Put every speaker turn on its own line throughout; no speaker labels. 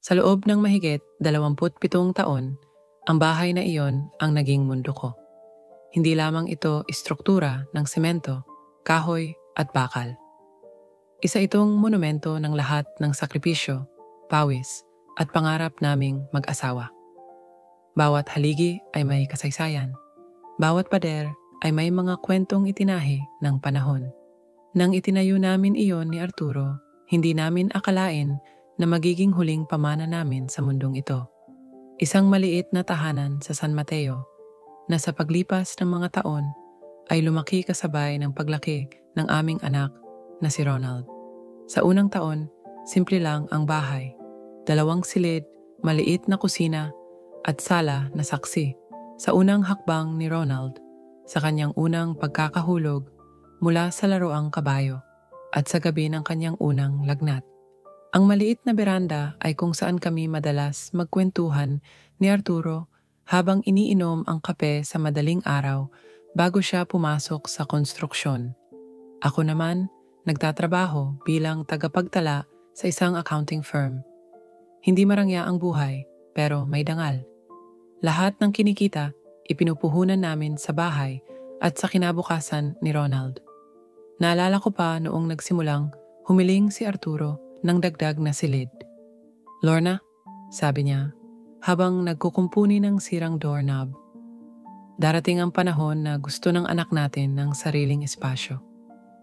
Sa loob ng mahigit 27 taon, ang bahay na iyon ang naging mundo ko. Hindi lamang ito istruktura ng semento, kahoy at bakal. Isa itong monumento ng lahat ng sakripisyo, pawis at pangarap naming mag-asawa. Bawat haligi ay may kasaysayan. Bawat pader ay may mga kwentong itinahi ng panahon. Nang itinayo namin iyon ni Arturo, hindi namin akalain na magiging huling pamana namin sa mundong ito. Isang maliit na tahanan sa San Mateo na sa paglipas ng mga taon ay lumaki kasabay ng paglaki ng aming anak na si Ronald. Sa unang taon, simple lang ang bahay. 2 silid, maliit na kusina at sala na saksi sa unang hakbang ni Ronald sa kanyang unang pagkakahulog mula sa laruang kabayo at sa gabi ng kanyang unang lagnat. Ang maliit na beranda ay kung saan kami madalas magkwentuhan ni Arturo habang iniinom ang kape sa madaling araw bago siya pumasok sa konstruksyon. Ako naman, nagtatrabaho bilang tagapagtala sa isang accounting firm. Hindi marangya ang buhay, pero may dangal. Lahat ng kinikita, ipinupuhunan namin sa bahay at sa kinabukasan ni Ronald. Naalala ko pa noong nagsimulang humiling si Arturo ng dagdag na silid. "Lorna," sabi niya, habang nagkukumpuni ng sirang doorknob. "Darating ang panahon na gusto ng anak natin ng sariling espasyo.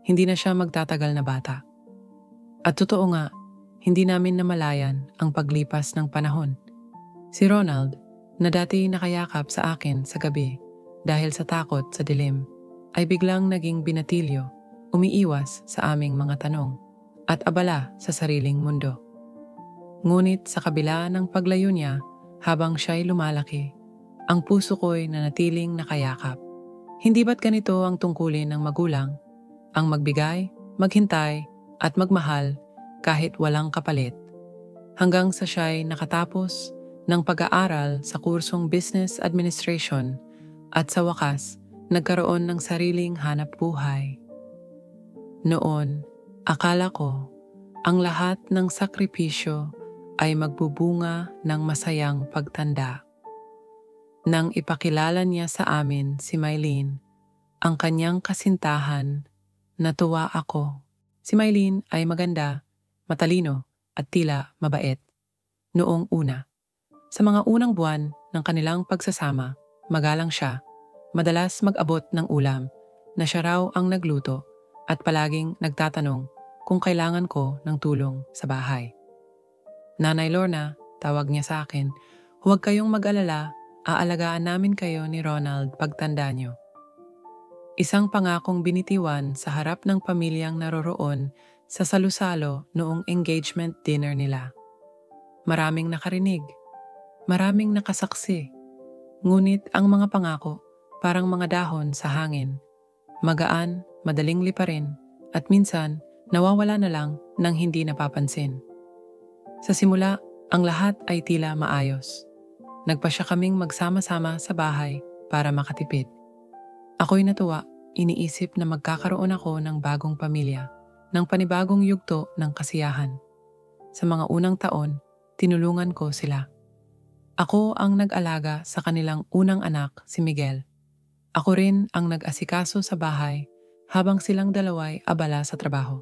Hindi na siya magtatagal na bata." At totoo nga, hindi namin namalayan ang paglipas ng panahon. Si Ronald, na dati nakayakap sa akin sa gabi dahil sa takot sa dilim, ay biglang naging binatilyo, umiiwas sa aming mga tanong at abala sa sariling mundo. Ngunit sa kabila ng paglayo niya habang siya'y lumalaki, ang puso ko'y nanatiling nakayakap. Hindi ba't ganito ang tungkulin ng magulang? Ang magbigay, maghintay, at magmahal kahit walang kapalit. Hanggang sa siya'y nakatapos ng pag-aaral sa kursong Business Administration at sa wakas, nagkaroon ng sariling hanap buhay. Noon, akala ko, ang lahat ng sakripisyo ay magbubunga ng masayang pagtanda. Nang ipakilala niya sa amin si Mylene, ang kanyang kasintahan, natuwa ako. Si Mylene ay maganda, matalino at tila mabait. Noong una, sa mga unang buwan ng kanilang pagsasama, magalang siya, madalas mag-abot ng ulam na siya raw ang nagluto at palaging nagtatanong kung kailangan ko ng tulong sa bahay. "Nanay Lorna," tawag niya sa akin, "huwag kayong mag-alala, aalagaan namin kayo ni Ronald pagtanda niyo." Isang pangakong binitiwan sa harap ng pamilyang naroroon sa salusalo noong engagement dinner nila. Maraming nakarinig, maraming nakasaksi, ngunit ang mga pangako parang mga dahon sa hangin, magaan, madaling liparin, at minsan nawawala na lang nang hindi napapansin. Sa simula, ang lahat ay tila maayos. Nagpasya kaming magsama-sama sa bahay para makatipid. Ako'y natuwa, iniisip na magkakaroon ako ng bagong pamilya, ng panibagong yugto ng kasiyahan. Sa mga unang taon, tinulungan ko sila. Ako ang nag-alaga sa kanilang unang anak, si Miguel. Ako rin ang nag-asikaso sa bahay habang silang dalaway abala sa trabaho.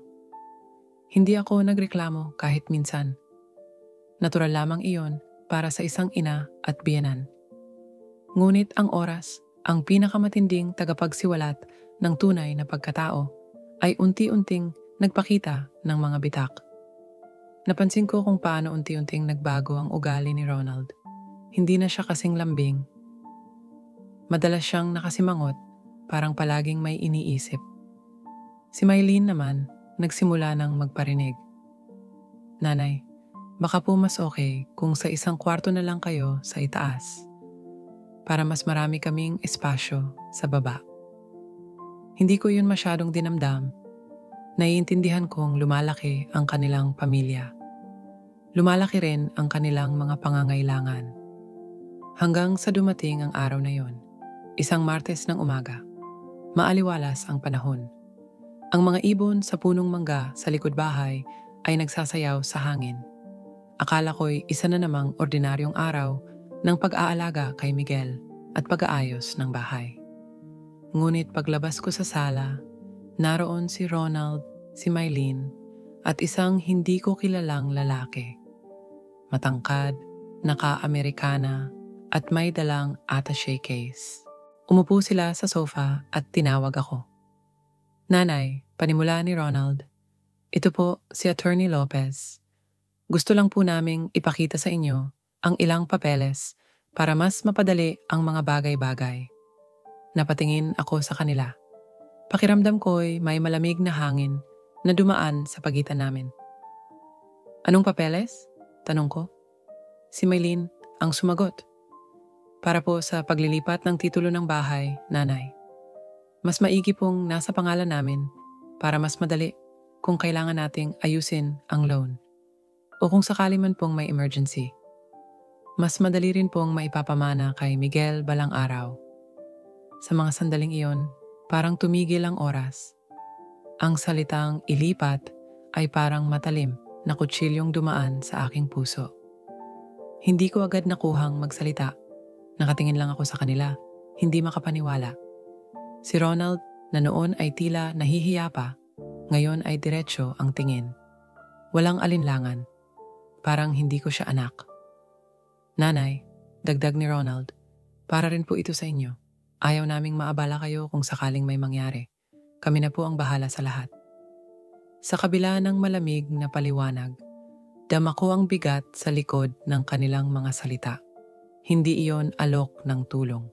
Hindi ako nagreklamo kahit minsan. Natural lamang iyon para sa isang ina at biyenan. Ngunit ang oras, ang pinakamatinding tagapagsiwalat ng tunay na pagkatao, ay unti-unting nagpakita ng mga bitak. Napansin ko kung paano unti-unting nagbago ang ugali ni Ronald. Hindi na siya kasing lambing. Madalas siyang nakasimangot, parang palaging may iniisip. Si Mylene naman, nagsimula ng magparinig. "Nanay, baka po mas okay kung sa isang kwarto na lang kayo sa itaas, para mas marami kaming espasyo sa baba." Hindi ko yun masyadong dinamdam. Naiintindihan kong lumalaki ang kanilang pamilya. Lumalaki rin ang kanilang mga pangangailangan. Hanggang sa dumating ang araw na yon, isang Martes ng umaga. Maaliwalas ang panahon. Ang mga ibon sa punong mangga sa likod bahay ay nagsasayaw sa hangin. akala ko'y isa na namang ordinaryong araw ng pag-aalaga kay Miguel at pag-aayos ng bahay. Ngunit paglabas ko sa sala, naroon si Ronald, si Mylene, at isang hindi ko kilalang lalaki. Matangkad, naka-Amerikana, at may dalang attaché case. Umupo sila sa sofa at tinawag ako. "Nanay," panimula ni Ronald, "ito po si Attorney Lopez. Gusto lang po naming ipakita sa inyo ang ilang papeles para mas mapadali ang mga bagay-bagay." Napatingin ako sa kanila. Pakiramdam ko'y may malamig na hangin na dumaan sa pagitan namin. "Anong papeles?" tanong ko. Si Mylene ang sumagot. "Para po sa paglilipat ng titulo ng bahay, nanay. Mas maigi pong nasa pangalan namin para mas madali kung kailangan nating ayusin ang loan. O kung sakali man pong may emergency. Mas madali rin pong maipapamana kay Miguel balang araw." Sa mga sandaling iyon, parang tumigil ang oras. Ang salitang ilipat ay parang matalim na kutsilyong dumaan sa aking puso. Hindi ko agad nakuhang magsalita. Nakatingin lang ako sa kanila, hindi makapaniwala. Si Ronald, na noon ay tila nahihiya pa, ngayon ay diretsyo ang tingin. Walang alinlangan. Parang hindi ko siya anak. "Nanay," dagdag ni Ronald, "para rin po ito sa inyo. Ayaw naming maabala kayo kung sakaling may mangyari. Kami na po ang bahala sa lahat." Sa kabila ng malamig na paliwanag, dama ko ang bigat sa likod ng kanilang mga salita. Hindi iyon alok ng tulong.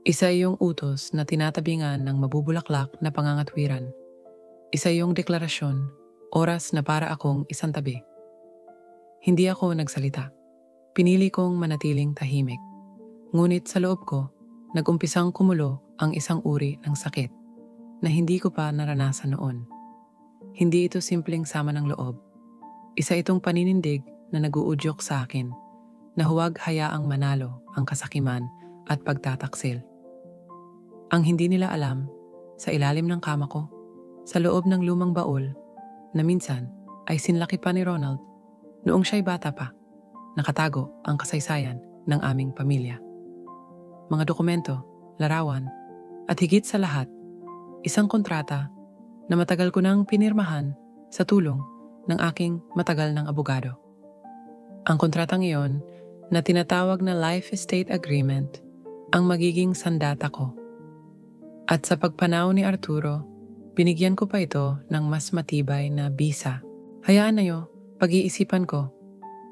Isa iyong utos na tinatabingan ng mabubulaklak na pangangatwiran. Isa iyong deklarasyon, oras na para akong isang tabi. Hindi ako nagsalita. Pinili kong manatiling tahimik. Ngunit sa loob ko, nag-umpisang kumulo ang isang uri ng sakit na hindi ko pa naranasan noon. Hindi ito simpleng sama ng loob. Isa itong paninindig na nag-uudyok sa akin na huwag hayaang manalo ang kasakiman at pagtataksil. Ang hindi nila alam, sa ilalim ng kama ko, sa loob ng lumang baul, na minsan ay sinlaki pa ni Ronald noong siya'y bata pa, nakatago ang kasaysayan ng aming pamilya. Mga dokumento, larawan, at higit sa lahat, isang kontrata na matagal ko nang pinirmahan sa tulong ng aking matagal ng abogado. Ang kontratang iyon, na tinatawag na Life Estate Agreement, ang magiging sandata ko. At sa pagpanaw ni Arturo, binigyan ko pa ito ng mas matibay na bisa. "Hayaan na yo, pag-iisipan ko,"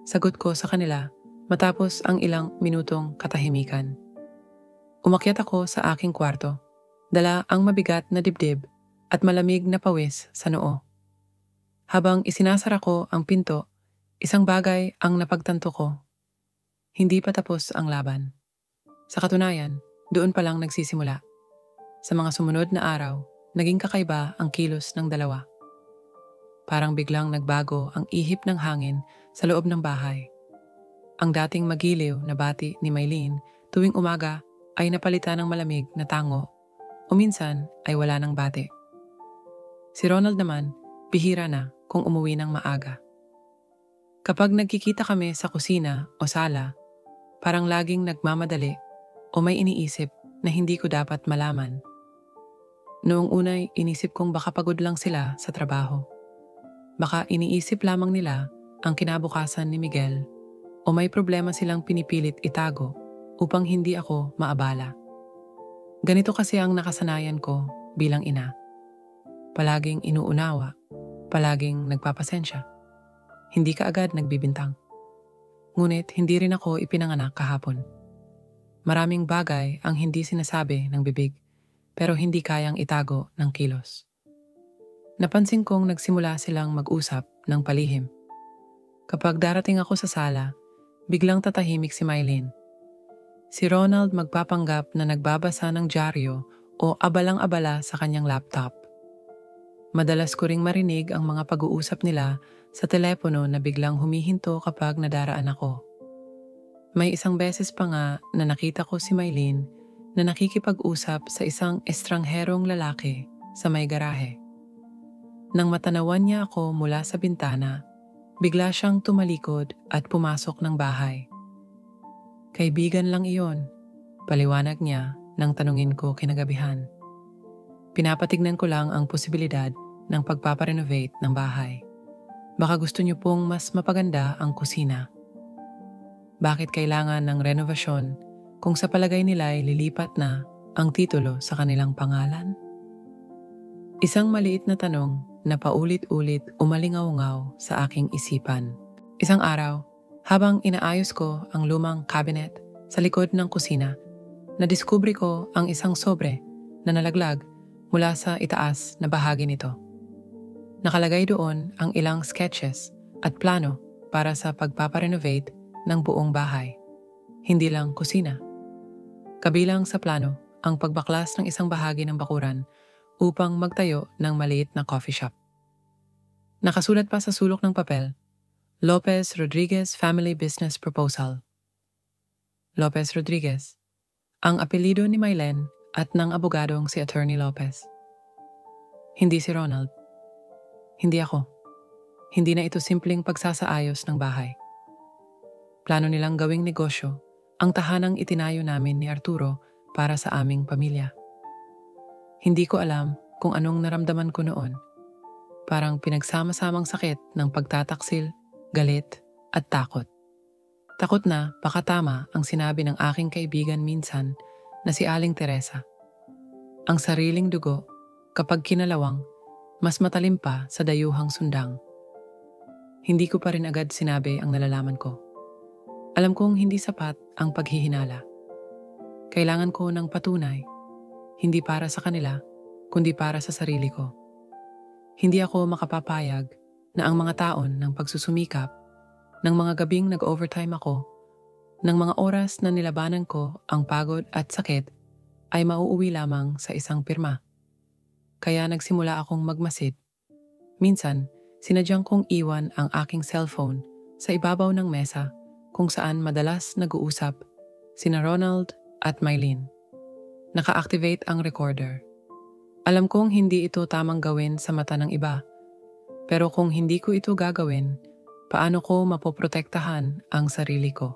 sagot ko sa kanila matapos ang ilang minutong katahimikan. Umakyat ako sa aking kwarto, dala ang mabigat na dibdib at malamig na pawis sa noo. Habang isinasara ko ang pinto, isang bagay ang napagtanto ko. Hindi pa tapos ang laban. Sa katunayan, doon pa lang nagsisimula. Sa mga sumunod na araw, naging kakaiba ang kilos ng dalawa. Parang biglang nagbago ang ihip ng hangin sa loob ng bahay. Ang dating magiliw na bati ni Mylene tuwing umaga ay napalitan ng malamig na tango o minsan ay wala ng bati. Si Ronald naman, bihira na kung umuwi ng maaga. Kapag nagkikita kami sa kusina o sala, parang laging nagmamadali o may iniisip na hindi ko dapat malaman. Noong unay, inisip kong baka pagod lang sila sa trabaho. Baka iniisip lamang nila ang kinabukasan ni Miguel o may problema silang pinipilit itago upang hindi ako maabala. Ganito kasi ang nakasanayan ko bilang ina. Palaging inuunawa, palaging nagpapasensya. Hindi ka agad nagbibintang. Ngunit hindi rin ako ipinanganak kahapon. Maraming bagay ang hindi sinasabi ng bibig pero hindi kayang itago ng kilos. Napansin kong nagsimula silang mag-usap ng palihim. Kapag darating ako sa sala, biglang tatahimik si Mylene. Si Ronald magpapanggap na nagbabasa ng dyaryo o abalang-abala sa kanyang laptop. Madalas ko ring marinig ang mga pag-uusap nila sa telepono na biglang humihinto kapag nadaraan ako. May isang beses pa nga na nakita ko si Mylene na nakikipag-usap sa isang estrangherong lalaki sa may garahe. Nang matanawan niya ako mula sa bintana, Bigla siyang tumalikod at pumasok ng bahay. Kaibigan lang iyon, paliwanag niya nang tanungin ko kinagabihan. Pinapatignan ko lang ang posibilidad ng pagpaparenovate ng bahay. Baka gusto niyo pong mas mapaganda ang kusina. Bakit kailangan ng renovasyon kung sa palagay nila ay lilipat na ang titulo sa kanilang pangalan? Isang maliit na tanong na paulit-ulit umalingaw-ngaw sa aking isipan. Isang araw, habang inaayos ko ang lumang cabinet sa likod ng kusina, nadiskubre ko ang isang sobre na nalaglag mula sa itaas na bahagi nito. Nakalagay doon ang ilang sketches at plano para sa pagpaparenovate ng buong bahay, hindi lang kusina. Kabilang sa plano ang pagbaklas ng isang bahagi ng bakuran upang magtayo ng maliit na coffee shop. Nakasulat pa sa sulok ng papel, Lopez Rodriguez Family Business Proposal. Lopez Rodriguez, ang apelyido ni Mylen at ng abogadong si Attorney Lopez. Hindi si Ronald. Hindi ako. Hindi na ito simpleng pagsasaayos ng bahay. Plano nilang gawing negosyo ang tahanang itinayo namin ni Arturo para sa aming pamilya. Hindi ko alam kung anong naramdaman ko noon. Parang pinagsama-samang sakit ng pagtataksil, galit, at takot. Takot na baka tama ang sinabi ng aking kaibigan minsan na si Aling Teresa. Ang sariling dugo, kapag kinalawang, mas matalim pa sa dayuhang sundang. Hindi ko pa rin agad sinabi ang nalalaman ko. Alam kong hindi sapat ang paghihinala. Kailangan ko ng patunay, hindi para sa kanila, kundi para sa sarili ko. Hindi ako makapapayag na ang mga taon ng pagsusumikap, ng mga gabing nag-overtime ako, ng mga oras na nilabanan ko ang pagod at sakit ay mauuwi lamang sa isang pirma. Kaya nagsimula akong magmasid. Minsan, sinadyang kong iwan ang aking cellphone sa ibabaw ng mesa kung saan madalas nag-uusap sina Ronald at Mylen. Naka-activate ang recorder. Alam kong hindi ito tamang gawin sa mata ng iba. Pero kung hindi ko ito gagawin, paano ko mapoprotektahan ang sarili ko?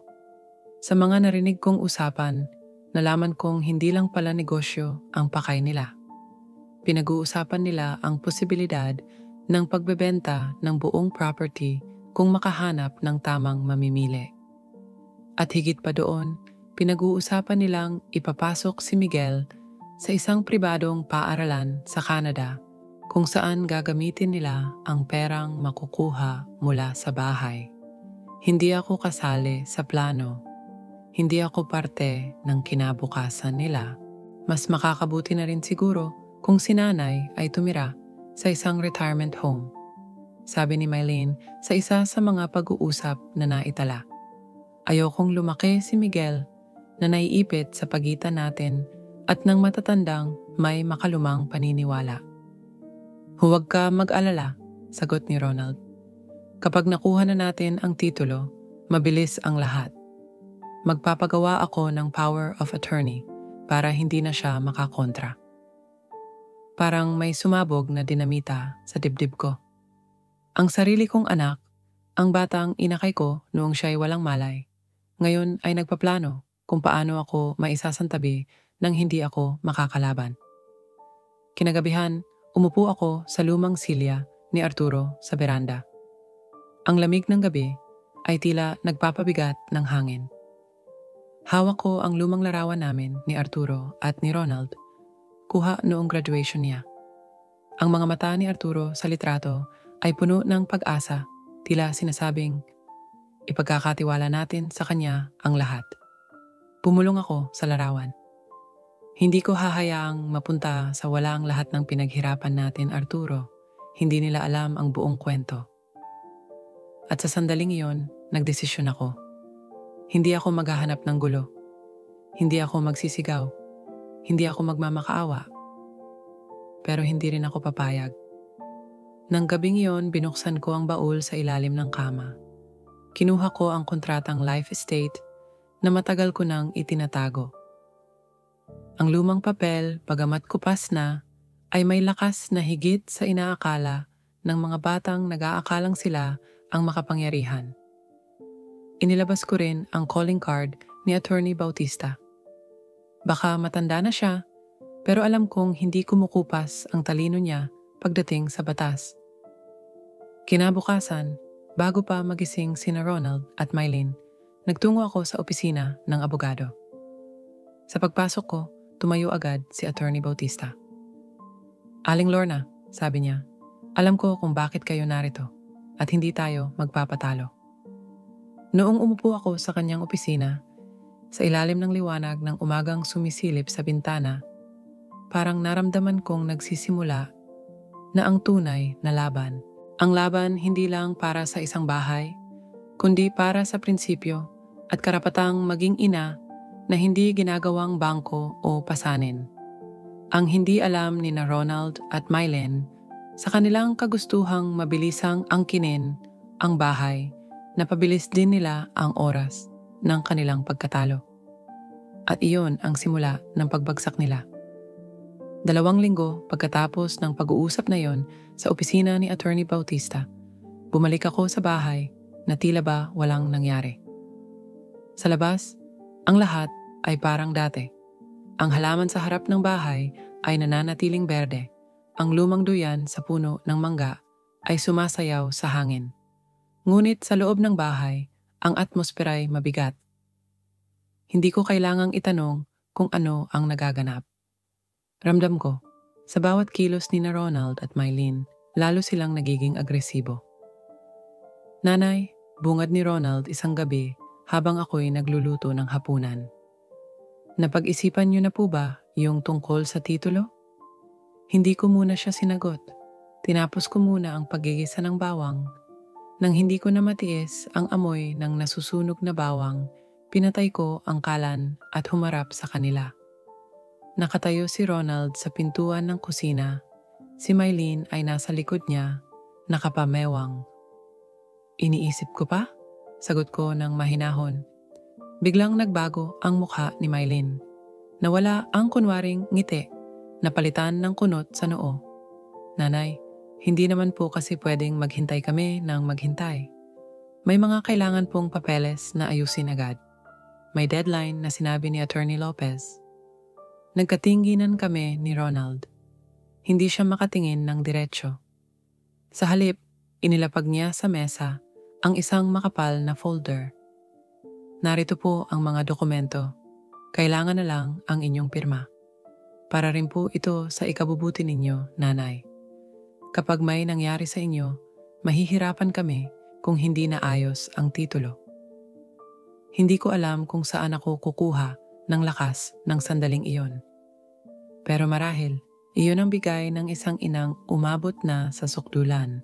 Sa mga narinig kong usapan, nalaman kong hindi lang pala negosyo ang pakay nila. Pinag-uusapan nila ang posibilidad ng pagbebenta ng buong property kung makahanap ng tamang mamimili. At higit pa doon, pinag-uusapan nilang ipapasok si Miguel sa isang pribadong paaralan sa Canada kung saan gagamitin nila ang perang makukuha mula sa bahay. Hindi ako kasali sa plano. Hindi ako parte ng kinabukasan nila. Mas makakabuti na rin siguro kung si nanay ay tumira sa isang retirement home. Sabi ni Mylen sa isa sa mga pag-uusap na naitala. Ayokong lumaki si Miguel na naiipit sa pagitan natin at ng matatandang may makalumang paniniwala. Huwag ka mag-alala, sagot ni Ronald. Kapag nakuha na natin ang titulo, mabilis ang lahat. Magpapagawa ako ng power of attorney para hindi na siya makakontra. Parang may sumabog na dinamita sa dibdib ko. Ang sarili kong anak, ang batang inakay ko noong siya'y walang malay, ngayon ay nagpaplano kung paano ako maisasantabi nang hindi ako makakalaban. Kinagabihan, umupo ako sa lumang silya ni Arturo sa beranda. Ang lamig ng gabi ay tila nagpapabigat ng hangin. Hawak ko ang lumang larawan namin ni Arturo at ni Ronald, kuha noong graduation niya. Ang mga mata ni Arturo sa litrato ay puno ng pag-asa, tila sinasabing, ipagkakatiwala natin sa kanya ang lahat. Pumulong ako sa larawan. Hindi ko hahayaang mapunta sa wala ang lahat ng pinaghirapan natin, Arturo. Hindi nila alam ang buong kwento. At sa sandaling iyon, nagdesisyon ako. Hindi ako maghahanap ng gulo. Hindi ako magsisigaw. Hindi ako magmamakaawa. Pero hindi rin ako papayag. Nang gabing iyon, binuksan ko ang baul sa ilalim ng kama. Kinuha ko ang kontratang life estate na matagal ko nang itinatago. Ang lumang papel, bagamat kupas na, ay may lakas na higit sa inaakala ng mga batang nag-aakalang sila ang makapangyarihan. Inilabas ko rin ang calling card ni Attorney Bautista. Baka matanda na siya, pero alam kong hindi kumukupas ang talino niya pagdating sa batas. Kinabukasan, bago pa magising sina Ronald at Mylene, nagtungo ako sa opisina ng abogado. Sa pagpasok ko, tumayo agad si Attorney Bautista. "Aling Lorna," sabi niya, "alam ko kung bakit kayo narito at hindi tayo magpapatalo." Noong umupo ako sa kanyang opisina, sa ilalim ng liwanag ng umagang sumisilip sa bintana, parang naramdaman kong nagsisimula na ang tunay na laban. Ang laban hindi lang para sa isang bahay, kundi para sa prinsipyo at karapatang maging ina na hindi ginagawang bangko o pasanin. Ang hindi alam ni na Ronald at Mylene, sa kanilang kagustuhang mabilisang angkinin ang bahay, napabilis din nila ang oras ng kanilang pagkatalo. At iyon ang simula ng pagbagsak nila. 2 linggo pagkatapos ng pag-uusap na yon sa opisina ni Attorney Bautista, bumalik ako sa bahay na tila ba walang nangyari. Sa labas, ang lahat ay parang dati. Ang halaman sa harap ng bahay ay nananatiling berde. Ang lumang duyan sa puno ng mangga ay sumasayaw sa hangin. Ngunit sa loob ng bahay, ang atmosfera ay mabigat. Hindi ko kailangang itanong kung ano ang nagaganap. Ramdam ko, sa bawat kilos ni na Ronald at Mylene, lalo silang nagiging agresibo. "Nanay," bungad ni Ronald isang gabi habang ako'y nagluluto ng hapunan. "Napag-isipan niyo na po ba yung tungkol sa titulo?" Hindi ko muna siya sinagot. Tinapos ko muna ang paggigisa ng bawang. Nang hindi ko na matiis ang amoy ng nasusunog na bawang, pinatay ko ang kalan at humarap sa kanila. Nakatayo si Ronald sa pintuan ng kusina. Si Mylene ay nasa likod niya, nakapamewang. "Iniisip ko pa?" Sagot ko ng mahinahon. Biglang nagbago ang mukha ni Mylene. Nawala ang kunwaring ngiti, napalitan ng kunot sa noo. "Nanay, hindi naman po kasi pwedeng maghintay kami ng maghintay. May mga kailangan pong papeles na ayusin agad. May deadline na sinabi ni Attorney Lopez." Nagkatinginan kami ni Ronald. Hindi siya makatingin ng diretsyo. Sa halip, inilapag niya sa mesa ang isang makapal na folder. "Narito po ang mga dokumento. Kailangan na lang ang inyong pirma. Para rin po ito sa ikabubuti ninyo, nanay. Kapag may nangyari sa inyo, mahihirapan kami kung hindi na ayos ang titulo." Hindi ko alam kung saan ako kukuha ng lakas ng sandaling iyon. Pero marahil, iyon ang bigay ng isang inang umabot na sa sukdulan.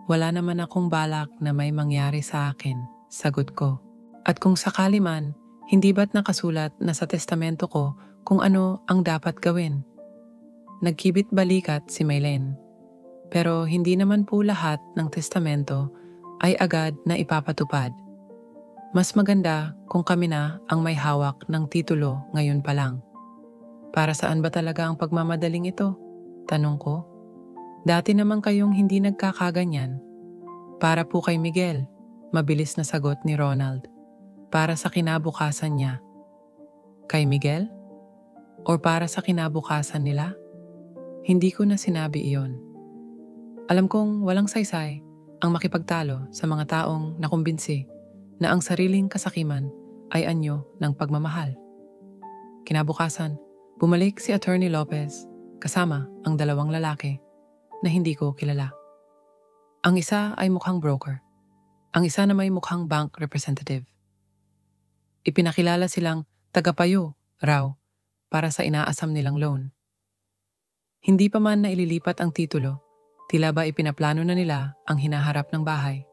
"Wala naman akong balak na may mangyari sa akin," sagot ko. "At kung sakali man, hindi ba't nakasulat na sa testamento ko kung ano ang dapat gawin?" Nagkibit balikat si Mylene. Pero hindi naman po lahat ng testamento ay agad na ipapatupad. Mas maganda kung kami na ang may hawak ng titulo ngayon pa lang. "Para saan ba talaga ang pagmamadaling ito?" tanong ko. "Dati naman kayong hindi nagkakaganyan." "Para po kay Miguel," mabilis na sagot ni Ronald. "Para sa kinabukasan niya." "Kay Miguel? O para sa kinabukasan nila?" Hindi ko na sinabi iyon. Alam kong walang saysay ang makipagtalo sa mga taong nakumbinsi na ang sariling kasakiman ay anyo ng pagmamahal. Kinabukasan, bumalik si Attorney Lopez kasama ang 2 lalaki na hindi ko kilala. Ang isa ay mukhang broker. Ang isa na may mukhang bank representative. Ipinakilala silang tagapayo raw para sa inaasam nilang loan. Hindi pa man na ililipat ang titulo, tila ba ipinaplano na nila ang hinaharap ng bahay.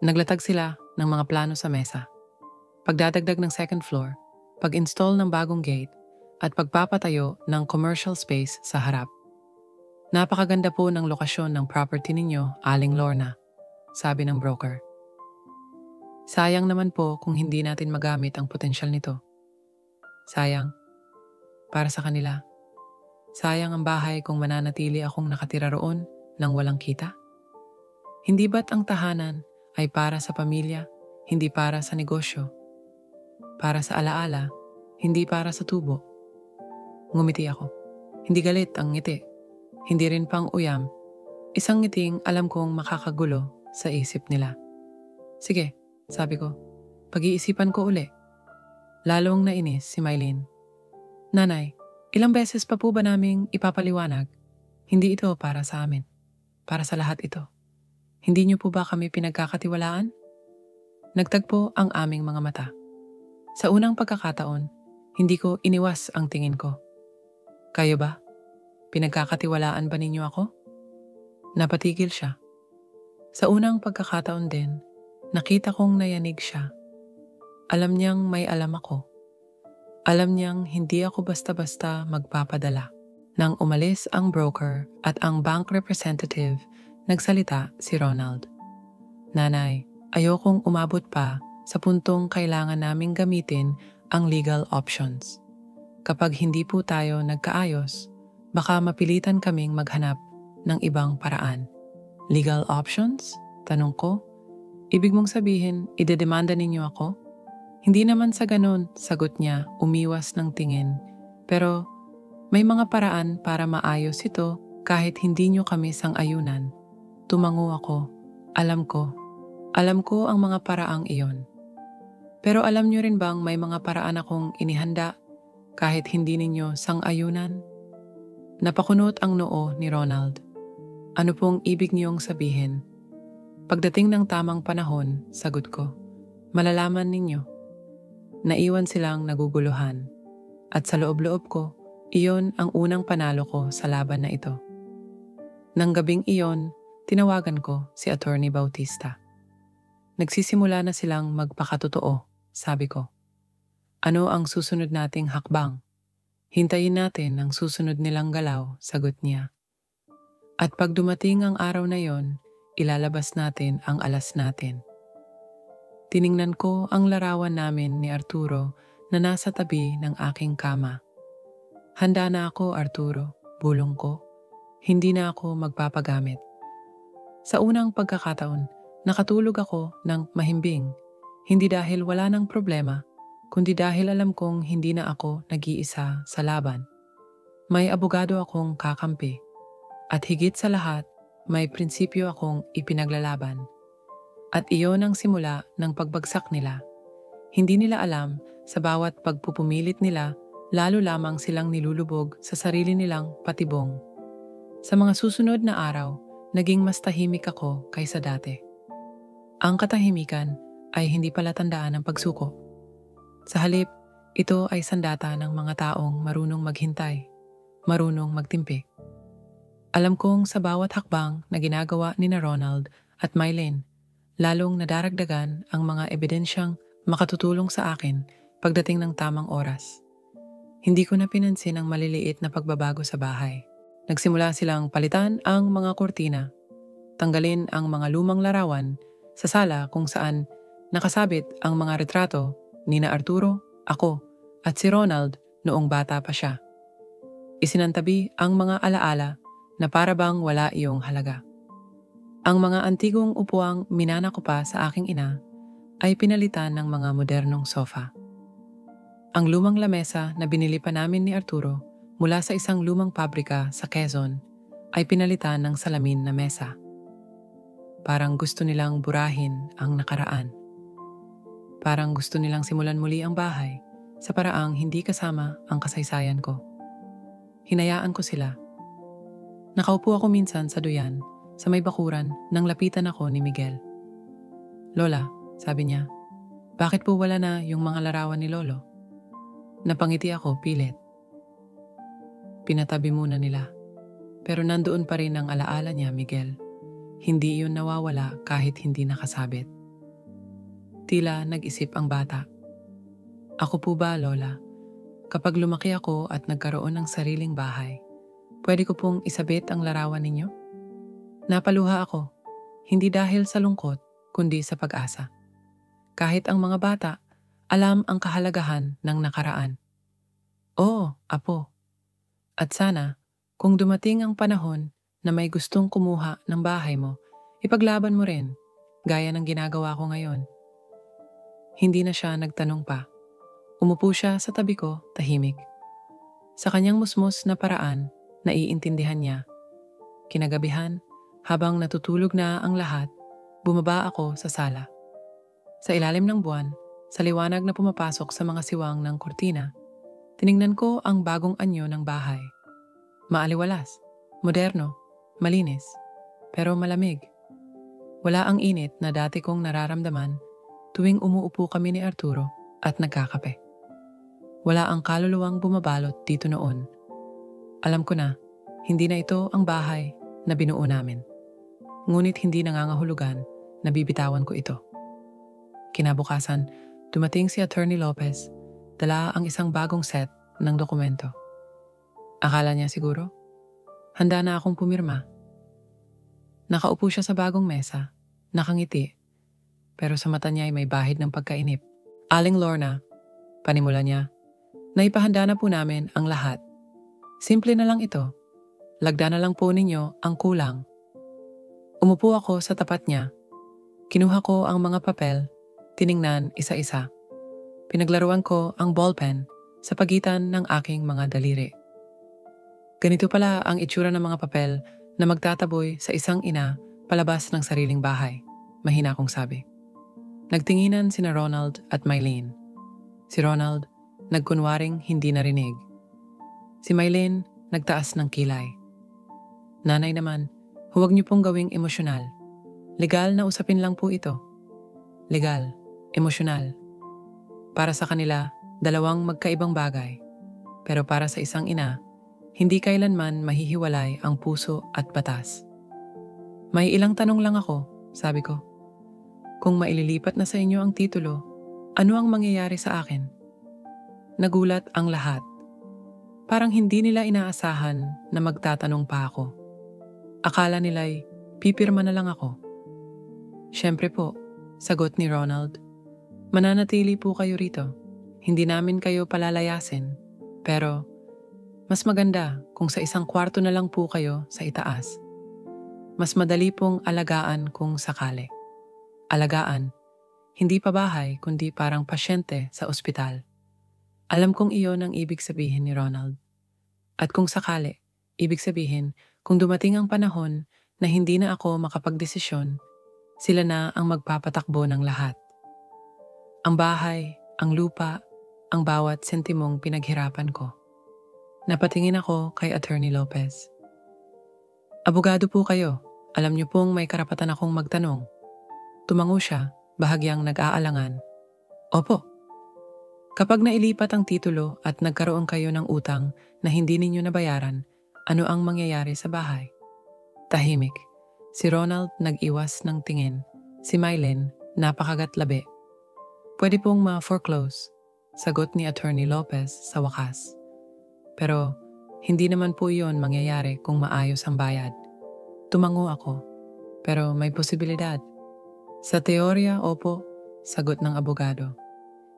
Naglatag sila ng mga plano sa mesa. Pagdadagdag ng second floor, pag-install ng bagong gate, at pagpapatayo ng commercial space sa harap. "Napakaganda po ng lokasyon ng property ninyo, Aling Lorna," sabi ng broker. "Sayang naman po kung hindi natin magamit ang potensyal nito." Sayang. Para sa kanila. Sayang ang bahay kung mananatili akong nakatira roon nang walang kita. Hindi ba't ang tahanan ay para sa pamilya, hindi para sa negosyo, para sa alaala, hindi para sa tubo? Ngumiti ako. Hindi galit ang ngiti, hindi rin pang uyam. Isang ngiting alam kong makakagulo sa isip nila. Sige, sabi ko, pag-iisipan ko uli. Lalong nainis si Mylene. Nanay, ilang beses pa po ba naming ipapaliwanag? Hindi ito para sa amin. Para sa lahat ito. Hindi niyo po ba kami pinagkakatiwalaan? Nagtagpo ang aming mga mata. Sa unang pagkakataon, hindi ko iniwas ang tingin ko. Kayo ba? Pinagkakatiwalaan ba ninyo ako? Napatigil siya. Sa unang pagkakataon din, nakita kong nayanig siya. Alam niyang may alam ako. Alam niyang hindi ako basta-basta magpapadala. Nang umalis ang broker at ang bank representative, nagsalita si Ronald. Nanay, ayokong umabot pa sa puntong kailangan naming gamitin ang legal options. Kapag hindi po tayo nagkaayos, baka mapilitan kaming maghanap ng ibang paraan. Legal options? Tanong ko. Ibig mong sabihin, idedemanda ninyo ako? Hindi naman sa ganun, sagot niya, umiwas ng tingin. Pero may mga paraan para maayos ito kahit hindi nyo kami sang-ayunan. Tumango ako. Alam ko ang mga paraang iyon. Pero alam nyo rin bang may mga paraan akong inihanda kahit hindi ninyo sang-ayunan? Napakunot ang noo ni Ronald. Ano pong ibig niyong sabihin? Pagdating ng tamang panahon, sagot ko, malalaman ninyo. Naiwan silang naguguluhan. At sa loob-loob ko, iyon ang unang panalo ko sa laban na ito. Nang gabing iyon, tinawagan ko si Attorney Bautista. Nagsisimula na silang magpakatotoo, sabi ko. Ano ang susunod nating hakbang? Hintayin natin ang susunod nilang galaw, sagot niya. At pag dumating ang araw na yon, ilalabas natin ang alas natin. Tiningnan ko ang larawan namin ni Arturo na nasa tabi ng aking kama. Handa na ako, Arturo, bulong ko. Hindi na ako magpapagamit. Sa unang pagkakataon, nakatulog ako ng mahimbing. Hindi dahil wala ng problema, kundi dahil alam kong hindi na ako nag-iisa sa laban. May abogado akong kakampi. At higit sa lahat, may prinsipyo akong ipinaglalaban. At iyon ang simula ng pagbagsak nila. Hindi nila alam, sa bawat pagpupumilit nila, lalo lamang silang nilulubog sa sarili nilang patibong. Sa mga susunod na araw, naging mas tahimik ako kaysa dati. Ang katahimikan ay hindi pala tandaan ng pagsuko. Sa halip, ito ay sandata ng mga taong marunong maghintay, marunong magtimpi. Alam kong sa bawat hakbang na ginagawa ni Ronald at Mylene, lalong nadaragdagan ang mga ebidensyang makatutulong sa akin pagdating ng tamang oras. Hindi ko na pinansin ang maliliit na pagbabago sa bahay. Nagsimula silang palitan ang mga kortina, tanggalin ang mga lumang larawan sa sala kung saan nakasabit ang mga retrato ni na Arturo, ako, at si Ronald noong bata pa siya. Isinantabi ang mga alaala na para bang wala iyong halaga. Ang mga antigong upuang minana ko pa sa aking ina ay pinalitan ng mga modernong sofa. Ang lumang lamesa na binili pa namin ni Arturo mula sa isang lumang pabrika sa Quezon ay pinalitan ng salamin na mesa. Parang gusto nilang burahin ang nakaraan. Parang gusto nilang simulan muli ang bahay sa paraang hindi kasama ang kasaysayan ko. Hinayaan ko sila. Nakaupo ako minsan sa duyan sa may bakuran nang lapitan ako ni Miguel. Lola, sabi niya, bakit po wala na yung mga larawan ni Lolo? Napangiti ako pilit. Pinatabi muna nila. Pero nandoon pa rin ang alaala niya, Miguel. Hindi iyon nawawala kahit hindi nakasabit. Tila nag-isip ang bata. Ako po ba, Lola? Kapag lumaki ako at nagkaroon ng sariling bahay, pwede ko pong isabit ang larawan ninyo? Napaluha ako, hindi dahil sa lungkot, kundi sa pag-asa. Kahit ang mga bata, alam ang kahalagahan ng nakaraan. Oo, apo. At sana, kung dumating ang panahon na may gustong kumuha ng bahay mo, Ipaglaban mo rin, gaya ng ginagawa ko ngayon. Hindi na siya nagtanong pa. Umupo siya sa tabi ko, tahimik. Sa kanyang musmos na paraan, naiintindihan niya. Kinagabihan, habang natutulog na ang lahat, bumaba ako sa sala. Sa ilalim ng buwan, sa liwanag na pumapasok sa mga siwang ng kurtina, tiningnan ko ang bagong anyo ng bahay. Maaliwalas, moderno, malinis, pero malamig. Wala ang init na dati kong nararamdaman tuwing umuupo kami ni Arturo at nagkakape. Wala ang kaluluwang bumabalot dito noon. Alam ko na, hindi na ito ang bahay na binuo namin. Ngunit hindi nangangahulugan na bibitawan ko ito. Kinabukasan, dumating si Attorney Lopez, dala ang isang bagong set ng dokumento. Akala niya siguro, handa na akong pumirma. Nakaupo siya sa bagong mesa, nakangiti, pero sa mata niya ay may bahid ng pagkainip. Aling Lorna, panimula niya, naipahanda na po namin ang lahat. Simple na lang ito. Lagda na lang po ninyo ang kulang. Umupo ako sa tapat niya. Kinuha ko ang mga papel, tiningnan isa-isa. Pinaglaruan ko ang ballpen sa pagitan ng aking mga daliri. Ganito pala ang itsura ng mga papel na magtataboy sa isang ina palabas ng sariling bahay, mahina kong sabi. Nagtinginan sina Ronald at Mylene. Si Ronald, nagkunwaring hindi narinig. Si Mylene, nagtaas ng kilay. Nanay naman, huwag niyo pong gawing emosyonal. Legal na usapin lang po ito. Legal, emosyonal. Para sa kanila, dalawang magkaibang bagay. Pero para sa isang ina, hindi kailanman mahihiwalay ang puso at batas. May ilang tanong lang ako, sabi ko. Kung maililipat na sa inyo ang titulo, ano ang mangyayari sa akin? Nagulat ang lahat. Parang hindi nila inaasahan na magtatanong pa ako. Akala nila'y pipirma na lang ako. Siyempre po, sagot ni Ronald. Mananatili po kayo rito. Hindi namin kayo palalayasin. Pero mas maganda kung sa isang kwarto na lang po kayo sa itaas. Mas madali pong alagaan kung sakali. Alagaan, hindi pa bahay kundi parang pasyente sa ospital. Alam kong iyon ang ibig sabihin ni Ronald. At kung sakali, ibig sabihin kung dumating ang panahon na hindi na ako makapagdesisyon, sila na ang magpapatakbo ng lahat. Ang bahay, ang lupa, ang bawat sentimong pinaghirapan ko. Napatingin ako kay Attorney Lopez. Abogado po kayo. Alam niyo pong may karapatan akong magtanong. Tumango siya, bahagyang nag-aalangan. Opo. Kapag nailipat ang titulo at nagkaroon kayo ng utang na hindi ninyo nabayaran, ano ang mangyayari sa bahay? Tahimik. Si Ronald nag-iwas ng tingin. Si Mylene, napakagatlabi. Pwede pong ma-foreclose, sagot ni Attorney Lopez sa wakas. Pero hindi naman po iyon mangyayari kung maayos ang bayad. Tumango ako, pero may posibilidad. Sa teorya, opo, sagot ng abogado.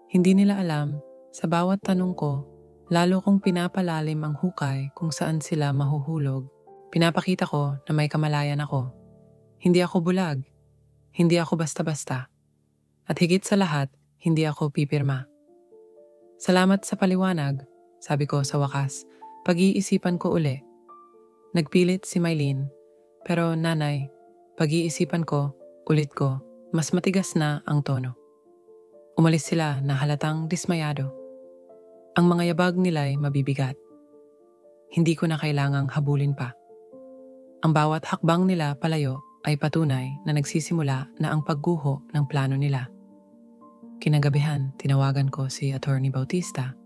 Hindi nila alam, sa bawat tanong ko, lalo kong pinapalalim ang hukay kung saan sila mahuhulog. Pinapakita ko na may kamalayan ako. Hindi ako bulag. Hindi ako basta-basta. At higit sa lahat, hindi ako pipirma. Salamat sa paliwanag, sabi ko sa wakas. Pag-iisipan ko uli. Nagpilit si Mylene. Pero nanay, pag-iisipan ko, ulit ko, mas matigas na ang tono. Umalis sila na halatang dismayado. Ang mga yabag nila'y mabibigat. Hindi ko na kailangang habulin pa. Ang bawat hakbang nila palayo ay patunay na nagsisimula na ang pagguho ng plano nila. Kinagabihan, tinawagan ko si Attorney Bautista.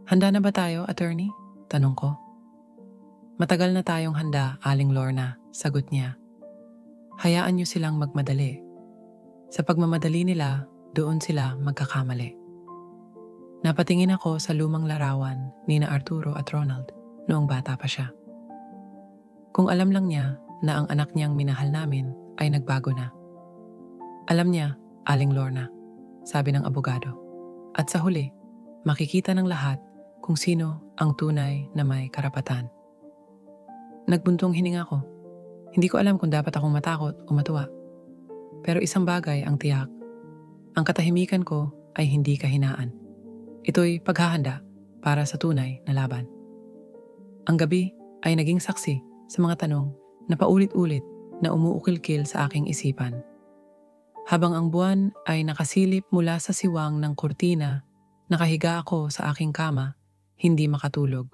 Handa na ba tayo, Attorney? Tanong ko. Matagal na tayong handa, Aling Lorna, sagot niya. Hayaan niyo silang magmadali. Sa pagmamadali nila, doon sila magkakamali. Napatingin ako sa lumang larawan ni na Arturo at Ronald noong bata pa siya. Kung alam lang niya na ang anak niyang minahal namin ay nagbago na. Alam niya, Aling Lorna, sabi ng abogado. At sa huli, makikita ng lahat kung sino ang tunay na may karapatan. Nagbuntong hininga ko. Hindi ko alam kung dapat akong matakot o matuwa. Pero isang bagay ang tiyak. Ang katahimikan ko ay hindi kahinaan. Ito'y paghahanda para sa tunay na laban. Ang gabi ay naging saksi sa mga tanong na paulit-ulit na umuukil-kil sa aking isipan. Habang ang buwan ay nakasilip mula sa siwang ng kurtina, nakahiga ako sa aking kama, hindi makatulog.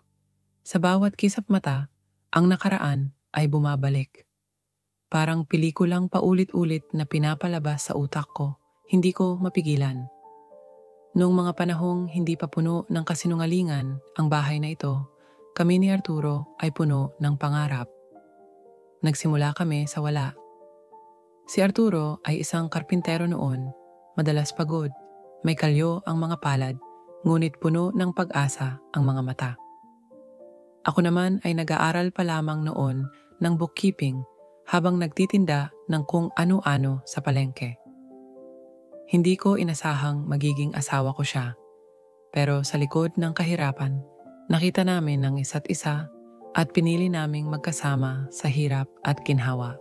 Sa bawat kisap mata, ang nakaraan ay bumabalik. Parang pelikulang paulit-ulit na pinapalabas sa utak ko, hindi ko mapigilan. Noong mga panahong hindi pa puno ng kasinungalingan ang bahay na ito, kami ni Arturo ay puno ng pangarap. Nagsimula kami sa wala. Si Arturo ay isang karpintero noon, madalas pagod, may kalyo ang mga palad, ngunit puno ng pag-asa ang mga mata. Ako naman ay nag-aaral pa lamang noon ng bookkeeping habang nagtitinda ng kung ano-ano sa palengke. Hindi ko inasahang magiging asawa ko siya, pero sa likod ng kahirapan, nakita namin ang isa't isa at pinili naming magkasama sa hirap at ginhawa.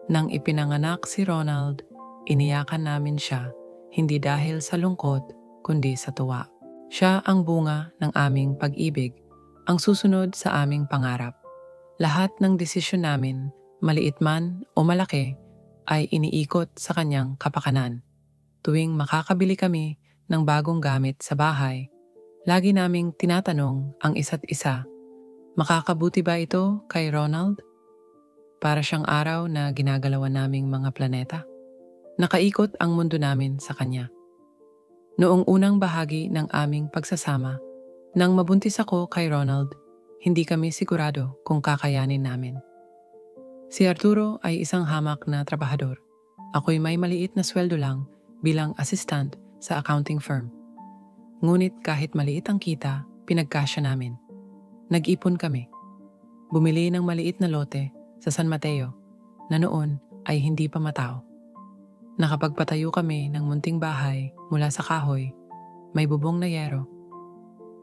Nang ipinanganak si Ronald, iniyakan namin siya, hindi dahil sa lungkot, kundi sa tuwa. Siya ang bunga ng aming pag-ibig, ang susunod sa aming pangarap. Lahat ng desisyon namin, maliit man o malaki, ay iniikot sa kanyang kapakanan. Tuwing makakabili kami ng bagong gamit sa bahay, lagi naming tinatanong ang isa't isa, makakabuti ba ito kay Ronald? Para siyang araw na ginagalawan naming mga planeta. Nakaikot ang mundo namin sa kanya. Noong unang bahagi ng aming pagsasama, nang mabuntis ako kay Ronald, hindi kami sigurado kung kakayanin namin. Si Arturo ay isang hamak na trabahador. Ako'y may maliit na sweldo lang bilang assistant sa accounting firm. Ngunit kahit maliit ang kita, pinagkasya namin. Nag-ipon kami. Bumili ng maliit na lote sa San Mateo na noon ay hindi pa matao. Nakapagpatayo kami ng munting bahay mula sa kahoy, may bubong na yero.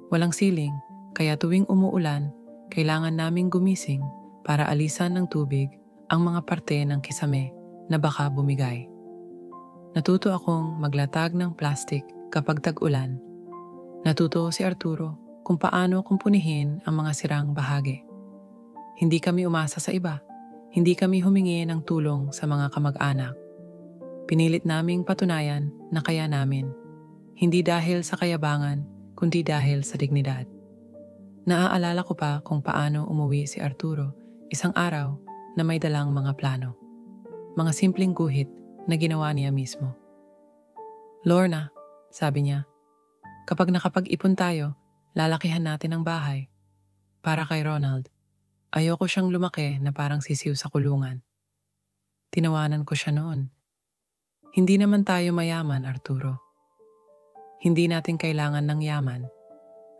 Walang siling, kaya tuwing umuulan, kailangan naming gumising para alisan ng tubig ang mga parte ng kisame na baka bumigay. Natuto akong maglatag ng plastic kapag tag-ulan. Natuto si Arturo kung paano kumpunihin ang mga sirang bahagi. Hindi kami umasa sa iba. Hindi kami humingi ng tulong sa mga kamag-anak. Pinilit naming patunayan na kaya namin. Hindi dahil sa kayabangan, kundi dahil sa dignidad. Naaalala ko pa kung paano umuwi si Arturo isang araw na may dalang mga plano. Mga simpleng guhit na ginawa niya mismo. Lorna, sabi niya, kapag nakapag-ipon tayo, lalakihan natin ang bahay. Para kay Ronald, ayoko siyang lumaki na parang sisiw sa kulungan. Tinawanan ko siya noon. Hindi naman tayo mayaman, Arturo. Hindi natin kailangan ng yaman.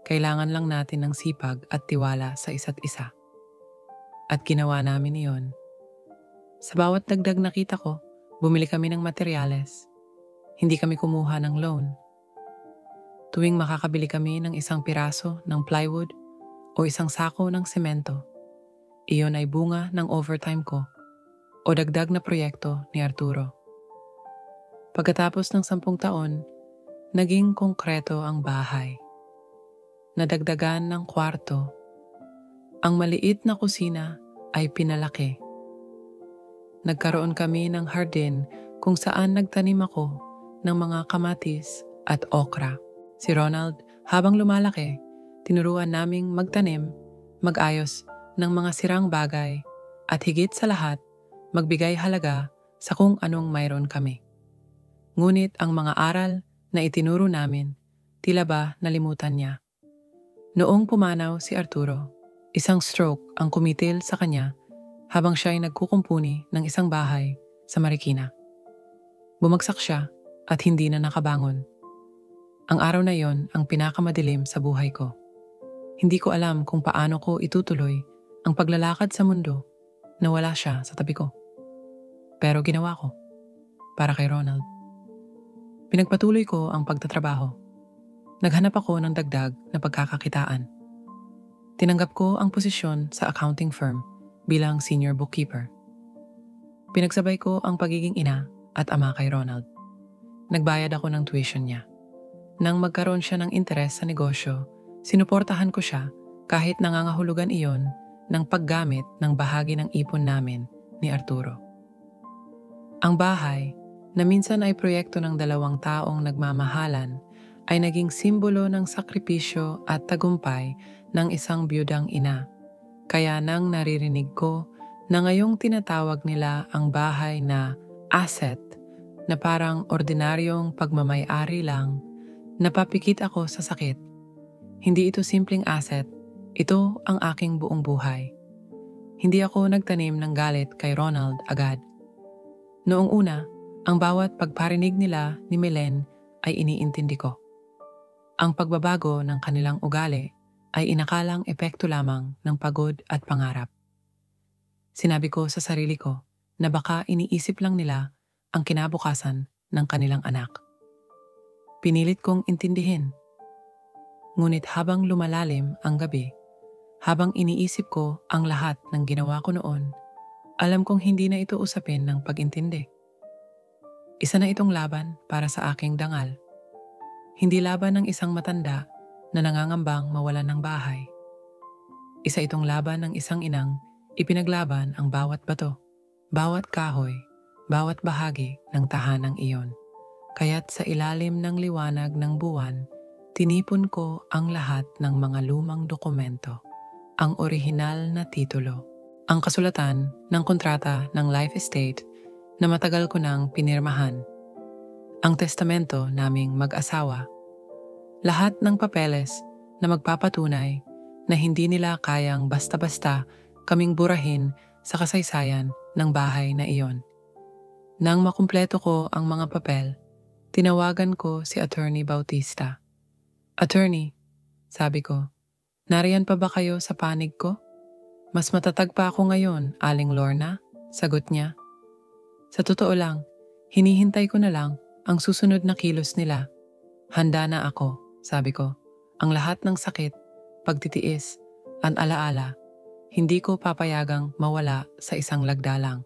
Kailangan lang natin ng sipag at tiwala sa isa't isa. At ginawa namin iyon. Sa bawat dagdag na kita ko, bumili kami ng materyales. Hindi kami kumuha ng loan. Tuwing makakabili kami ng isang piraso ng plywood o isang sako ng semento, iyon ay bunga ng overtime ko o dagdag na proyekto ni Arturo. Pagkatapos ng 10 taon, naging konkreto ang bahay. Nadagdagan ng kwarto. Ang maliit na kusina ay pinalaki. Nagkaroon kami ng hardin kung saan nagtanim ako ng mga kamatis at okra. Si Ronald, habang lumalaki, tinuruan naming magtanim, mag-ayos ng mga sirang bagay at higit sa lahat, magbigay halaga sa kung anong mayroon kami. Ngunit ang mga aral na itinuro namin, tila ba nalimutan niya. Noong pumanaw si Arturo, isang stroke ang kumitil sa kanya habang siya ay nagkukumpuni ng isang bahay sa Marikina. Bumagsak siya at hindi na nakabangon. Ang araw na yon ang pinakamadilim sa buhay ko. Hindi ko alam kung paano ko itutuloy ang paglalakad sa mundo na wala siya sa tabi ko. Pero ginawa ko para kay Ronald. Pinagpatuloy ko ang pagtatrabaho. Naghanap ako ng dagdag na pagkakakitaan. Tinanggap ko ang posisyon sa accounting firm bilang senior bookkeeper. Pinagsabay ko ang pagiging ina at ama kay Ronald. Nagbayad ako ng tuition niya. Nang magkaroon siya ng interes sa negosyo, sinuportahan ko siya kahit nangangahulugan iyon ng paggamit ng bahagi ng ipon namin ni Arturo. Ang bahay, na minsan ay proyekto ng 2 taong nagmamahalan, ay naging simbolo ng sakripisyo at tagumpay ng isang biyudang ina. Kaya nang naririnig ko na ngayong tinatawag nila ang bahay na asset, na parang ordinaryong pagmamay-ari lang, napapikit ako sa sakit. Hindi ito simpleng asset, ito ang aking buong buhay. Hindi ako nagtanim ng galit kay Ronald agad. Noong una, ang bawat pagparinig nila ni Melen ay iniintindi ko. Ang pagbabago ng kanilang ugali ay inakalang epekto lamang ng pagod at pangarap. Sinabi ko sa sarili ko na baka iniisip lang nila ang kinabukasan ng kanilang anak. Pinilit kong intindihin. Ngunit habang lumalalim ang gabi, habang iniisip ko ang lahat ng ginawa ko noon, alam kong hindi na ito usapin ng pag-intindi. Isa na itong laban para sa aking dangal. Hindi laban ng isang matanda na nangangambang mawalan ng bahay. Isa itong laban ng isang inang ipinaglaban ang bawat bato, bawat kahoy, bawat bahagi ng tahanang iyon. Kaya't sa ilalim ng liwanag ng buwan, tinipon ko ang lahat ng mga lumang dokumento, ang orihinal na titulo, ang kasulatan ng kontrata ng life estate na matagal ko nang pinirmahan, ang testamento naming mag-asawa, lahat ng papeles na magpapatunay na hindi nila kayang basta-basta kaming burahin sa kasaysayan ng bahay na iyon. Nang makumpleto ko ang mga papel, tinawagan ko si Attorney Bautista. "Attorney," sabi ko, "nariyan pa ba kayo sa panig ko?" "Mas matatag pa ako ngayon, Aling Lorna," sagot niya. "Sa totoo lang, hinihintay ko na lang ang susunod na kilos nila. Handa na ako," sabi ko. "Ang lahat ng sakit, pagtitiis, at alaala, hindi ko papayagang mawala sa isang lagda lang."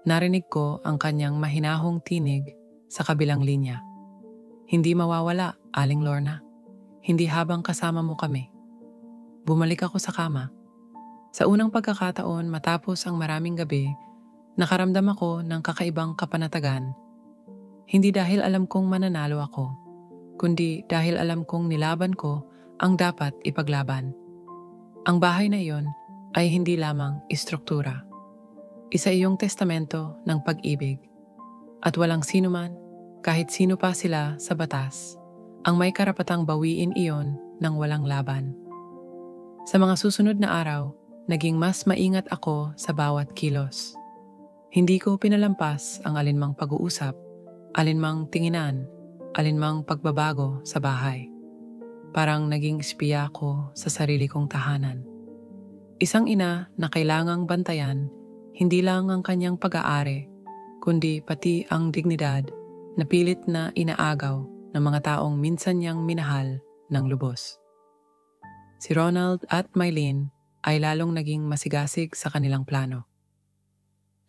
Narinig ko ang kanyang mahinahong tinig sa kabilang linya. "Hindi mawawala, Aling Lorna. Hindi habang kasama mo kami." Bumalik ako sa kama. Sa unang pagkakataon matapos ang maraming gabi, nakaramdam ako ng kakaibang kapanatagan. Hindi dahil alam kong mananalo ako, kundi dahil alam kong nilaban ko ang dapat ipaglaban. Ang bahay na iyon ay hindi lamang istruktura. Isa iyong testamento ng pag-ibig. At walang sinuman, kahit sino pa sila sa batas, ang may karapatang bawiin iyon ng walang laban. Sa mga susunod na araw, naging mas maingat ako sa bawat kilos. Hindi ko pinalampas ang alinmang pag-uusap, alinmang tinginan, alinmang pagbabago sa bahay. Parang naging espiya ko sa sarili kong tahanan. Isang ina na kailangang bantayan, hindi lang ang kanyang pag-aari, kundi pati ang dignidad na pilit na inaagaw ng mga taong minsan niyang minahal ng lubos. Si Ronald at Mylene ay lalong naging masigasig sa kanilang plano.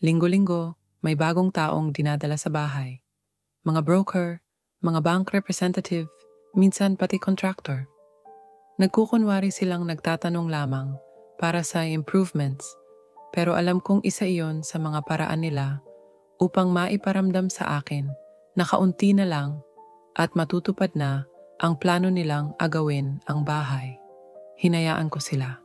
Linggo-linggo, may bagong taong dinadala sa bahay. Mga broker, mga bank representative, minsan pati contractor. Nagkukunwari silang nagtatanong lamang para sa improvements, pero alam kong isa iyon sa mga paraan nila upang maiparamdam sa akin na kaunti na lang at matutupad na ang plano nilang agawin ang bahay. Hinayaan ko sila.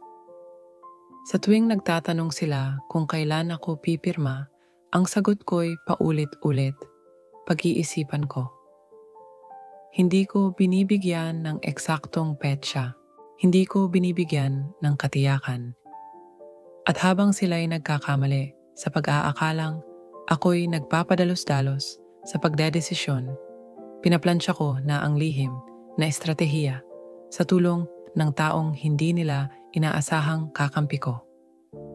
Sa tuwing nagtatanong sila kung kailan ako pipirma, ang sagot ko'y paulit-ulit. Pag-iisipan ko. Hindi ko binibigyan ng eksaktong petsa. Hindi ko binibigyan ng katiyakan. At habang sila'y nagkakamali sa pag-aakalang ako'y nagpapadalos-dalos sa pagdedesisyon, pinaplansya ko na ang lihim na estratehiya sa tulong ng taong hindi nila inaasahang kakampi ko,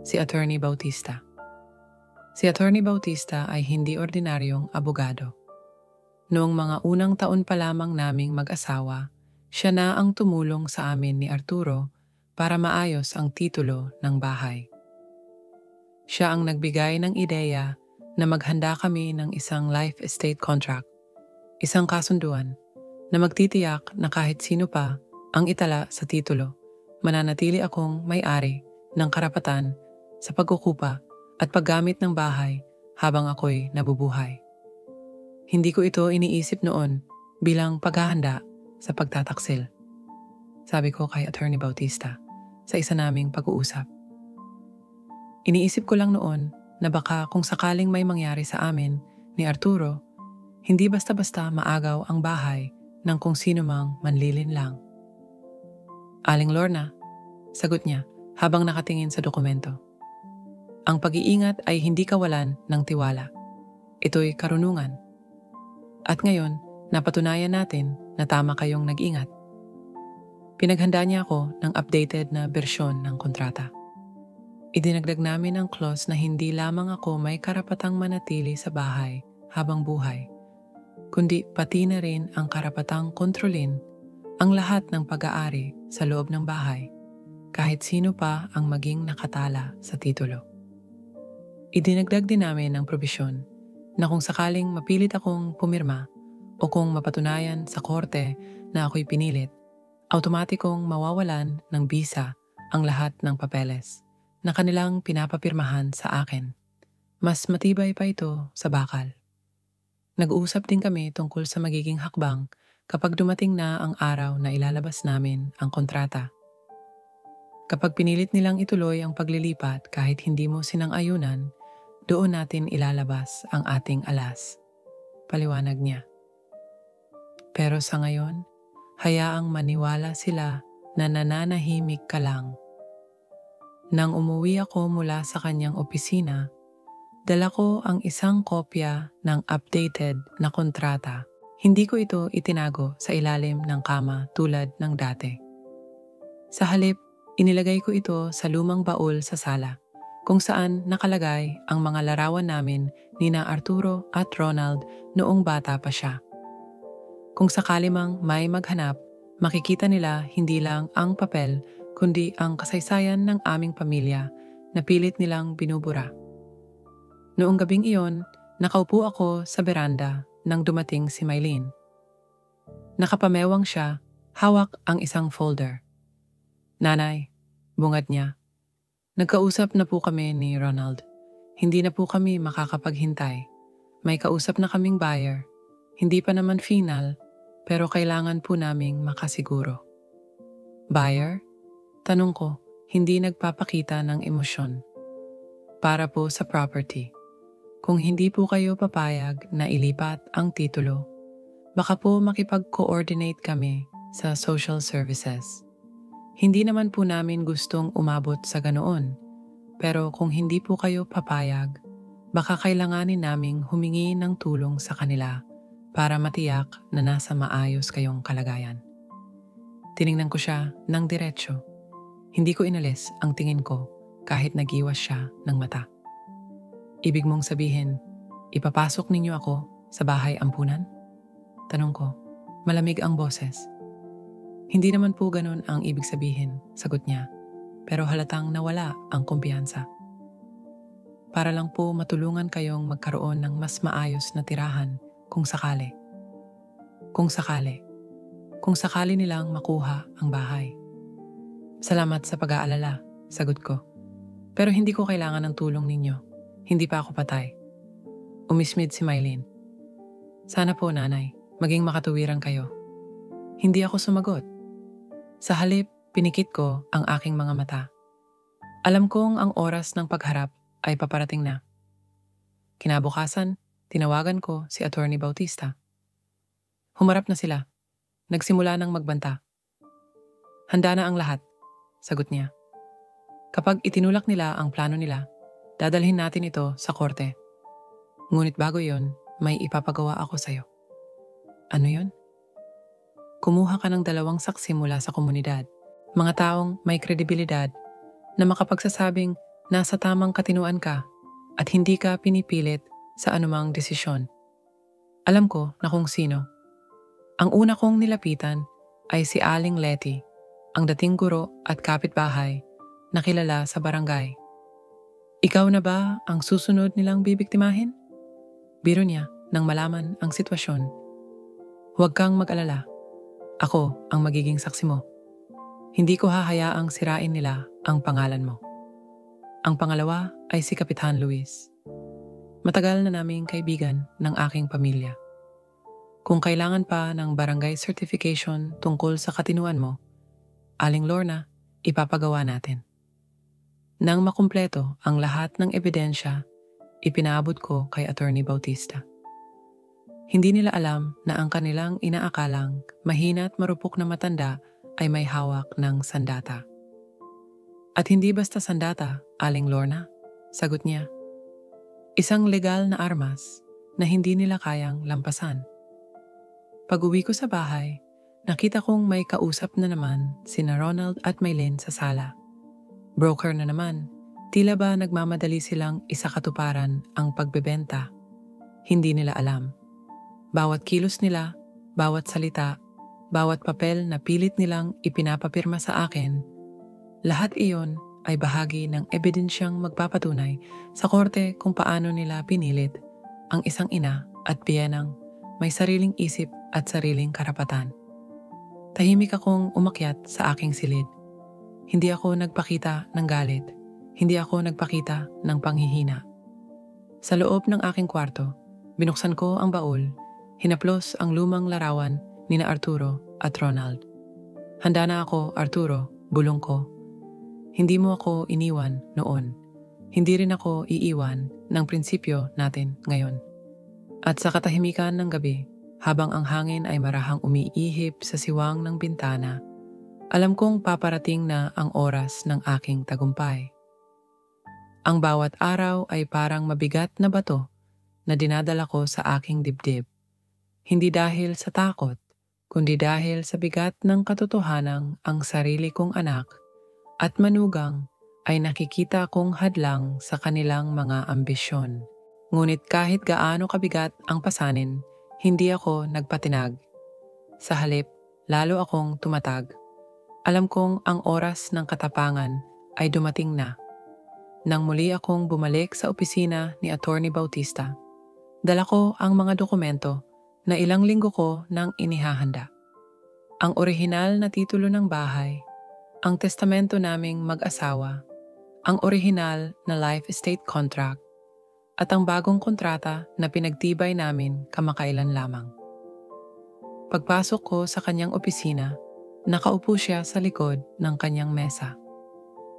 si Attorney Bautista. Si Attorney Bautista ay hindi ordinaryong abogado. Noong mga unang taon pa lamang naming mag-asawa, siya na ang tumulong sa amin ni Arturo para maayos ang titulo ng bahay. Siya ang nagbigay ng ideya na maghanda kami ng isang life estate contract, isang kasunduan na magtitiyak na kahit sino pa ang itala sa titulo, mananatili akong may-ari ng karapatan sa pagkukupa at paggamit ng bahay habang ako'y nabubuhay. Hindi ko ito iniisip noon bilang paghahanda sa pagtataksil, sabi ko kay Attorney Bautista sa isa naming pag-uusap. Iniisip ko lang noon na baka kung sakaling may mangyari sa amin ni Arturo, hindi basta-basta maagaw ang bahay ng kung sino mang manlilin lang. Aling Lorna, sagot niya habang nakatingin sa dokumento. Ang pag-iingat ay hindi kawalan ng tiwala. Ito'y karunungan. At ngayon, napatunayan natin na tama kayong nag-ingat. Pinaghanda niya ako ng updated na bersyon ng kontrata. Idinagdag namin ang clause na hindi lamang ako may karapatang manatili sa bahay habang buhay, kundi pati na rin ang karapatang kontrolin ang lahat ng pag-aari sa loob ng bahay, kahit sino pa ang maging nakatala sa titulo. Idinagdag din namin ang probisyon na kung sakaling mapilit akong pumirma o kung mapatunayan sa korte na ako'y pinilit, automatikong mawawalan ng bisa ang lahat ng papeles na kanilang pinapapirmahan sa akin. Mas matibay pa ito sa bakal. Nag-uusap din kami tungkol sa magiging hakbang kapag dumating na ang araw na ilalabas namin ang kontrata. Kapag pinilit nilang ituloy ang paglilipat kahit hindi mo sinang-ayunan, doon natin ilalabas ang ating alas. Paliwanag niya. Pero sa ngayon, hayaang maniwala sila na nananahimik ka lang. Nang umuwi ako mula sa kanyang opisina, dala ko ang isang kopya ng updated na kontrata. Hindi ko ito itinago sa ilalim ng kama tulad ng dati. Sa halip, inilagay ko ito sa lumang baul sa sala, kung saan nakalagay ang mga larawan namin nina Arturo at Ronald noong bata pa siya. Kung sakali mang may maghanap, makikita nila hindi lang ang papel, kundi ang kasaysayan ng aming pamilya na pilit nilang binubura. Noong gabing iyon, nakaupo ako sa beranda nang dumating si Mylene. Nakapamewang siya, hawak ang isang folder. Nanay, bungad niya. Nagkausap na po kami ni Ronald. Hindi na po kami makakapaghintay. May kausap na kaming buyer. Hindi pa naman final, pero kailangan po naming makasiguro. Buyer? Tanong ko, hindi nagpapakita ng emosyon. Para po sa property. Kung hindi po kayo papayag na ilipat ang titulo, baka po makipag-coordinate kami sa social services. Hindi naman po namin gustong umabot sa ganoon, pero kung hindi po kayo papayag, baka kailanganin naming humingi ng tulong sa kanila para matiyak na nasa maayos kayong kalagayan. Tiningnan ko siya ng diretsyo. Hindi ko inalis ang tingin ko kahit nagiwas siya ng mata. Ibig mong sabihin, ipapasok ninyo ako sa bahay ampunan? Tanong ko, malamig ang boses. Hindi naman po ganun ang ibig sabihin, sagot niya, pero halatang nawala ang kumpiyansa. Para lang po matulungan kayong magkaroon ng mas maayos na tirahan kung sakali. Kung sakali nilang makuha ang bahay. Salamat sa pag-aalala, sagot ko. Pero hindi ko kailangan ng tulong ninyo. Hindi pa ako patay. Umismid si Mylene. Sana po, nanay, maging makatuwiran kayo. Hindi ako sumagot. Sa halip, pinikit ko ang aking mga mata. Alam kong ang oras ng pagharap ay paparating na. Kinabukasan, tinawagan ko si Attorney Bautista. Humarap na sila. Nagsimula ng magbanta. Handa na ang lahat, sagot niya. Kapag itinulak nila ang plano nila, dadalhin natin ito sa korte. Ngunit bago yon, may ipapagawa ako sa'yo. Ano yon? Kumuha ka ng 2 saksi mula sa komunidad, mga taong may kredibilidad na makapagsasabing nasa tamang katinuan ka at hindi ka pinipilit sa anumang desisyon. Alam ko na kung sino. Ang una kong nilapitan ay si Aling Letty, ang dating guro at kapitbahay na kilala sa barangay. Ikaw na ba ang susunod nilang bibiktimahin? Biro niya nang malaman ang sitwasyon. Huwag kang mag-alala. Ako ang magiging saksi mo. Hindi ko hahayaang sirain nila ang pangalan mo. Ang pangalawa ay si Kapitan Luis. Matagal na naming kaibigan ng aking pamilya. Kung kailangan pa ng barangay certification tungkol sa katinuan mo, Aling Lorna, ipapagawa natin. Nang makumpleto ang lahat ng ebidensya, ipinaabot ko kay Attorney Bautista. Hindi nila alam na ang kanilang inaakalang mahina at marupok na matanda ay may hawak ng sandata. At hindi basta sandata, Aling Lorna, sagot niya. Isang legal na armas na hindi nila kayang lampasan. Pag-uwi ko sa bahay, nakita kong may kausap na naman sina Ronald at Maylin sa sala. Broker na naman, tila ba nagmamadali silang isakatuparan ang pagbebenta. Hindi nila alam. Bawat kilos nila, bawat salita, bawat papel na pilit nilang ipinapapirma sa akin, lahat iyon ay bahagi ng ebidensyang magpapatunay sa korte kung paano nila pinilit ang isang ina at biyenang may sariling isip at sariling karapatan. Tahimik akong umakyat sa aking silid. Hindi ako nagpakita ng galit. Hindi ako nagpakita ng panghihina. Sa loob ng aking kwarto, binuksan ko ang baul, hinaplos ang lumang larawan nina Arturo at Ronald. Handa na ako, Arturo, bulong ko. Hindi mo ako iniwan noon. Hindi rin ako iiwan ng prinsipyo natin ngayon. At sa katahimikan ng gabi, habang ang hangin ay marahang umiihip sa siwang ng bintana, alam kong paparating na ang oras ng aking tagumpay. Ang bawat araw ay parang mabigat na bato na dinadala ko sa aking dibdib. Hindi dahil sa takot, kundi dahil sa bigat ng katotohanang ang sarili kong anak at manugang ay nakikita kong hadlang sa kanilang mga ambisyon. Ngunit kahit gaano kabigat ang pasanin, hindi ako nagpatinag. Sa halip, lalo akong tumatag. Alam kong ang oras ng katapangan ay dumating na. Nang muli akong bumalik sa opisina ni Attorney Bautista, dala ko ang mga dokumento na ilang linggo ko nang inihahanda. Ang orihinal na titulo ng bahay, ang testamento naming mag-asawa, ang orihinal na life estate contract, at ang bagong kontrata na pinagtibay namin kamakailan lamang. Pagpasok ko sa kanyang opisina, nakaupo siya sa likod ng kanyang mesa.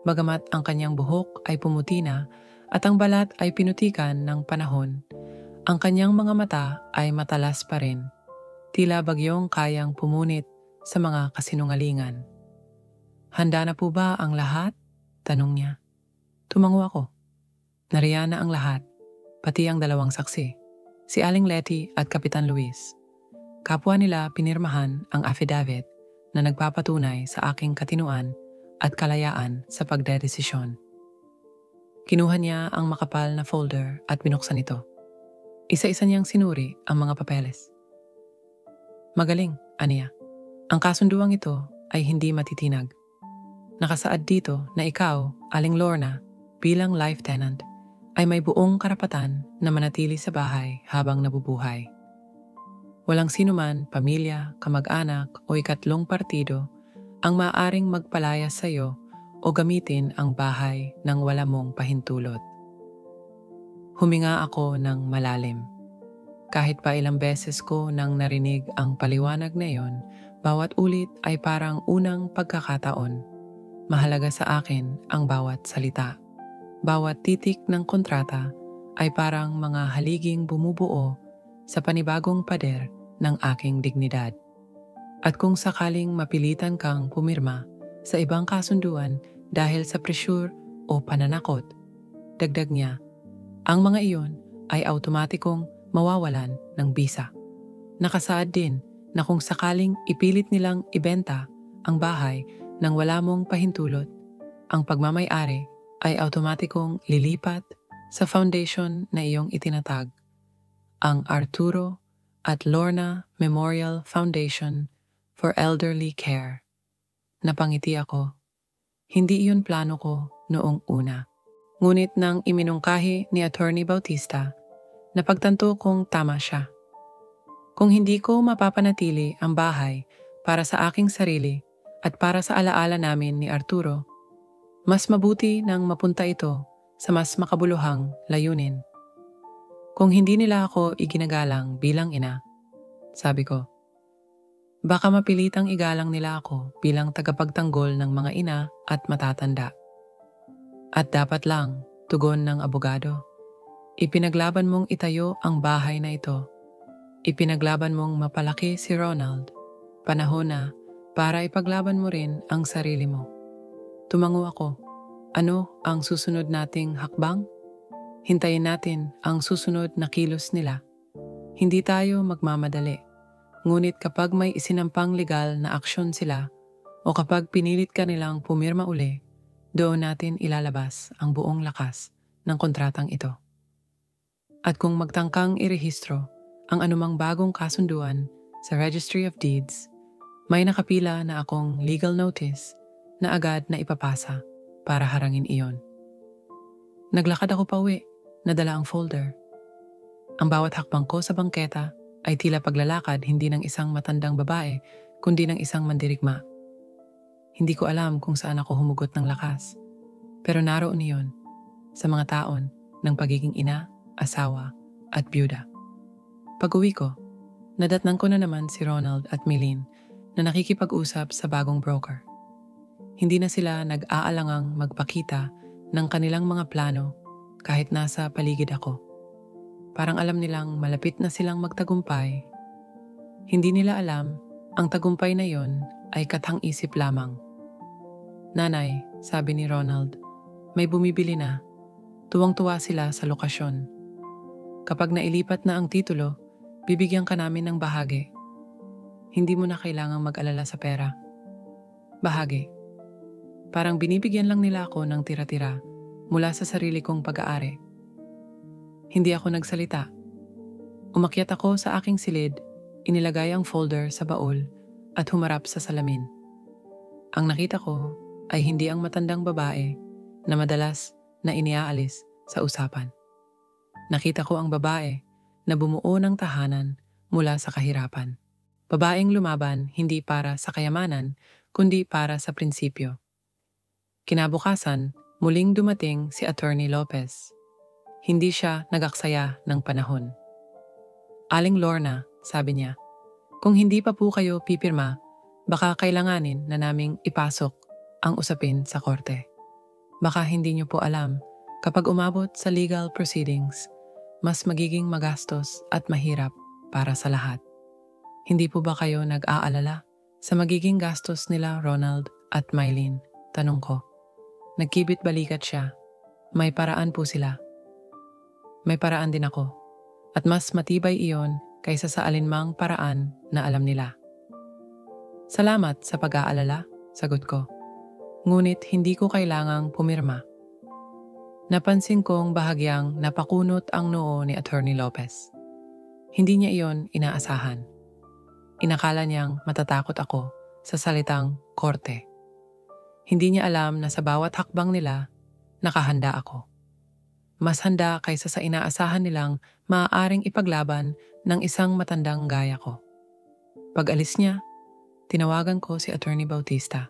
Bagamat ang kanyang buhok ay pumuti na at ang balat ay pinutikan ng panahon, ang kanyang mga mata ay matalas pa rin, tila bagyong kayang pumunit sa mga kasinungalingan. Handa na po ba ang lahat? Tanong niya. Tumango ako. Nariyan na ang lahat. Pati ang dalawang saksi, si Aling Letty at Kapitan Luis. Kapwa nila pinirmahan ang affidavit na nagpapatunay sa aking katinuan at kalayaan sa pagdedesisyon. Kinuha niya ang makapal na folder at binuksan ito. Isa-isa niyang sinuri ang mga papeles. Magaling, aniya. Ang kasunduang ito ay hindi matitinag. Nakasaad dito na ikaw, Aling Lorna, bilang life tenant, ay may buong karapatan na manatili sa bahay habang nabubuhay. Walang sinuman, pamilya, kamag-anak o ikatlong partido ang maaaring magpalayas sa iyo o gamitin ang bahay ng wala mong pahintulot. Huminga ako ng malalim. Kahit pa ilang beses ko nang narinig ang paliwanag na iyon, bawat ulit ay parang unang pagkakataon. Mahalaga sa akin ang bawat salita. Bawat titik ng kontrata ay parang mga haliging bumubuo sa panibagong pader ng aking dignidad. At kung sakaling mapilitan kang pumirma sa ibang kasunduan dahil sa presyur o pananakot, dagdag niya, ang mga iyon ay automatikong mawawalan ng bisa. Nakasaad din na kung sakaling ipilit nilang ibenta ang bahay nang wala mong pahintulot, ang pagmamay-ari ay automatikong lilipat sa foundation na iyong itinatag, ang Arturo at Lorna Memorial Foundation for Elderly Care. Napangiti ako. Hindi iyon plano ko noong una. Ngunit nang iminungkahi ni Attorney Bautista, Napagtanto kong tama siya. Kung hindi ko mapapanatili ang bahay para sa aking sarili at para sa alaala namin ni Arturo, mas mabuti nang mapunta ito sa mas makabuluhang layunin. Kung hindi nila ako iginagalang bilang ina, sabi ko, baka mapilitang igalang nila ako bilang tagapagtanggol ng mga ina at matatanda. At dapat lang, tugon ng abogado, ipinaglaban mong itayo ang bahay na ito. Ipinaglaban mong mapalaki si Ronald. Panahon na para ipaglaban mo rin ang sarili mo. Tumango ako. Ano ang susunod nating hakbang? Hintayin natin ang susunod na kilos nila. Hindi tayo magmamadali. Ngunit kapag may isinampang legal na aksyon sila o kapag pinilit ka nilang pumirma uli, doon natin ilalabas ang buong lakas ng kontratang ito. At kung magtangkang irehistro ang anumang bagong kasunduan sa Registry of Deeds, may nakapila na akong legal notice na agad na ipapasa para harangin iyon. Naglakad ako pauwi, nadala ang folder. Ang bawat hakbang ko sa bangketa ay tila paglalakad hindi ng isang matandang babae, kundi ng isang mandirigma. Hindi ko alam kung saan ako humugot ng lakas, pero naroon iyon sa mga taon ng pagiging ina, asawa at byuda. Pag-uwi ko, nadatnan ko na naman si Ronald at Mylene na nakikipag-usap sa bagong broker. Hindi na sila nag-aalangang magpakita ng kanilang mga plano kahit nasa paligid ako. Parang alam nilang malapit na silang magtagumpay. Hindi nila alam ang tagumpay na yon ay katang-isip lamang. Nanay, sabi ni Ronald, may bumibili na. Tuwang-tuwa sila sa lokasyon. Kapag nailipat na ang titulo, bibigyan ka namin ng bahagi. Hindi mo na kailangang mag-alala sa pera. Bahagi. Parang binibigyan lang nila ako ng tira-tira mula sa sarili kong pag-aari. Hindi ako nagsalita. Umakyat ako sa aking silid, inilagay ang folder sa baul at humarap sa salamin. Ang nakita ko ay hindi ang matandang babae na madalas na iniaalis sa usapan. Nakita ko ang babae na bumuo ng tahanan mula sa kahirapan. Babaeng lumaban hindi para sa kayamanan, kundi para sa prinsipyo. Kinabukasan, muling dumating si Attorney Lopez. Hindi siya nagaksaya ng panahon. Aling Lorna, sabi niya, kung hindi pa po kayo pipirma, baka kailanganin na naming ipasok ang usapin sa korte. Baka hindi niyo po alam, kapag umabot sa legal proceedings, mas magiging magastos at mahirap para sa lahat. Hindi po ba kayo nag-aalala sa magiging gastos nila Ronald at Mylene? Tanong ko. Nagkibit balikat siya. May paraan po sila. May paraan din ako. At mas matibay iyon kaysa sa alinmang paraan na alam nila. Salamat sa pag-aalala, sagot ko. Ngunit hindi ko kailangang pumirma. Napansin kong bahagyang napakunot ang noo ni Attorney Lopez. Hindi niya iyon inaasahan. Inakala niyang matatakot ako sa salitang korte. Hindi niya alam na sa bawat hakbang nila, nakahanda ako. Mas handa kaysa sa inaasahan nilang maaaring ipaglaban ng isang matandang gaya ko. Pag alis niya, tinawagan ko si Attorney Bautista.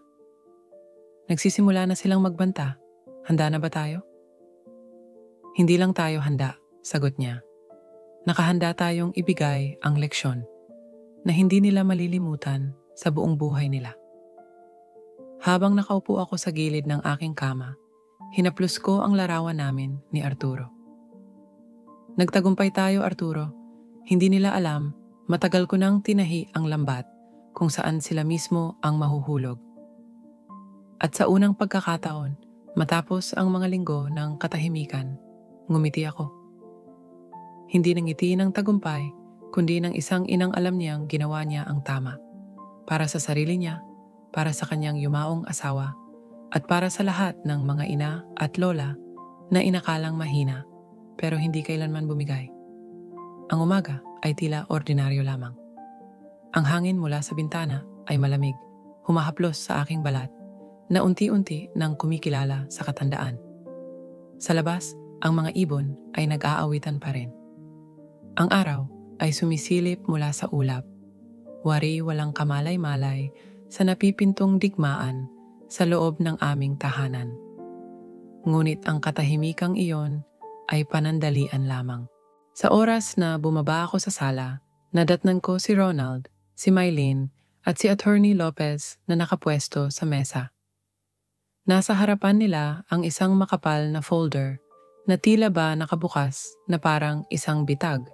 Nagsisimula na silang magbanta. Handa na ba tayo? Hindi lang tayo handa, sagot niya. Nakahanda tayong ibigay ang leksyon na hindi nila malilimutan sa buong buhay nila. Habang nakaupo ako sa gilid ng aking kama, hinaplos ko ang larawan namin ni Arturo. Nagtagumpay tayo, Arturo. Hindi nila alam, matagal ko nang tinahi ang lambat kung saan sila mismo ang mahuhulog. At sa unang pagkakataon, matapos ang mga linggo ng katahimikan, ngumiti ako. Hindi nangiti ng tagumpay, kundi ng isang inang alam niyang ginawa niya ang tama. Para sa sarili niya, para sa kanyang yumaong asawa, at para sa lahat ng mga ina at lola na inakalang mahina, pero hindi kailanman bumigay. Ang umaga ay tila ordinaryo lamang. Ang hangin mula sa bintana ay malamig, humahaplos sa aking balat, na unti-unti nang kumikilala sa katandaan. Sa labas, ang mga ibon ay nag-aawitan pa rin. Ang araw ay sumisilip mula sa ulap, wari walang kamalay-malay sa napipintong digmaan sa loob ng aming tahanan. Ngunit ang katahimikang iyon ay panandalian lamang. Sa oras na bumaba ako sa sala, nadatnan ko si Ronald, si Mylene at si Attorney Lopez na nakapwesto sa mesa. Nasa harapan nila ang isang makapal na folder na tila ba nakabukas na parang isang bitag.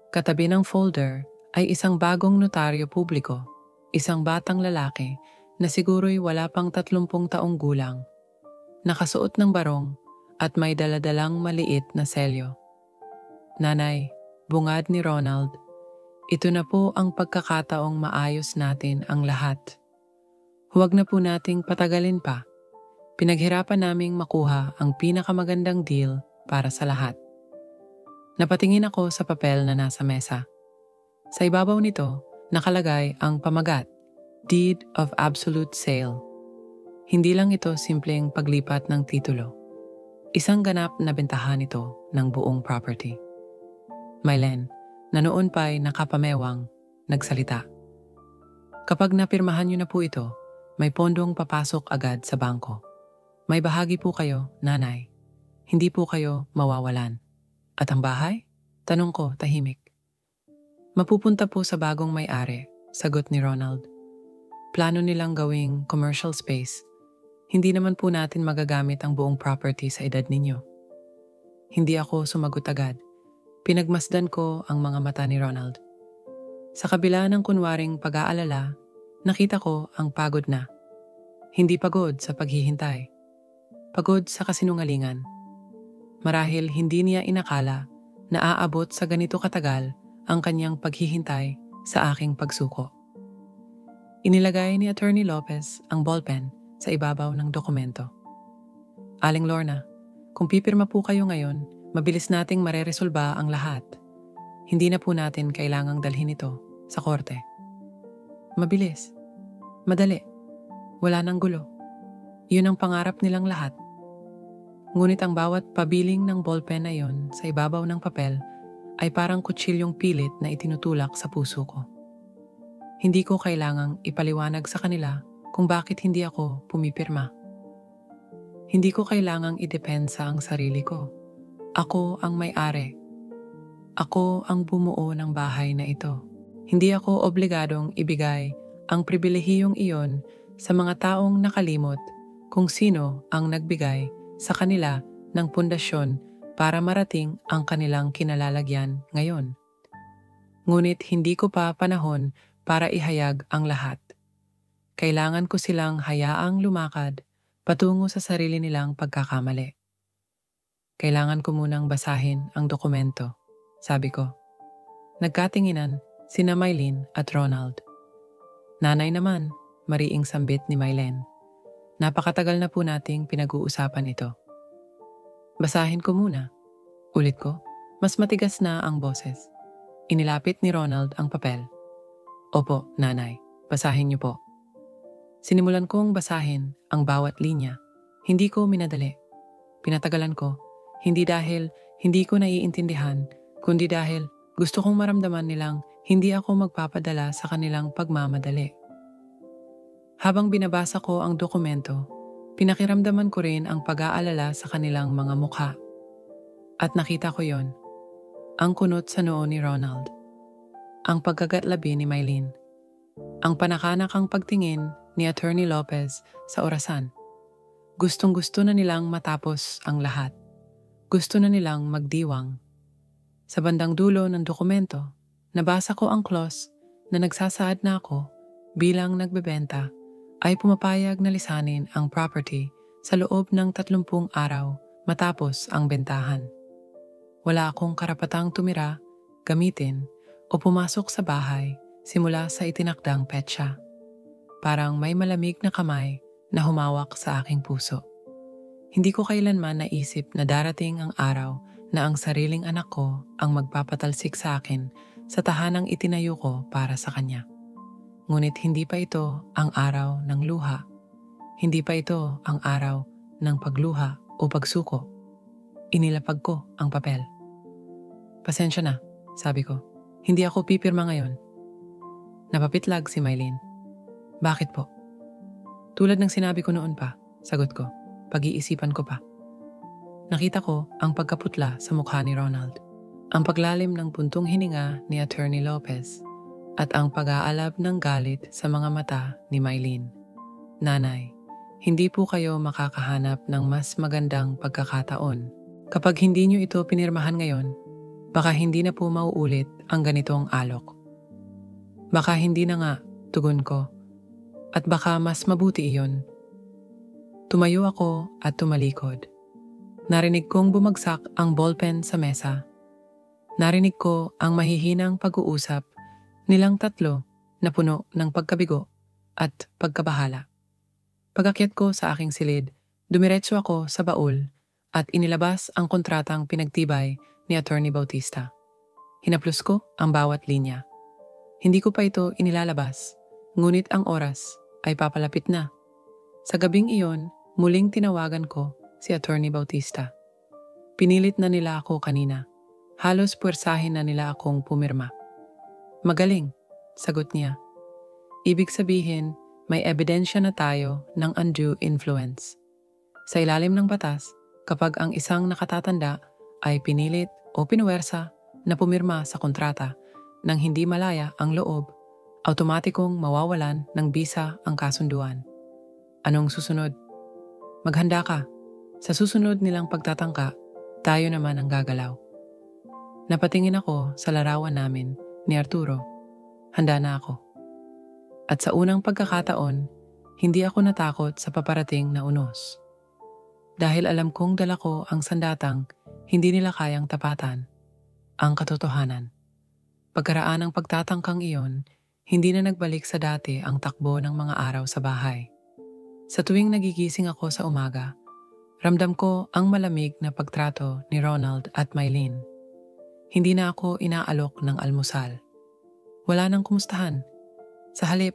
Katabi ng folder ay isang bagong notaryo publiko, isang batang lalaki na siguro'y wala pang 30 taong gulang, nakasuot ng barong at may daladalang maliit na selyo. Nanay, bungad ni Ronald, ito na po ang pagkakataong maayos natin ang lahat. Huwag na po nating patagalin pa. Pinaghirapan naming makuha ang pinakamagandang deal para sa lahat. Napatingin ako sa papel na nasa mesa. Sa ibabaw nito, nakalagay ang pamagat, Deed of Absolute Sale. Hindi lang ito simpleng paglipat ng titulo. Isang ganap na bentahan ito ng buong property. Mylene, na noon pa'y nakapamewang, nagsalita. Kapag napirmahan niyo na po ito, may pondong papasok agad sa bangko. May bahagi po kayo, nanay. Hindi po kayo mawawalan. At ang bahay? Tanong ko, tahimik. Mapupunta po sa bagong may-ari, sagot ni Ronald. Plano nilang gawing commercial space. Hindi naman po natin magagamit ang buong property sa edad ninyo. Hindi ako sumagot agad. Pinagmasdan ko ang mga mata ni Ronald. Sa kabila ng kunwaring pag-aalala, nakita ko ang pagod na. Hindi pagod sa paghihintay. Pagod sa kasinungalingan. Marahil hindi niya inakala na aabot sa ganito katagal ang kanyang paghihintay sa aking pagsuko. Inilagay ni Attorney Lopez ang ballpen sa ibabaw ng dokumento. Aling Lorna, kung pipirma po kayo ngayon, mabilis nating mareresolba ang lahat. Hindi na po natin kailangang dalhin ito sa korte. Mabilis. Madali. Wala nang gulo. Yun ang pangarap nilang lahat. Ngunit ang bawat pabiling ng ballpen na yon sa ibabaw ng papel ay parang kutsilyong pilit na itinutulak sa puso ko. Hindi ko kailangang ipaliwanag sa kanila kung bakit hindi ako pumipirma. Hindi ko kailangang idepensa ang sarili ko. Ako ang may-ari. Ako ang bumuo ng bahay na ito. Hindi ako obligadong ibigay ang pribilehiyong iyon sa mga taong nakalimot kung sino ang nagbigay sa kanila ng pundasyon para marating ang kanilang kinalalagyan ngayon. Ngunit hindi ko pa panahon para ihayag ang lahat. Kailangan ko silang hayaang lumakad patungo sa sarili nilang pagkakamali. Kailangan ko munang basahin ang dokumento, sabi ko. Nagkatinginan sina Mylene at Ronald. Nanay naman, mariing sambit ni Mylene. Napakatagal na po nating pinag-uusapan ito. Basahin ko muna. Ulit ko, mas matigas na ang boses. Inilapit ni Ronald ang papel. Opo, nanay, basahin niyo po. Sinimulan kong basahin ang bawat linya. Hindi ko minadali. Pinatagalan ko, hindi dahil hindi ko naiintindihan, kundi dahil gusto kong maramdaman nilang hindi ako magpapadala sa kanilang pagmamadali. Habang binabasa ko ang dokumento, pinakiramdaman ko rin ang pag-aalala sa kanilang mga mukha. At nakita ko yon, ang kunot sa noo ni Ronald, ang pagkagatlabi ni Mylene, ang panakanakang pagtingin ni Attorney Lopez sa orasan. Gustong-gusto na nilang matapos ang lahat. Gusto na nilang magdiwang. Sa bandang dulo ng dokumento, nabasa ko ang clause na nagsasaad na ako bilang nagbebenta ay pumapayag na lisanin ang property sa loob ng 30 araw matapos ang bentahan. Wala akong karapatang tumira, gamitin o pumasok sa bahay simula sa itinakdang petsa. Parang may malamig na kamay na humawak sa aking puso. Hindi ko kailanman naisip na darating ang araw na ang sariling anak ko ang magpapatalsik sa akin sa tahanang itinayo ko para sa kanya. Ngunit hindi pa ito ang araw ng luha. Hindi pa ito ang araw ng pagluha o pagsuko. Inilapag ko ang papel. Pasensya na, sabi ko. Hindi ako pipirma ngayon. Napapitlag si Mylene. Bakit po? Tulad ng sinabi ko noon pa, sagot ko. Pag-iisipan ko pa. Nakita ko ang pagkaputla sa mukha ni Ronald. Ang paglalim ng puntong hininga ni Attorney Lopez at ang pag-aalab ng galit sa mga mata ni Mylene. Nanay, hindi po kayo makakahanap ng mas magandang pagkakataon. Kapag hindi nyo ito pinirmahan ngayon, baka hindi na po mauulit ang ganitong alok. Baka hindi na nga, tugon ko. At baka mas mabuti iyon. Tumayo ako at tumalikod. Narinig kong bumagsak ang ballpen sa mesa. Narinig ko ang mahihinang pag-uusap nilang tatlo na puno ng pagkabigo at pagkabahala. Pag-akyat ko sa aking silid, dumiretso ako sa baul at inilabas ang kontratang pinagtibay ni Attorney Bautista. Hinaplos ko ang bawat linya. Hindi ko pa ito inilalabas, ngunit ang oras ay papalapit na. Sa gabing iyon, muling tinawagan ko si Attorney Bautista. Pinilit na nila ako kanina. Halos puwersahin na nila akong pumirma. Magaling, sagot niya. Ibig sabihin, may ebidensya na tayo ng undue influence. Sa ilalim ng batas, kapag ang isang nakatatanda ay pinilit o pinuwersa na pumirma sa kontrata nang hindi malaya ang loob, automatikong mawawalan ng bisa ang kasunduan. Anong susunod? Maghanda ka. Sa susunod nilang pagtatangka, tayo naman ang gagalaw. Napatingin ako sa larawan namin ni Arturo. Handa na ako. At sa unang pagkakataon, hindi ako natakot sa paparating na unos. Dahil alam kong dala ko ang sandatang hindi nila kayang tapatan, ang katotohanan. Pagkaraan ng pagtatangkang iyon, hindi na nagbalik sa dati ang takbo ng mga araw sa bahay. Sa tuwing nagigising ako sa umaga, ramdam ko ang malamig na pagtrato ni Ronald at Mylene. Hindi na ako inaalok ng almusal. Wala nang kumustahan. Sa halip,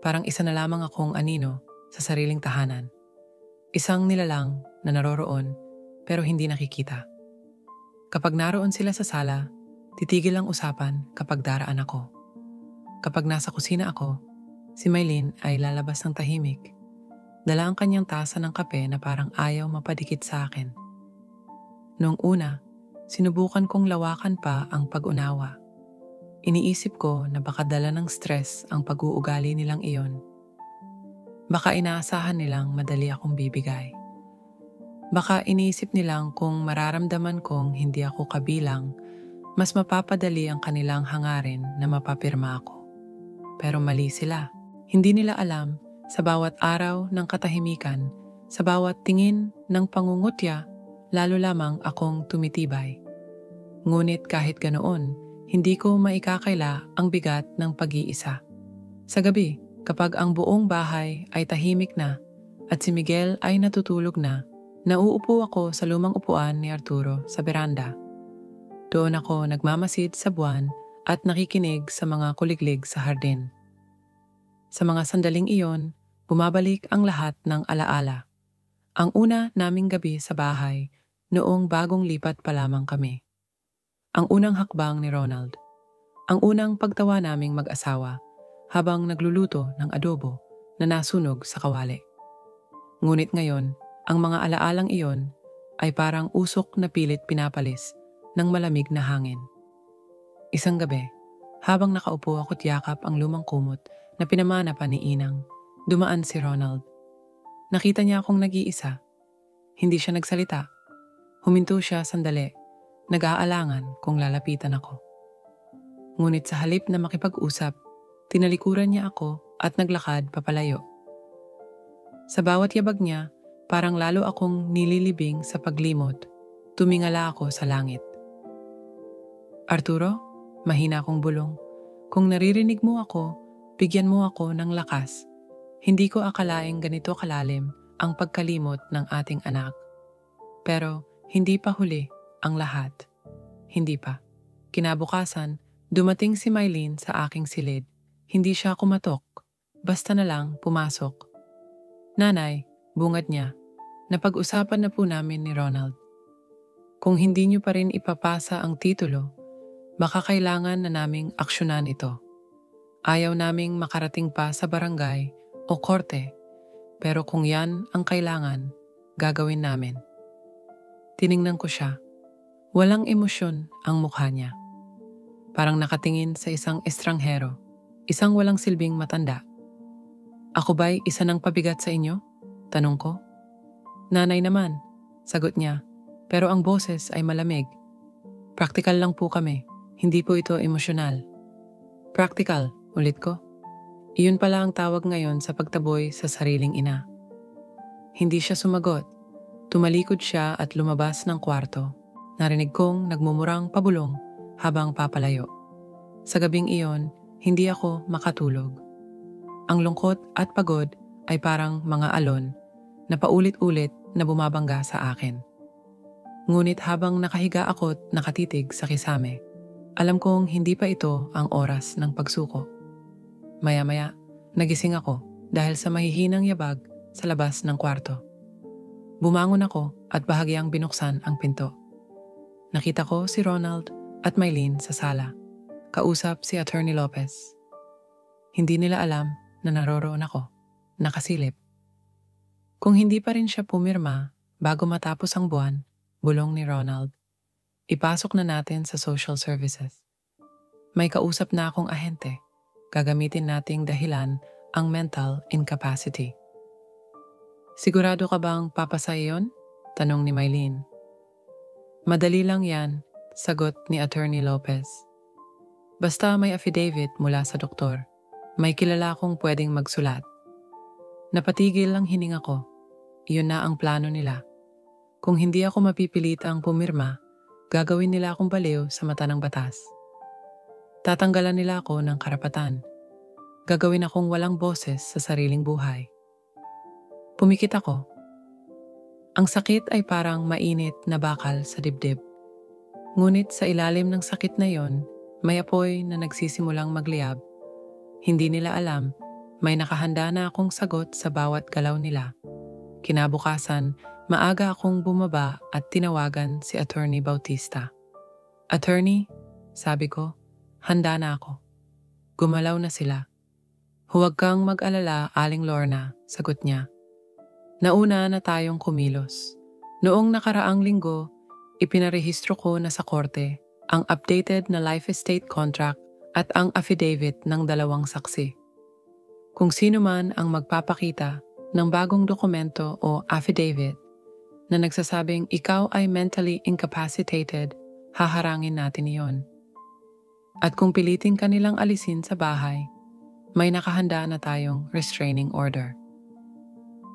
parang isa na lamang akong anino sa sariling tahanan. Isang nilalang na naroroon pero hindi nakikita. Kapag naroon sila sa sala, titigil ang usapan kapag daraan ako. Kapag nasa kusina ako, si Mylene ay lalabas ng tahimik. Dala ang kanyang tasa ng kape na parang ayaw mapadikit sa akin. Noong una, sinubukan kong lawakan pa ang pag-unawa. Iniisip ko na baka dala ng stress ang pag-uugali nilang iyon. Baka inaasahan nilang madali akong bibigay. Baka iniisip nilang kung mararamdaman kong hindi ako kabilang, mas mapapadali ang kanilang hangarin na mapapirma ako. Pero mali sila. Hindi nila alam sa bawat araw ng katahimikan, sa bawat tingin ng pangungutya, lalo lamang akong tumitibay. Ngunit kahit ganoon, hindi ko maikakaila ang bigat ng pag-iisa. Sa gabi, kapag ang buong bahay ay tahimik na at si Miguel ay natutulog na, nauupo ako sa lumang upuan ni Arturo sa beranda. Doon ako nagmamasid sa buwan at nakikinig sa mga kuliglig sa hardin. Sa mga sandaling iyon, bumabalik ang lahat ng alaala. Ang una naming gabi sa bahay, noong bagong lipat pa lamang kami. Ang unang hakbang ni Ronald. Ang unang pagtawa naming mag-asawa habang nagluluto ng adobo na nasunog sa kawali. Ngunit ngayon, ang mga alaalang iyon ay parang usok na pilit pinapalis ng malamig na hangin. Isang gabi, habang nakaupo ako't yakap ang lumang kumot na pinamana pa ni Inang, dumaan si Ronald. Nakita niya akong nag-iisa. Hindi siya nagsalita. Huminto siya sandali, nag-aalangan kung lalapitan ako. Ngunit sa halip na makipag-usap, tinalikuran niya ako at naglakad papalayo. Sa bawat yabag niya, parang lalo akong nililibing sa paglimot. Tumingala ako sa langit. Arturo, mahina akong bulong. Kung naririnig mo ako, bigyan mo ako ng lakas. Hindi ko akalaing ganito kalalim ang pagkalimot ng ating anak. Pero hindi pa huli ang lahat. Hindi pa. Kinabukasan, dumating si Mylene sa aking silid. Hindi siya kumatok. Basta na lang pumasok. Nanay, bungad niya. Napag-usapan na po namin ni Ronald. Kung hindi niyo pa rin ipapasa ang titulo, Baka kailangan na naming aksyonan ito. Ayaw naming makarating pa sa barangay o korte, pero kung yan ang kailangan, gagawin namin. Tiningnan ko siya. Walang emosyon ang mukha niya. Parang nakatingin sa isang estranghero, isang walang silbing matanda. Ako ba'y isa ng pabigat sa inyo? Tanong ko. Nanay naman, sagot niya, pero ang boses ay malamig. Praktikal lang po kami, hindi po ito emosyonal. Practical, ulit ko. Iyon pala ang tawag ngayon sa pagtaboy sa sariling ina. Hindi siya sumagot. Tumalikod siya at lumabas ng kwarto. Narinig kong nagmumurang pabulong habang papalayo. Sa gabing iyon, hindi ako makatulog. Ang lungkot at pagod ay parang mga alon na paulit-ulit na bumabangga sa akin. Ngunit habang nakahiga ako't nakatitig sa kisame, alam kong hindi pa ito ang oras ng pagsuko. Maya-maya, nagising ako dahil sa mahihinang yabag sa labas ng kwarto. Bumangon ako at bahagyang binuksan ang pinto. Nakita ko si Ronald at Mylene sa sala. Kausap si Attorney Lopez. Hindi nila alam na naroroon ako, nakasilip. Kung hindi pa rin siya pumirma bago matapos ang buwan, bulong ni Ronald, ipasok na natin sa social services. May kausap na akong ahente. Gagamitin nating dahilan ang mental incapacity. Sigurado ka bang papasa iyon? Tanong ni Mylene. Madali lang yan, sagot ni Attorney Lopez. Basta may affidavit mula sa doktor, may kilala akong pwedeng magsulat. Napatigil ang hininga ko. Iyon na ang plano nila. Kung hindi ako mapipilit ang pumirma, gagawin nila akong baliw sa mata ng batas. Tatanggalan nila ako ng karapatan. Gagawin akong walang boses sa sariling buhay. Pumikit ako. Ang sakit ay parang mainit na bakal sa dibdib. Ngunit sa ilalim ng sakit na yon, may apoy na nagsisimulang magliyab. Hindi nila alam, may nakahanda na akong sagot sa bawat galaw nila. Kinabukasan, maaga akong bumaba at tinawagan si Attorney Bautista. Attorney, sabi ko, handa na ako. Gumalaw na sila. Huwag kang mag-alala, Aling Lorna, sagot niya. Nauna na tayong kumilos. Noong nakaraang linggo, ipinarehistro ko na sa korte ang updated na life estate contract at ang affidavit ng 2 saksi. Kung sino man ang magpapakita ng bagong dokumento o affidavit na nagsasabing ikaw ay mentally incapacitated, haharangin natin iyon. At kung pilitin kanilang alisin sa bahay, may nakahanda na tayong restraining order.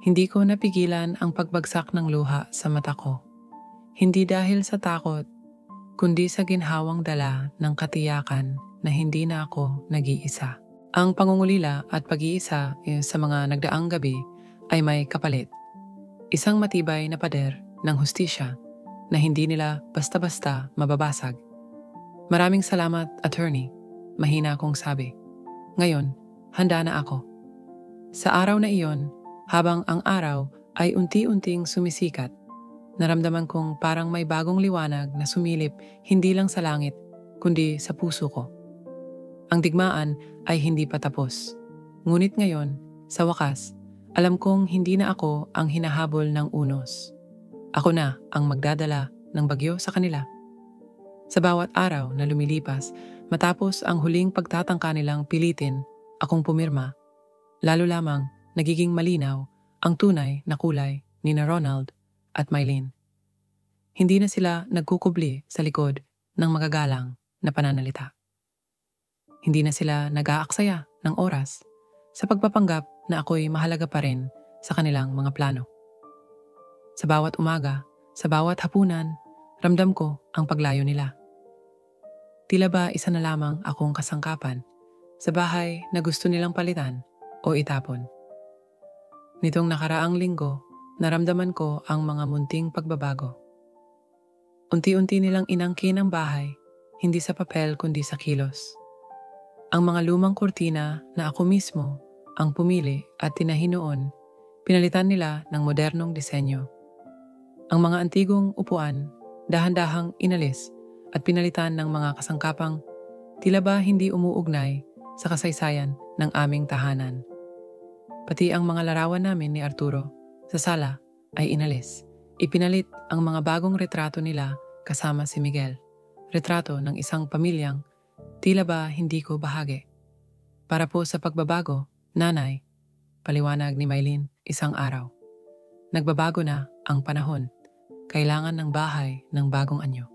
Hindi ko napigilan ang pagbagsak ng luha sa mata ko. Hindi dahil sa takot, kundi sa ginhawang dala ng katiyakan na hindi na ako nag-iisa. Ang pangungulila at pag-iisa sa mga nagdaang gabi ay may kapalit. Isang matibay na pader ng hustisya na hindi nila basta-basta mababasag. Maraming salamat, Attorney, mahina kong sabi. Ngayon, handa na ako. Sa araw na iyon, habang ang araw ay unti-unting sumisikat, naramdaman kong parang may bagong liwanag na sumilip hindi lang sa langit, kundi sa puso ko. Ang digmaan ay hindi pa tapos. Ngunit ngayon, sa wakas, alam kong hindi na ako ang hinahabol ng unos. Ako na ang magdadala ng bagyo sa kanila. Sa bawat araw na lumilipas, matapos ang huling pagtatangka nilang pilitin akong pumirma, lalo lamang nagiging malinaw ang tunay na kulay ni Ronald at Mylene. Hindi na sila nagkukubli sa likod ng magagalang na pananalita. Hindi na sila nag-aaksaya ng oras sa pagpapanggap na ako'y mahalaga pa rin sa kanilang mga plano. Sa bawat umaga, sa bawat hapunan, ramdam ko ang paglayo nila. Tila ba isa na lamang akong kasangkapan sa bahay na gusto nilang palitan o itapon. Nitong nakaraang linggo, naramdaman ko ang mga munting pagbabago. Unti-unti nilang inangkin ang bahay, hindi sa papel kundi sa kilos. Ang mga lumang kurtina na ako mismo ang pumili at tinahi noon, pinalitan nila ng modernong disenyo. Ang mga antigong upuan, dahan-dahang inalis at pinalitan ng mga kasangkapang tila ba hindi umuugnay sa kasaysayan ng aming tahanan. Pati ang mga larawan namin ni Arturo sa sala ay inalis. Ipinalit ang mga bagong retrato nila kasama si Miguel. Retrato ng isang pamilyang tila ba hindi ko bahagi. Para po sa pagbabago, nanay, paliwanag ni Maylin isang araw. Nagbabago na ang panahon. Kailangan ng bahay ng bagong anyo.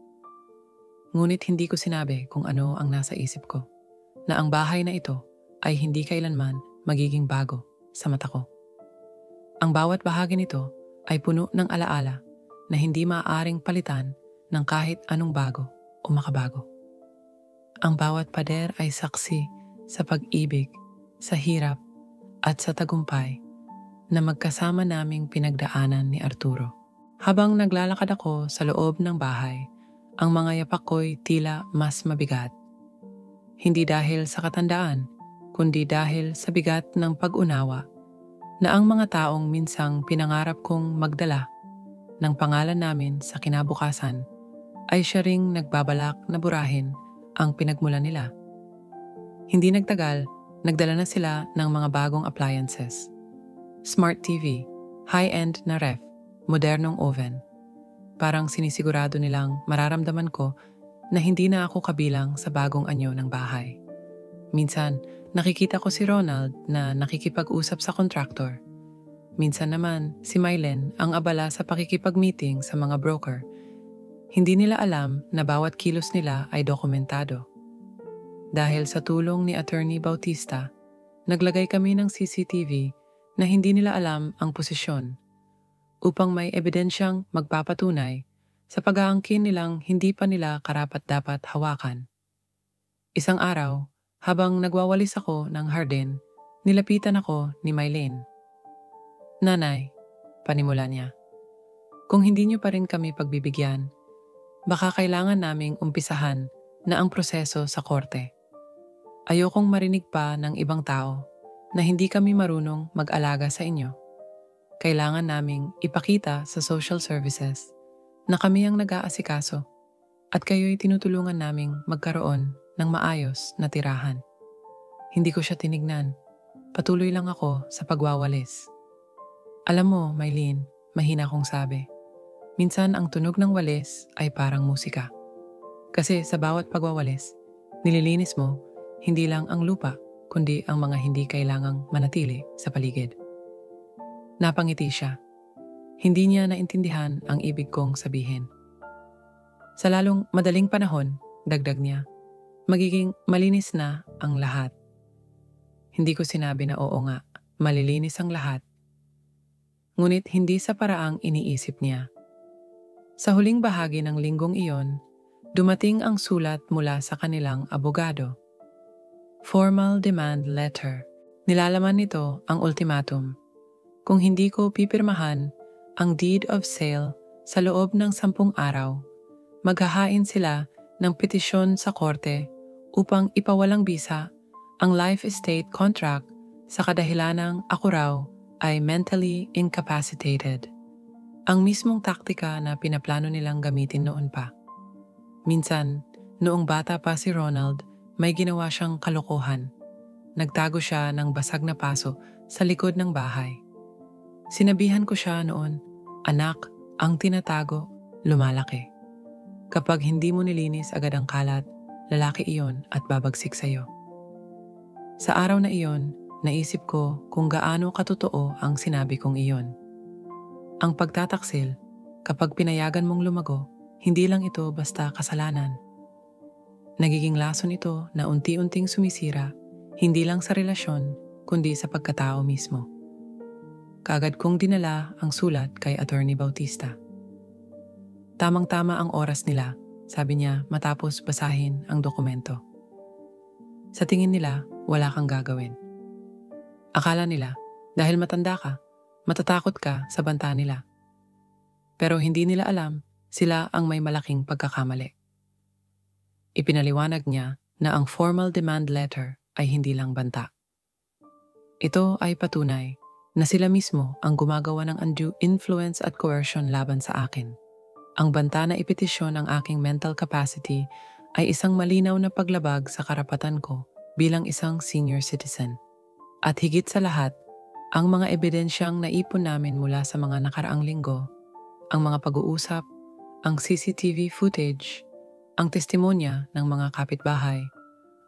Ngunit hindi ko sinabi kung ano ang nasa isip ko, na ang bahay na ito ay hindi kailanman magiging bago sa mata ko. Ang bawat bahagi nito ay puno ng alaala na hindi maaaring palitan ng kahit anong bago o makabago. Ang bawat pader ay saksi sa pag-ibig, sa hirap at sa tagumpay na magkasama naming pinagdaanan ni Arturo. Habang naglalakad ako sa loob ng bahay, ang mga yapak ko'y tila mas mabigat. Hindi dahil sa katandaan, kundi dahil sa bigat ng pag-unawa na ang mga taong minsang pinangarap kong magdala ng pangalan namin sa kinabukasan ay siya ring nagbabalak na burahin ang pinagmulan nila. Hindi nagtagal, nagdala na sila ng mga bagong appliances. Smart TV, high-end na ref, modernong oven. Parang sinisigurado nilang mararamdaman ko na hindi na ako kabilang sa bagong anyo ng bahay. Minsan, nakikita ko si Ronald na nakikipag-usap sa contractor. Minsan naman, si Mylen ang abala sa pakikipag-meeting sa mga broker. Hindi nila alam na bawat kilos nila ay dokumentado. Dahil sa tulong ni Attorney Bautista, naglagay kami ng CCTV na hindi nila alam ang posisyon upang may ebidensyang magpapatunay sa pag-aangkin nilang hindi pa nila karapat-dapat hawakan. Isang araw, habang nagwawalis ako ng hardin, nilapitan ako ni Mylen. "Nanay," panimula niya, "kung hindi niyo pa rin kami pagbibigyan, baka kailangan naming umpisahan na ang proseso sa korte. Ayokong marinig pa ng ibang tao na hindi kami marunong mag-alaga sa inyo. Kailangan naming ipakita sa social services na kami ang nag-aasikaso at kayo'y tinutulungan naming magkaroon ng maayos na tirahan." Hindi ko siya tinignan. Patuloy lang ako sa pagwawalis. "Alam mo, Mylen," mahina kong sabi, "minsan ang tunog ng walis ay parang musika. Kasi sa bawat pagwawalis, nililinis mo hindi lang ang lupa, kundi ang mga hindi kailangang manatili sa paligid." Napangiti siya. Hindi niya naintindihan ang ibig kong sabihin. "Sa lalong madaling panahon," dagdag niya, "magiging malinis na ang lahat." Hindi ko sinabi na oo nga, malilinis ang lahat. Ngunit hindi sa paraang iniisip niya. Sa huling bahagi ng linggong iyon, dumating ang sulat mula sa kanilang abogado. Formal demand letter. Nilalaman nito ang ultimatum. Kung hindi ko pipirmahan ang deed of sale sa loob ng 10 araw, maghahain sila ng petisyon sa korte upang ipawalang bisa ang life estate contract sa kadahilanang ako raw ay mentally incapacitated. Ang mismong taktika na pinaplano nilang gamitin noon pa. Minsan, noong bata pa si Ronald, may ginawa siyang kalokohan. Nagtago siya ng basag na paso sa likod ng bahay. Sinabihan ko siya noon, "Anak, ang tinatago, lumalaki. Kapag hindi mo nilinis agad ang kalat, lalaki iyon at babagsik sa'yo." Sa araw na iyon, naisip ko kung gaano katotoo ang sinabi kong iyon. Ang pagtataksil, kapag pinayagan mong lumago, hindi lang ito basta kasalanan. Nagiging lason ito na unti-unting sumisira, hindi lang sa relasyon, kundi sa pagkatao mismo. Kaagad kong dinala ang sulat kay Attorney Bautista. Tamang-tama ang oras nila, sabi niya matapos basahin ang dokumento. Sa tingin nila, wala kang gagawin. Akala nila, dahil matanda ka, matatakot ka sa banta nila. Pero hindi nila alam, sila ang may malaking pagkakamali. Ipinaliwanag niya na ang formal demand letter ay hindi lang banta. Ito ay patunay na sila mismo ang gumagawa ng undue influence at coercion laban sa akin. Ang banta na ipetisyon ang aking mental capacity ay isang malinaw na paglabag sa karapatan ko bilang isang senior citizen. At higit sa lahat, ang mga ebidensyang naipon namin mula sa mga nakaraang linggo, ang mga pag-uusap, ang CCTV footage, ang testimonya ng mga kapitbahay,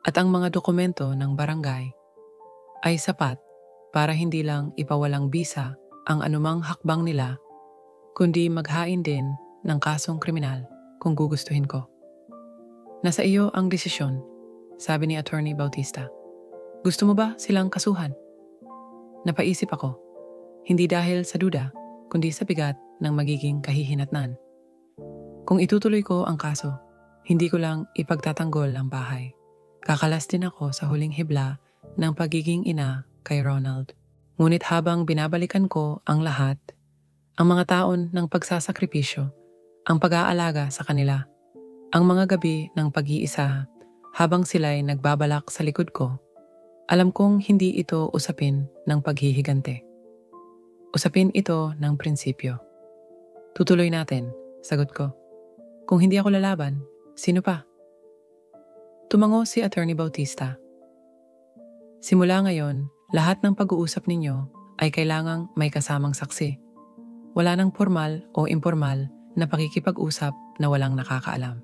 at ang mga dokumento ng barangay ay sapat para hindi lang ipawalang bisa ang anumang hakbang nila, kundi maghain din ng kasong kriminal kung gugustuhin ko. Nasa iyo ang desisyon, sabi ni Attorney Bautista. Gusto mo ba silang kasuhan? Napaisip ako, hindi dahil sa duda, kundi sa bigat ng magiging kahihinatnan. Kung itutuloy ko ang kaso, hindi ko lang ipagtatanggol ang bahay. Kakalas din ako sa huling hibla ng pagiging ina kay Ronald. Ngunit habang binabalikan ko ang lahat, ang mga taon ng pagsasakripisyo, ang pag-aalaga sa kanila, ang mga gabi ng pag-iisa habang sila'y nagbabalak sa likod ko, alam kong hindi ito usapin ng paghihigante. Usapin ito ng prinsipyo. Tutuloy natin, sagot ko. Kung hindi ako lalaban, sino pa? Tumango si Attorney Bautista. Simula ngayon, lahat ng pag-uusap ninyo ay kailangang may kasamang saksi. Wala nang formal o informal na pakikipag-usap na walang nakakaalam.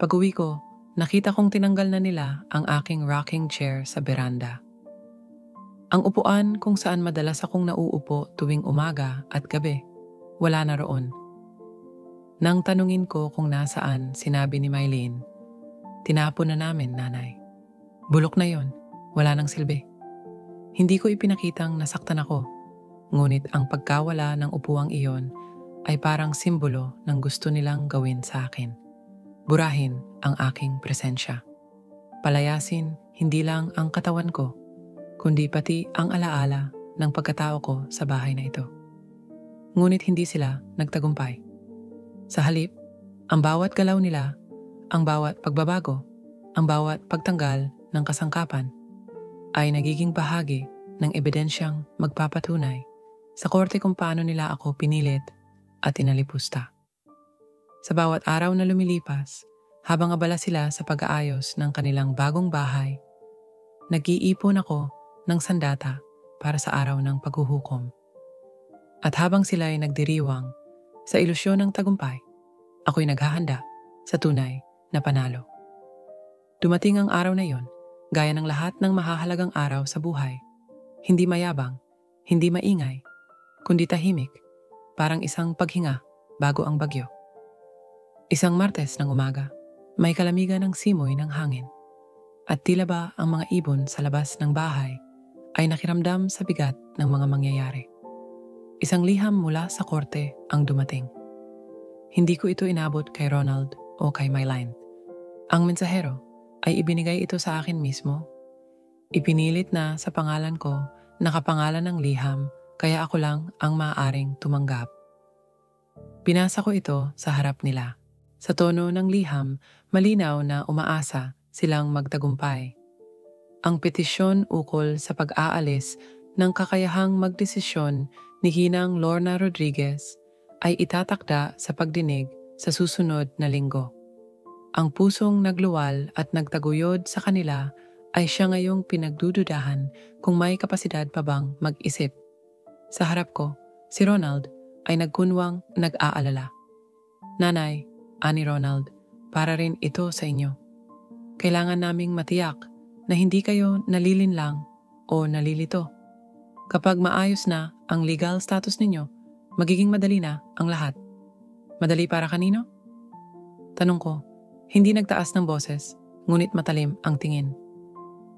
Pag-uwi ko, nakita kong tinanggal na nila ang aking rocking chair sa beranda. Ang upuan kung saan madalas akong nauupo tuwing umaga at gabi, wala na roon. Nang tanungin ko kung nasaan, sinabi ni Mylene, tinapon na namin, nanay. Bulok na yon, wala nang silbi. Hindi ko ipinakitang nasaktan ako, ngunit ang pagkawala ng upuang iyon ay parang simbolo ng gusto nilang gawin sa akin. Burahin ang aking presensya. Palayasin hindi lang ang katawan ko, kundi pati ang alaala ng pagkatao ko sa bahay na ito. Ngunit hindi sila nagtagumpay. Sa halip, ang bawat galaw nila, ang bawat pagbabago, ang bawat pagtanggal ng kasangkapan ay nagiging bahagi ng ebidensyang magpapatunay sa korte kung paano nila ako pinilit at inalipusta. Sa bawat araw na lumilipas, habang abala sila sa pag-aayos ng kanilang bagong bahay, nag-iipon ako ng sandata para sa araw ng paghuhukom. At habang sila ay nagdiriwang sa ilusyon ng tagumpay, ako'y naghahanda sa tunay na panalo. Dumating ang araw na yon, gaya ng lahat ng mahahalagang araw sa buhay. Hindi mayabang, hindi maingay, kundi tahimik, parang isang paghinga bago ang bagyo. Isang Martes ng umaga, may kalamigan ng simoy ng hangin. At tila ba ang mga ibon sa labas ng bahay ay nakiramdam sa bigat ng mga mangyayari. Isang liham mula sa korte ang dumating. Hindi ko ito inabot kay Ronald o kay Mylene. Ang mensahero ay ibinigay ito sa akin mismo. Ipinilit na sa pangalan ko, nakapangalan ng liham, kaya ako lang ang maaaring tumanggap. Binasa ko ito sa harap nila. Sa tono ng liham, malinaw na umaasa silang magtagumpay. Ang petisyon ukol sa pag-aalis ng kakayahang magdesisyon ni Ginang Lorna Rodriguez ay itatakda sa pagdinig sa susunod na linggo. Ang pusong nagluwal at nagtaguyod sa kanila ay siya ngayong pinagdududahan kung may kapasidad pa bang mag-isip. Sa harap ko, si Ronald ay nagkunwang nag-aalala. Nanay, ani Ronald, para rin ito sa inyo. Kailangan naming matiyak na hindi kayo nalilinlang o nalilito. Kapag maayos na ang legal status ninyo, magiging madali na ang lahat. Madali para kanino? Tanong ko, hindi nagtaas ng boses, ngunit matalim ang tingin.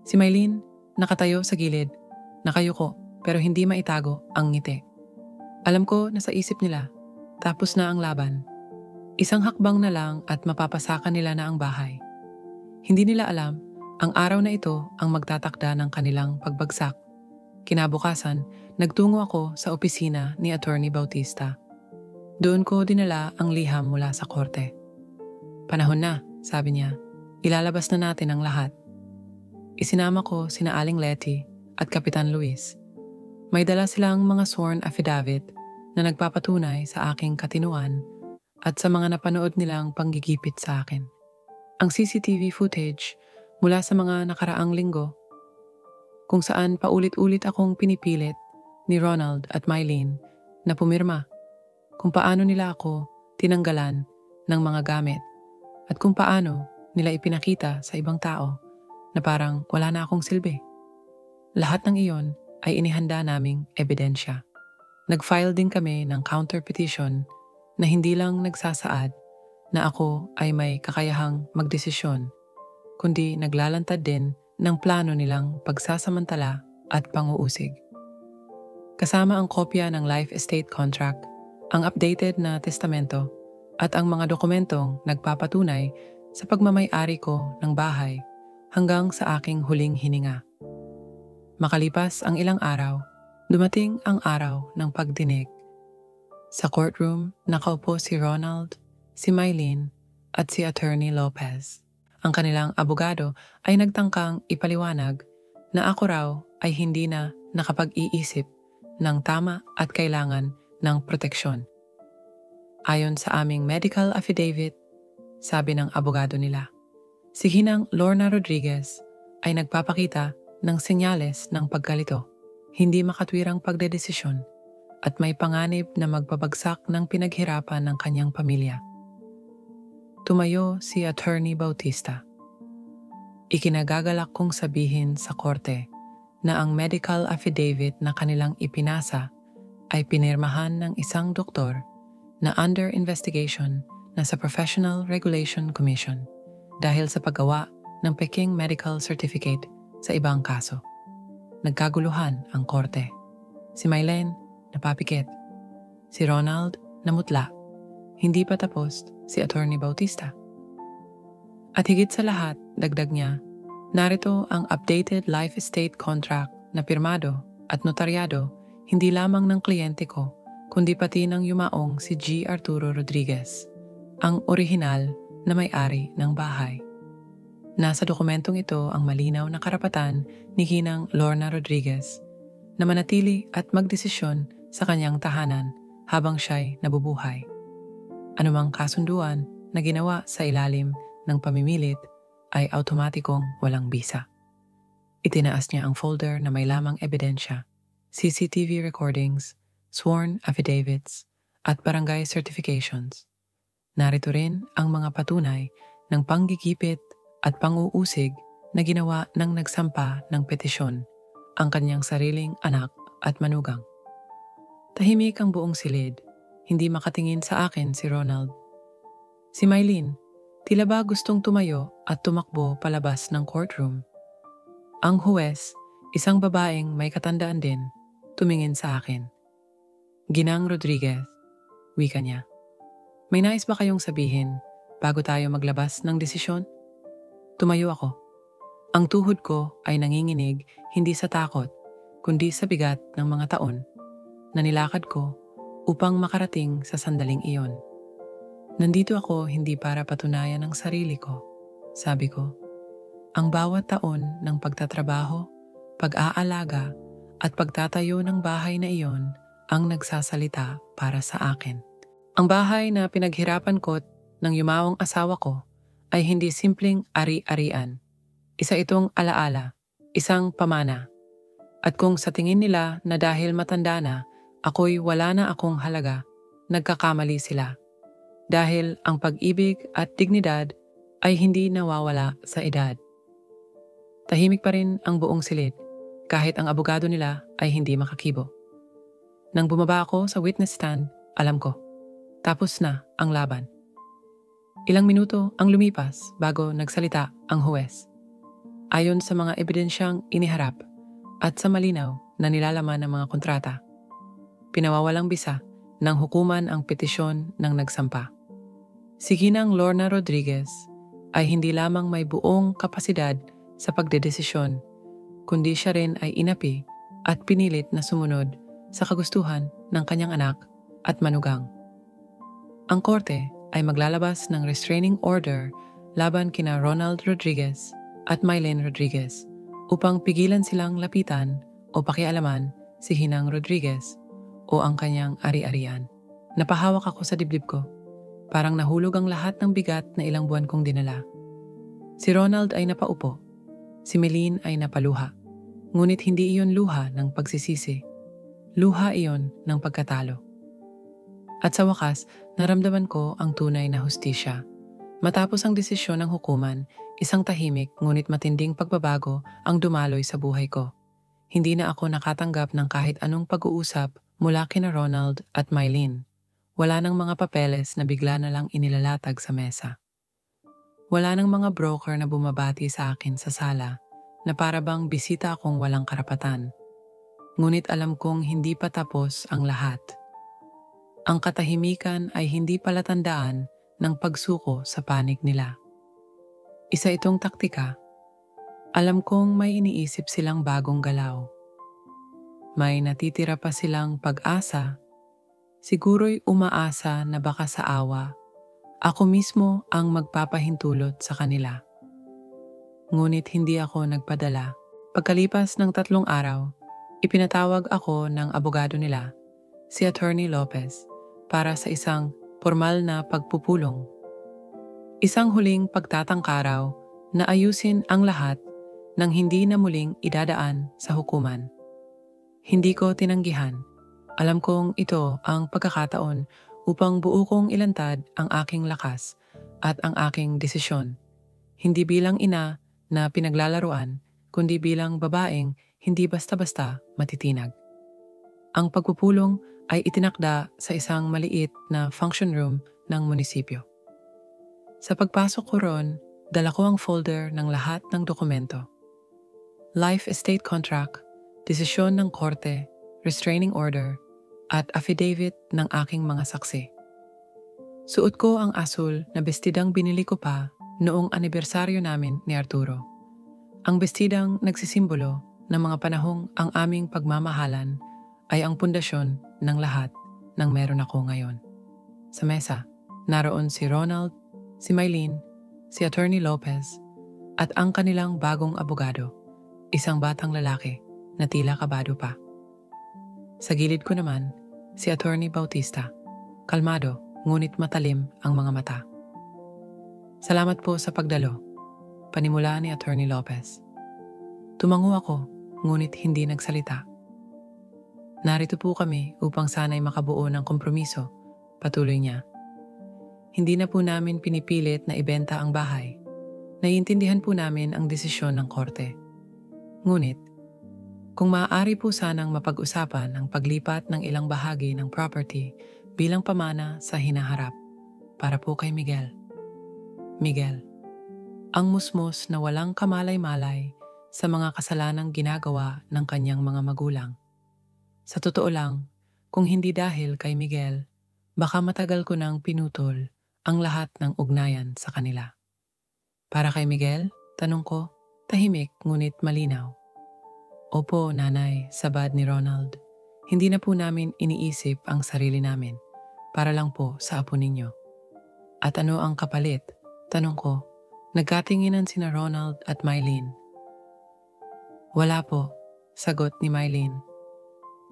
Si Mylene, nakatayo sa gilid, nakayuko pero hindi maitago ang ngiti. Alam ko na sa isip nila, tapos na ang laban. Isang hakbang na lang at mapapasakan nila na ang bahay. Hindi nila alam, ang araw na ito ang magtatakda ng kanilang pagbagsak. Kinabukasan, nagtungo ako sa opisina ni Attorney Bautista. Doon ko dinala ang liham mula sa korte. Panahon na, sabi niya. Ilalabas na natin ang lahat. Isinama ko sina Aling Letty at Kapitan Luis. May dala silang mga sworn affidavit na nagpapatunay sa aking katinuan at sa mga napanood nilang panggigipit sa akin. Ang CCTV footage mula sa mga nakaraang linggo kung saan paulit-ulit akong pinipilit ni Ronald at Mylene na pumirma kung paano nila ako tinanggalan ng mga gamit at kung paano nila ipinakita sa ibang tao na parang wala na akong silbi. Lahat ng iyon ay inihanda naming ebidensya. Nag-file din kami ng counter petition na hindi lang nagsasaad na ako ay may kakayahang magdesisyon, kundi naglalantad din ng plano nilang pagsasamantala at panguusig. Kasama ang kopya ng life estate contract, ang updated na testamento at ang mga dokumentong nagpapatunay sa pagmamay-ari ko ng bahay hanggang sa aking huling hininga. Makalipas ang ilang araw, dumating ang araw ng pagdinig. Sa courtroom, nakaupo si Ronald, si Mylene at si Attorney Lopez. Ang kanilang abogado ay nagtangkang ipaliwanag na ako raw ay hindi na nakapag-iisip ng tama at kailangan ng proteksyon. Ayon sa aming medical affidavit, sabi ng abogado nila, si Ginang Lorna Rodriguez ay nagpapakita ng senyales ng pagkalito, hindi makatwirang pagdedesisyon at may panganib na magbabagsak ng pinaghirapan ng kanyang pamilya. Tumayo si Attorney Bautista. Ikinagagalak kong sabihin sa korte na ang medical affidavit na kanilang ipinasa ay pinirmahan ng isang doktor na under investigation na sa Professional Regulation Commission dahil sa paggawa ng peking medical certificate sa ibang kaso. Nagkaguluhan ang korte. Si Mylene napapikit. Si Ronald namutla. Hindi pa tapos si Attorney Bautista. At higit sa lahat, dagdag niya, narito ang updated life estate contract na pirmado at notaryado hindi lamang ng kliyente ko, kundi pati ng yumaong si G. Arturo Rodriguez, ang orihinal na may-ari ng bahay. Nasa dokumentong ito ang malinaw na karapatan ni Ginang Lorna Rodriguez na manatili at magdesisyon sa kanyang tahanan habang siya'y nabubuhay. Anumang kasunduan na ginawa sa ilalim ng pamimilit ay automatikong walang bisa. Itinaas niya ang folder na may lamang ebidensya, CCTV recordings, sworn affidavits, at barangay certifications. Narito rin ang mga patunay ng panggigipit at pang-uusig na ginawa ng nagsampa ng petisyon, ang kanyang sariling anak at manugang. Tahimik ang buong silid, hindi makatingin sa akin si Ronald. Si Mylene, tila ba gustong tumayo at tumakbo palabas ng courtroom. Ang huwes, isang babaeng may katandaan din, tumingin sa akin. Ginang Rodriguez, wika niya. May nais ba kayong sabihin bago tayo maglabas ng desisyon? Tumayo ako. Ang tuhod ko ay nanginginig hindi sa takot, kundi sa bigat ng mga taon na nilakad ko upang makarating sa sandaling iyon. Nandito ako hindi para patunayan ang sarili ko, sabi ko. Ang bawat taon ng pagtatrabaho, pag-aalaga at pagtatayo ng bahay na iyon ang nagsasalita para sa akin. Ang bahay na pinaghirapan ko ng yumaong asawa ko ay hindi simpleng ari-arian. Isa itong alaala, isang pamana. At kung sa tingin nila na dahil matanda na, ako'y wala na akong halaga, nagkakamali sila. Dahil ang pag-ibig at dignidad ay hindi nawawala sa edad. Tahimik pa rin ang buong silid, kahit ang abogado nila ay hindi makakibo. Nang bumaba ako sa witness stand, alam ko, tapos na ang laban. Ilang minuto ang lumipas bago nagsalita ang huwes. Ayon sa mga ebidensyang iniharap at sa malinaw na nilalaman ng mga kontrata, pinawawalang bisa ng hukuman ang petisyon ng nagsampa. Si Ginang Lorna Rodriguez ay hindi lamang may buong kapasidad sa pagdedesisyon, kundi siya rin ay inapi at pinilit na sumunod sa kagustuhan ng kanyang anak at manugang. Ang korte ay maglalabas ng restraining order laban kina Ronald Rodriguez at Mylene Rodriguez upang pigilan silang lapitan o pakialaman si Ginang Rodriguez o ang kanyang ari-arian. Napahawak ako sa dibdib ko. Parang nahulog ang lahat ng bigat na ilang buwan kong dinala. Si Ronald ay napaupo. Si Mylene ay napaluha. Ngunit hindi iyon luha ng pagsisisi. Luha iyon ng pagkatalo. At sa wakas, naramdaman ko ang tunay na hustisya. Matapos ang desisyon ng hukuman, isang tahimik ngunit matinding pagbabago ang dumaloy sa buhay ko. Hindi na ako nakatanggap ng kahit anong pag-uusap mula kina Ronald at Mylene. Wala nang mga papeles na bigla na lang inilalatag sa mesa. Wala nang mga broker na bumabati sa akin sa sala na para bang bisita akong walang karapatan. Ngunit alam kong hindi pa tapos ang lahat. Ang katahimikan ay hindi palatandaan ng pagsuko sa panig nila. Isa itong taktika. Alam kong may iniisip silang bagong galaw. May natitira pa silang pag-asa. Siguro'y umaasa na baka sa awa, ako mismo ang magpapahintulot sa kanila. Ngunit hindi ako nagpadala. Pagkalipas ng 3 araw, ipinatawag ako ng abogado nila, si Attorney Lopez, para sa isang formal na pagpupulong. Isang huling pagtatangkaraw na ayusin ang lahat nang hindi na muling idadaan sa hukuman. Hindi ko tinanggihan. Alam kong ito ang pagkakataon upang buo kong ilantad ang aking lakas at ang aking desisyon. Hindi bilang ina na pinaglalaruan, kundi bilang babaeng hindi basta-basta matitinag. Ang pagpupulong ay itinakda sa isang maliit na function room ng munisipyo. Sa pagpasok ko ron, dala ko ang folder ng lahat ng dokumento. Life estate contract, desisyon ng korte, restraining order, at affidavit ng aking mga saksi. Suot ko ang asul na bestidang binili ko pa noong anibersaryo namin ni Arturo. Ang bestidang nagsisimbolo ng mga panahong ang aming pagmamahalan ay ang pundasyon ng lahat ng meron ako ngayon. Sa mesa, naroon si Ronald, si Mylene, si Attorney Lopez, at ang kanilang bagong abogado, isang batang lalaki na tila kabado pa. Sa gilid ko naman, si Attorney Bautista, kalmado ngunit matalim ang mga mata. Salamat po sa pagdalo, panimula ni Attorney Lopez. Tumango ako, ngunit hindi nagsalita. Narito po kami upang sana'y makabuo ng kompromiso, patuloy niya. Hindi na po namin pinipilit na ibenta ang bahay. Naiintindihan po namin ang desisyon ng korte. Ngunit, kung maaari po sanang mapag-usapan ang paglipat ng ilang bahagi ng property bilang pamana sa hinaharap para po kay Miguel. Miguel, ang musmos na walang kamalay-malay sa mga kasalanang ginagawa ng kanyang mga magulang. Sa totoo lang, kung hindi dahil kay Miguel, baka matagal ko nang pinutol ang lahat ng ugnayan sa kanila. Para kay Miguel, tanong ko, tahimik ngunit malinaw. Opo, nanay, sabad ni Ronald. Hindi na po namin iniisip ang sarili namin para lang po sa apo ninyo. At ano ang kapalit? Tanong ko. Nagkatinginan sina Ronald at Mylene. Wala po, sagot ni Mylene.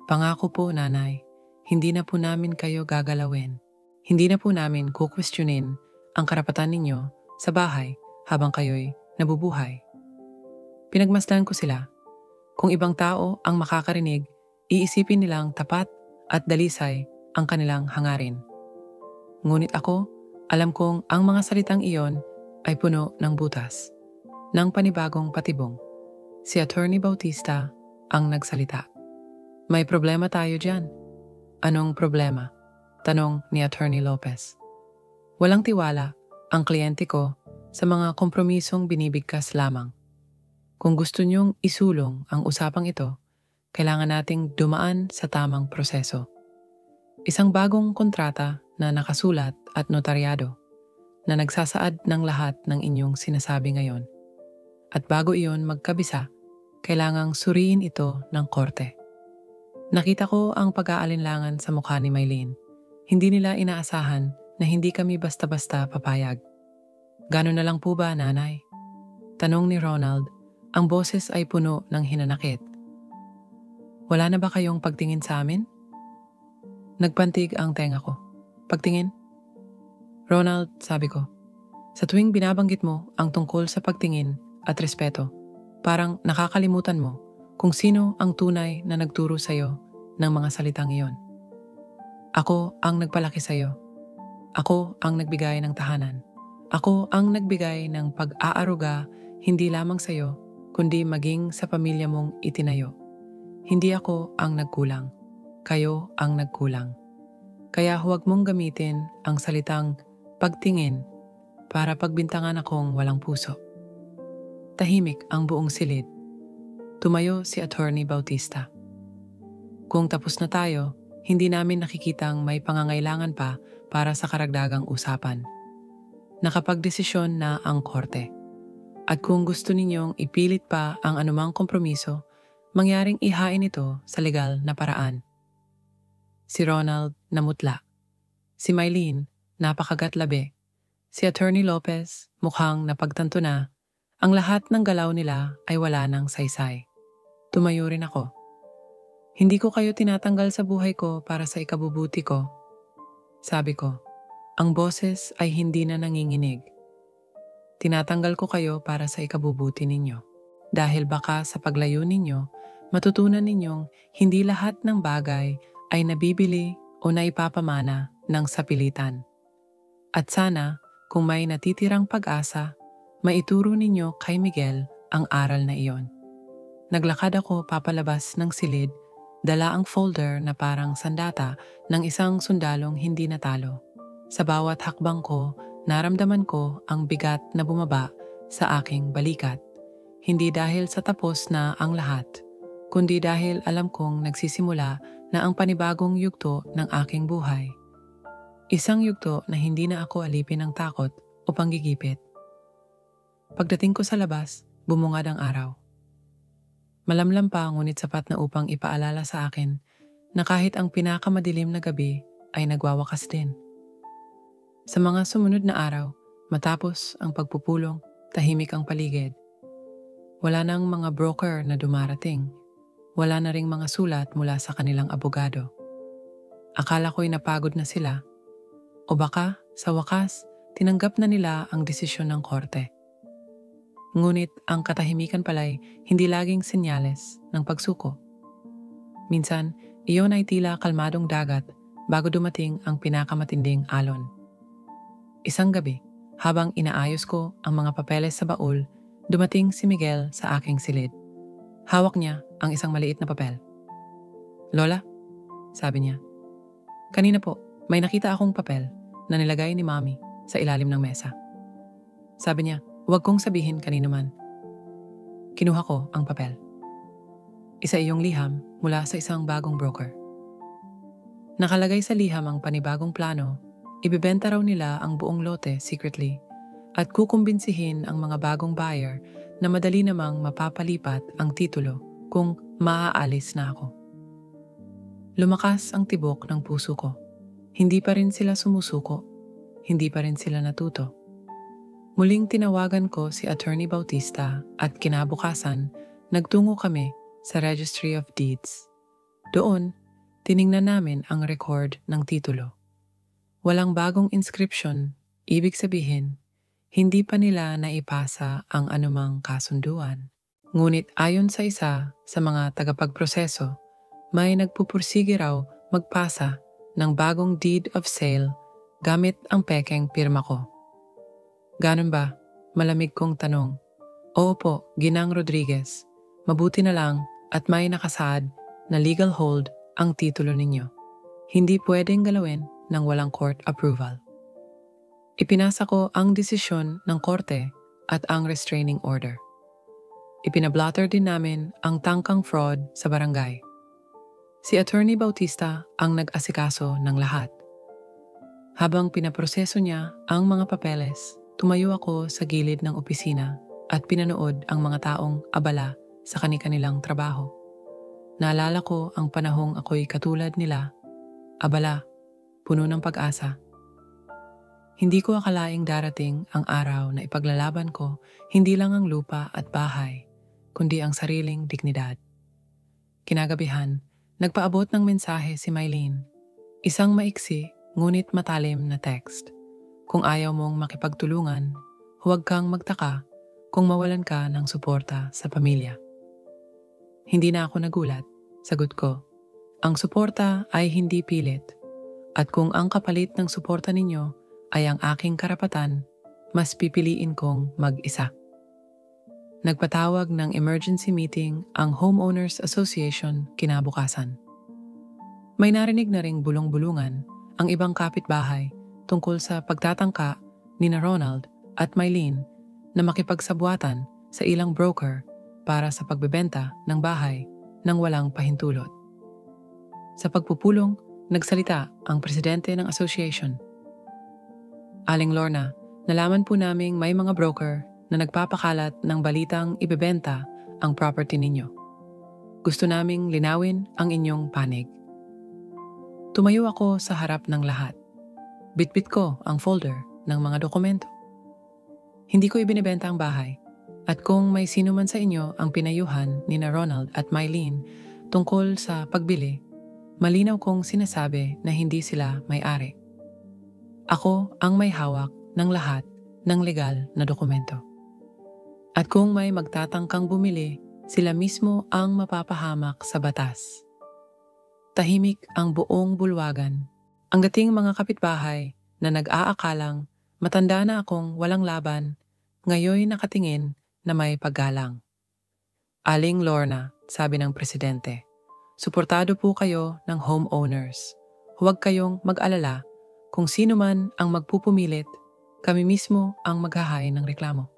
Pangako po, nanay, hindi na po namin kayo gagalawin. Hindi na po namin kukwestiyonin ang karapatan ninyo sa bahay habang kayo'y nabubuhay. Pinagmasdan ko sila. Kung ibang tao ang makakarinig, iisipin nilang tapat at dalisay ang kanilang hangarin. Ngunit ako, alam kong ang mga salitang iyon ay puno ng butas, ng panibagong patibong. Si Attorney Bautista ang nagsalita. May problema tayo dyan. Anong problema? Tanong ni Attorney Lopez. Walang tiwala ang kliyente ko sa mga kompromisong binibigkas lamang. Kung gusto niyong isulong ang usapang ito, kailangan nating dumaan sa tamang proseso. Isang bagong kontrata na nakasulat at notaryado na nagsasaad ng lahat ng inyong sinasabi ngayon. At bago iyon magkabisa, kailangang suriin ito ng korte. Nakita ko ang pag-aalinlangan sa mukha ni Mylene. Hindi nila inaasahan na hindi kami basta-basta papayag. Gano'n na lang po ba, nanay? Tanong ni Ronald. Ang boses ay puno ng hinanakit. Wala na ba kayong pagtingin sa amin? Nagpantig ang tenga ko. Pagtingin? Ronald, sabi ko, sa tuwing binabanggit mo ang tungkol sa pagtingin at respeto, parang nakakalimutan mo kung sino ang tunay na nagturo sa'yo ng mga salitang iyon. Ako ang nagpalaki sa'yo. Ako ang nagbigay ng tahanan. Ako ang nagbigay ng pag-aaruga hindi lamang sa'yo, kundi maging sa pamilya mong itinayo. Hindi ako ang nagkulang. Kayo ang nagkulang. Kaya huwag mong gamitin ang salitang pagtingin para pagbintangan akong walang puso. Tahimik ang buong silid. Tumayo si Attorney Bautista. Kung tapos na tayo, hindi namin nakikitang may pangangailangan pa para sa karagdagang usapan. Nakapagdesisyon na ang korte. At kung gusto ninyong ipilit pa ang anumang kompromiso, mangyaring ihain ito sa legal na paraan. Si Ronald namutla. Si Mylene napakagatlabi. Si Attorney Lopez mukhang napagtanto na ang lahat ng galaw nila ay wala ng saysay. Tumayo rin ako. Hindi ko kayo tinatanggal sa buhay ko para sa ikabubuti ko. Sabi ko, ang boses ay hindi na nanginginig. Tinatanggal ko kayo para sa ikabubuti ninyo. Dahil baka sa paglayo ninyo, matutunan ninyong hindi lahat ng bagay ay nabibili o naipapamana ng sapilitan. At sana, kung may natitirang pag-asa, maituro ninyo kay Miguel ang aral na iyon. Naglakad ako papalabas ng silid, dala ang folder na parang sandata ng isang sundalong hindi natalo. Sa bawat hakbang ko, naramdaman ko ang bigat na bumaba sa aking balikat. Hindi dahil sa tapos na ang lahat, kundi dahil alam kong nagsisimula na ang panibagong yugto ng aking buhay. Isang yugto na hindi na ako alipin ng takot o panggigipit. Pagdating ko sa labas, bumungad ang araw. Malamlam pa ngunit sapat na upang ipaalala sa akin na kahit ang pinakamadilim na gabi ay nagwawakas din. Sa mga sumunod na araw, matapos ang pagpupulong, tahimik ang paligid. Wala nang mga broker na dumarating. Wala na ring mga sulat mula sa kanilang abogado. Akala ko'y napagod na sila. O baka, sa wakas, tinanggap na nila ang desisyon ng korte. Ngunit ang katahimikan pala'y hindi laging senyales ng pagsuko. Minsan, iyon ay tila kalmadong dagat bago dumating ang pinakamatinding alon. Isang gabi, habang inaayos ko ang mga papeles sa baul, dumating si Miguel sa aking silid. Hawak niya ang isang maliit na papel. "Lola," sabi niya. "Kanina po, may nakita akong papel na nilagay ni Mommy sa ilalim ng mesa." Sabi niya, "Huwag kong sabihin kanino man." Kinuha ko ang papel. Isa iyong liham mula sa isang bagong broker. Nakalagay sa liham ang panibagong plano, ibebenta raw nila ang buong lote secretly at kukumbinsihin ang mga bagong buyer na madali namang mapapalipat ang titulo kung maaalis na ako. Lumakas ang tibok ng puso ko. Hindi pa rin sila sumusuko. Hindi pa rin sila natuto. Muling tinawagan ko si Attorney Bautista at kinabukasan, nagtungo kami sa Registry of Deeds. Doon, tiningnan namin ang record ng titulo. Walang bagong inscription, ibig sabihin, hindi pa nila naipasa ang anumang kasunduan. Ngunit ayon sa isa sa mga tagapagproseso, may nagpupursige raw magpasa ng bagong deed of sale gamit ang pekeng pirma ko. "Ganun ba?" Malamig kong tanong. "Oo po, Ginang Rodriguez. Mabuti na lang at may nakasaad na legal hold ang titulo ninyo. Hindi pwedeng galawin ng walang court approval." Ipinasa ko ang desisyon ng korte at ang restraining order. Ipinablotter din namin ang tangkang fraud sa barangay. Si Attorney Bautista ang nag-asikaso ng lahat. Habang pinaproseso niya ang mga papeles, tumayo ako sa gilid ng opisina at pinanood ang mga taong abala sa kani-kanilang trabaho. Naalala ko ang panahong ako'y katulad nila, abala, puno ng pag-asa. Hindi ko akalaing darating ang araw na ipaglalaban ko hindi lang ang lupa at bahay, kundi ang sariling dignidad. Kinagabihan, nagpaabot ng mensahe si Mylene, isang maiksi ngunit matalim na text. Kung ayaw mong makipagtulungan, huwag kang magtaka kung mawalan ka ng suporta sa pamilya. Hindi na ako nagulat. Sagot ko, ang suporta ay hindi pilit. At kung ang kapalit ng suporta ninyo ay ang aking karapatan, mas pipiliin kong mag-isa. Nagpatawag ng emergency meeting ang Homeowners Association kinabukasan. May narinig na ring bulong-bulungan ang ibang kapitbahay tungkol sa pagtatangka ni Ronald at Mylene na makipagsabuatan sa ilang broker para sa pagbebenta ng bahay nang walang pahintulot. Sa pagpupulong, nagsalita ang presidente ng association. Aling Lorna, nalaman po naming may mga broker na nagpapakalat ng balitang ibebenta ang property ninyo. Gusto naming linawin ang inyong panig. Tumayo ako sa harap ng lahat. Bitbit ko ang folder ng mga dokumento. Hindi ko ibinebenta ang bahay, at kung may sino man sa inyo ang pinayuhan ni Ronald at Mylene tungkol sa pagbili, malinaw kong sinasabi na hindi sila may-ari. Ako ang may hawak ng lahat ng legal na dokumento. At kung may magtatangkang bumili, sila mismo ang mapapahamak sa batas. Tahimik ang buong bulwagan. Ang dating mga kapitbahay na nag-aakalang matanda na akong walang laban, ngayon nakatingin na may paggalang. Aling Lorna, sabi ng presidente, suportado po kayo ng homeowners. Huwag kayong mag-alala kung sino man ang magpupumilit, kami mismo ang maghahain ng reklamo.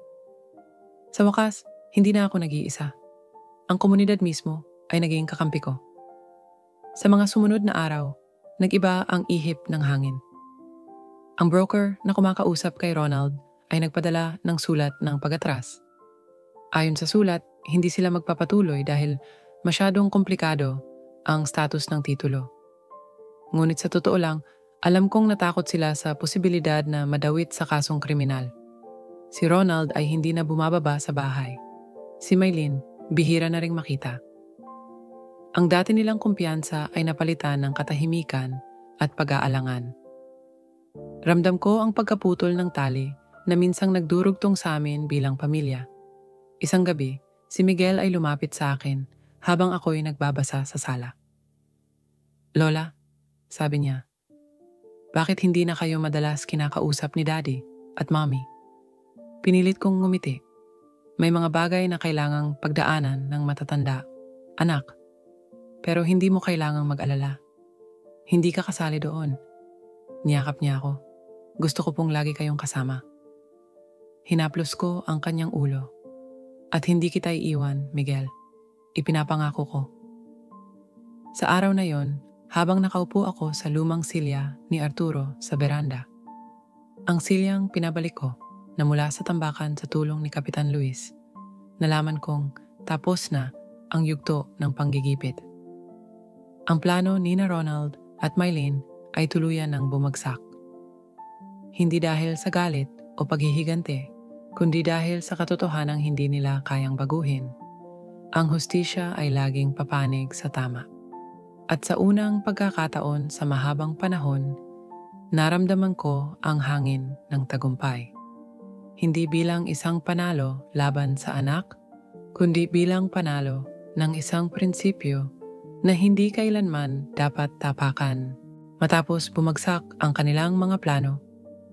Sa wakas, hindi na ako nag-iisa. Ang komunidad mismo ay naging kakampi ko. Sa mga sumunod na araw, nag-iba ang ihip ng hangin. Ang broker na kumakausap kay Ronald ay nagpadala ng sulat ng pag-atras. Ayon sa sulat, hindi sila magpapatuloy dahil masyadong komplikado ang status ng titulo. Ngunit sa totoo lang, alam kong natakot sila sa posibilidad na madawit sa kasong kriminal. Si Ronald ay hindi na bumababa sa bahay. Si Mylene, bihira na ring makita. Ang dati nilang kumpiyansa ay napalitan ng katahimikan at pag-aalangan. Ramdam ko ang pagkaputol ng tali na minsang nagdurugtong sa amin bilang pamilya. Isang gabi, si Miguel ay lumapit sa akin habang ako'y nagbabasa sa sala. Lola, sabi niya, bakit hindi na kayo madalas kinakausap ni Daddy at Mommy? Pinilit kong ngumiti. May mga bagay na kailangang pagdaanan ng matatanda, anak. Pero hindi mo kailangang mag-alala. Hindi ka kasali doon. Niyakap niya ako. Gusto ko pong lagi kayong kasama. Hinaplos ko ang kanyang ulo. At hindi kita iiwan, Miguel. Ipinapangako ko. Sa araw na yon, habang nakaupo ako sa lumang silya ni Arturo sa beranda, ang silyang pinabalik ko na mula sa tambakan sa tulong ni Kapitan Luis, nalaman kong tapos na ang yugto ng panggigipit. Ang plano ni Ronald at Mylene ay tuluyan ng bumagsak. Hindi dahil sa galit o paghihigante, kundi dahil sa katotohanang hindi nila kayang baguhin. Ang hustisya ay laging papanig sa tama. At sa unang pagkakataon sa mahabang panahon, naramdaman ko ang hangin ng tagumpay. Hindi bilang isang panalo laban sa anak, kundi bilang panalo ng isang prinsipyo na hindi kailanman dapat tapakan. Matapos bumagsak ang kanilang mga plano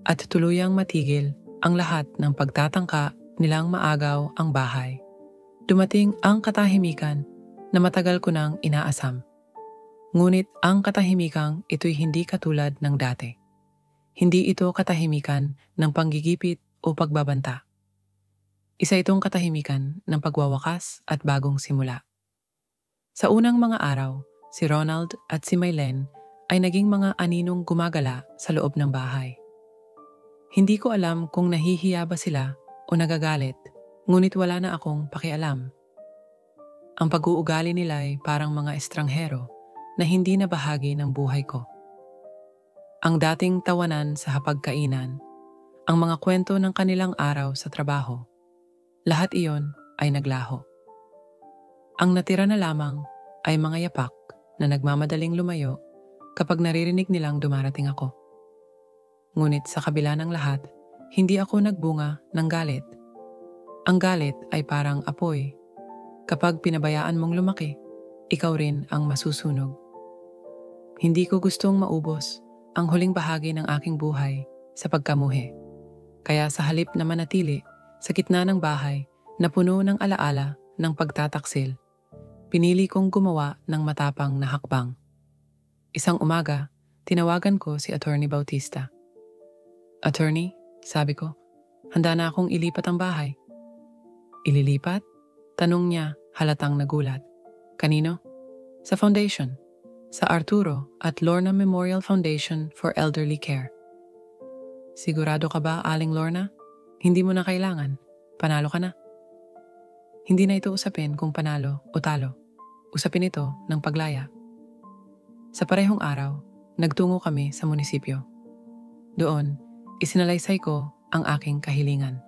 at tuluyang matigil ang lahat ng pagtatangka nilang maagaw ang bahay, dumating ang katahimikan na matagal ko nang inaasam. Ngunit ang katahimikang ito'y hindi katulad ng dati. Hindi ito katahimikan ng panggigipit o pagbabanta. Isa itong katahimikan ng pagwawakas at bagong simula. Sa unang mga araw, si Ronald at si Mylene ay naging mga aninong gumagala sa loob ng bahay. Hindi ko alam kung nahihiya ba sila o nagagalit, ngunit wala na akong pakialam. Ang pag-uugali nila ay parang mga estranghero na hindi na bahagi ng buhay ko. Ang dating tawanan sa hapagkainan, ang mga kwento ng kanilang araw sa trabaho, lahat iyon ay naglaho. Ang natira na lamang ay mga yapak na nagmamadaling lumayo kapag naririnig nilang dumarating ako. Ngunit sa kabila ng lahat, hindi ako nagbunga ng galit. Ang galit ay parang apoy. Kapag pinabayaan mong lumaki, ikaw rin ang masusunog. Hindi ko gustong maubos ang huling bahagi ng aking buhay sa pagkamuhi. Kaya sa halip na manatili sa gitna ng bahay na puno ng alaala ng pagtataksil, pinili kong gumawa ng matapang na hakbang. Isang umaga, tinawagan ko si Attorney Bautista. "Attorney," sabi ko, "handa na akong ilipat ang bahay." "Ililipat?" tanong niya halatang nagulat. "Kanino?" "Sa foundation. Sa Arturo at Lorna Memorial Foundation for Elderly Care." "Sigurado ka ba, Aling Lorna? Hindi mo na kailangan. Panalo ka na." Hindi na ito usapin kung panalo o talo. Usapin ito ng paglaya. Sa parehong araw, nagtungo kami sa munisipyo. Doon, isinalaysay ko ang aking kahilingan.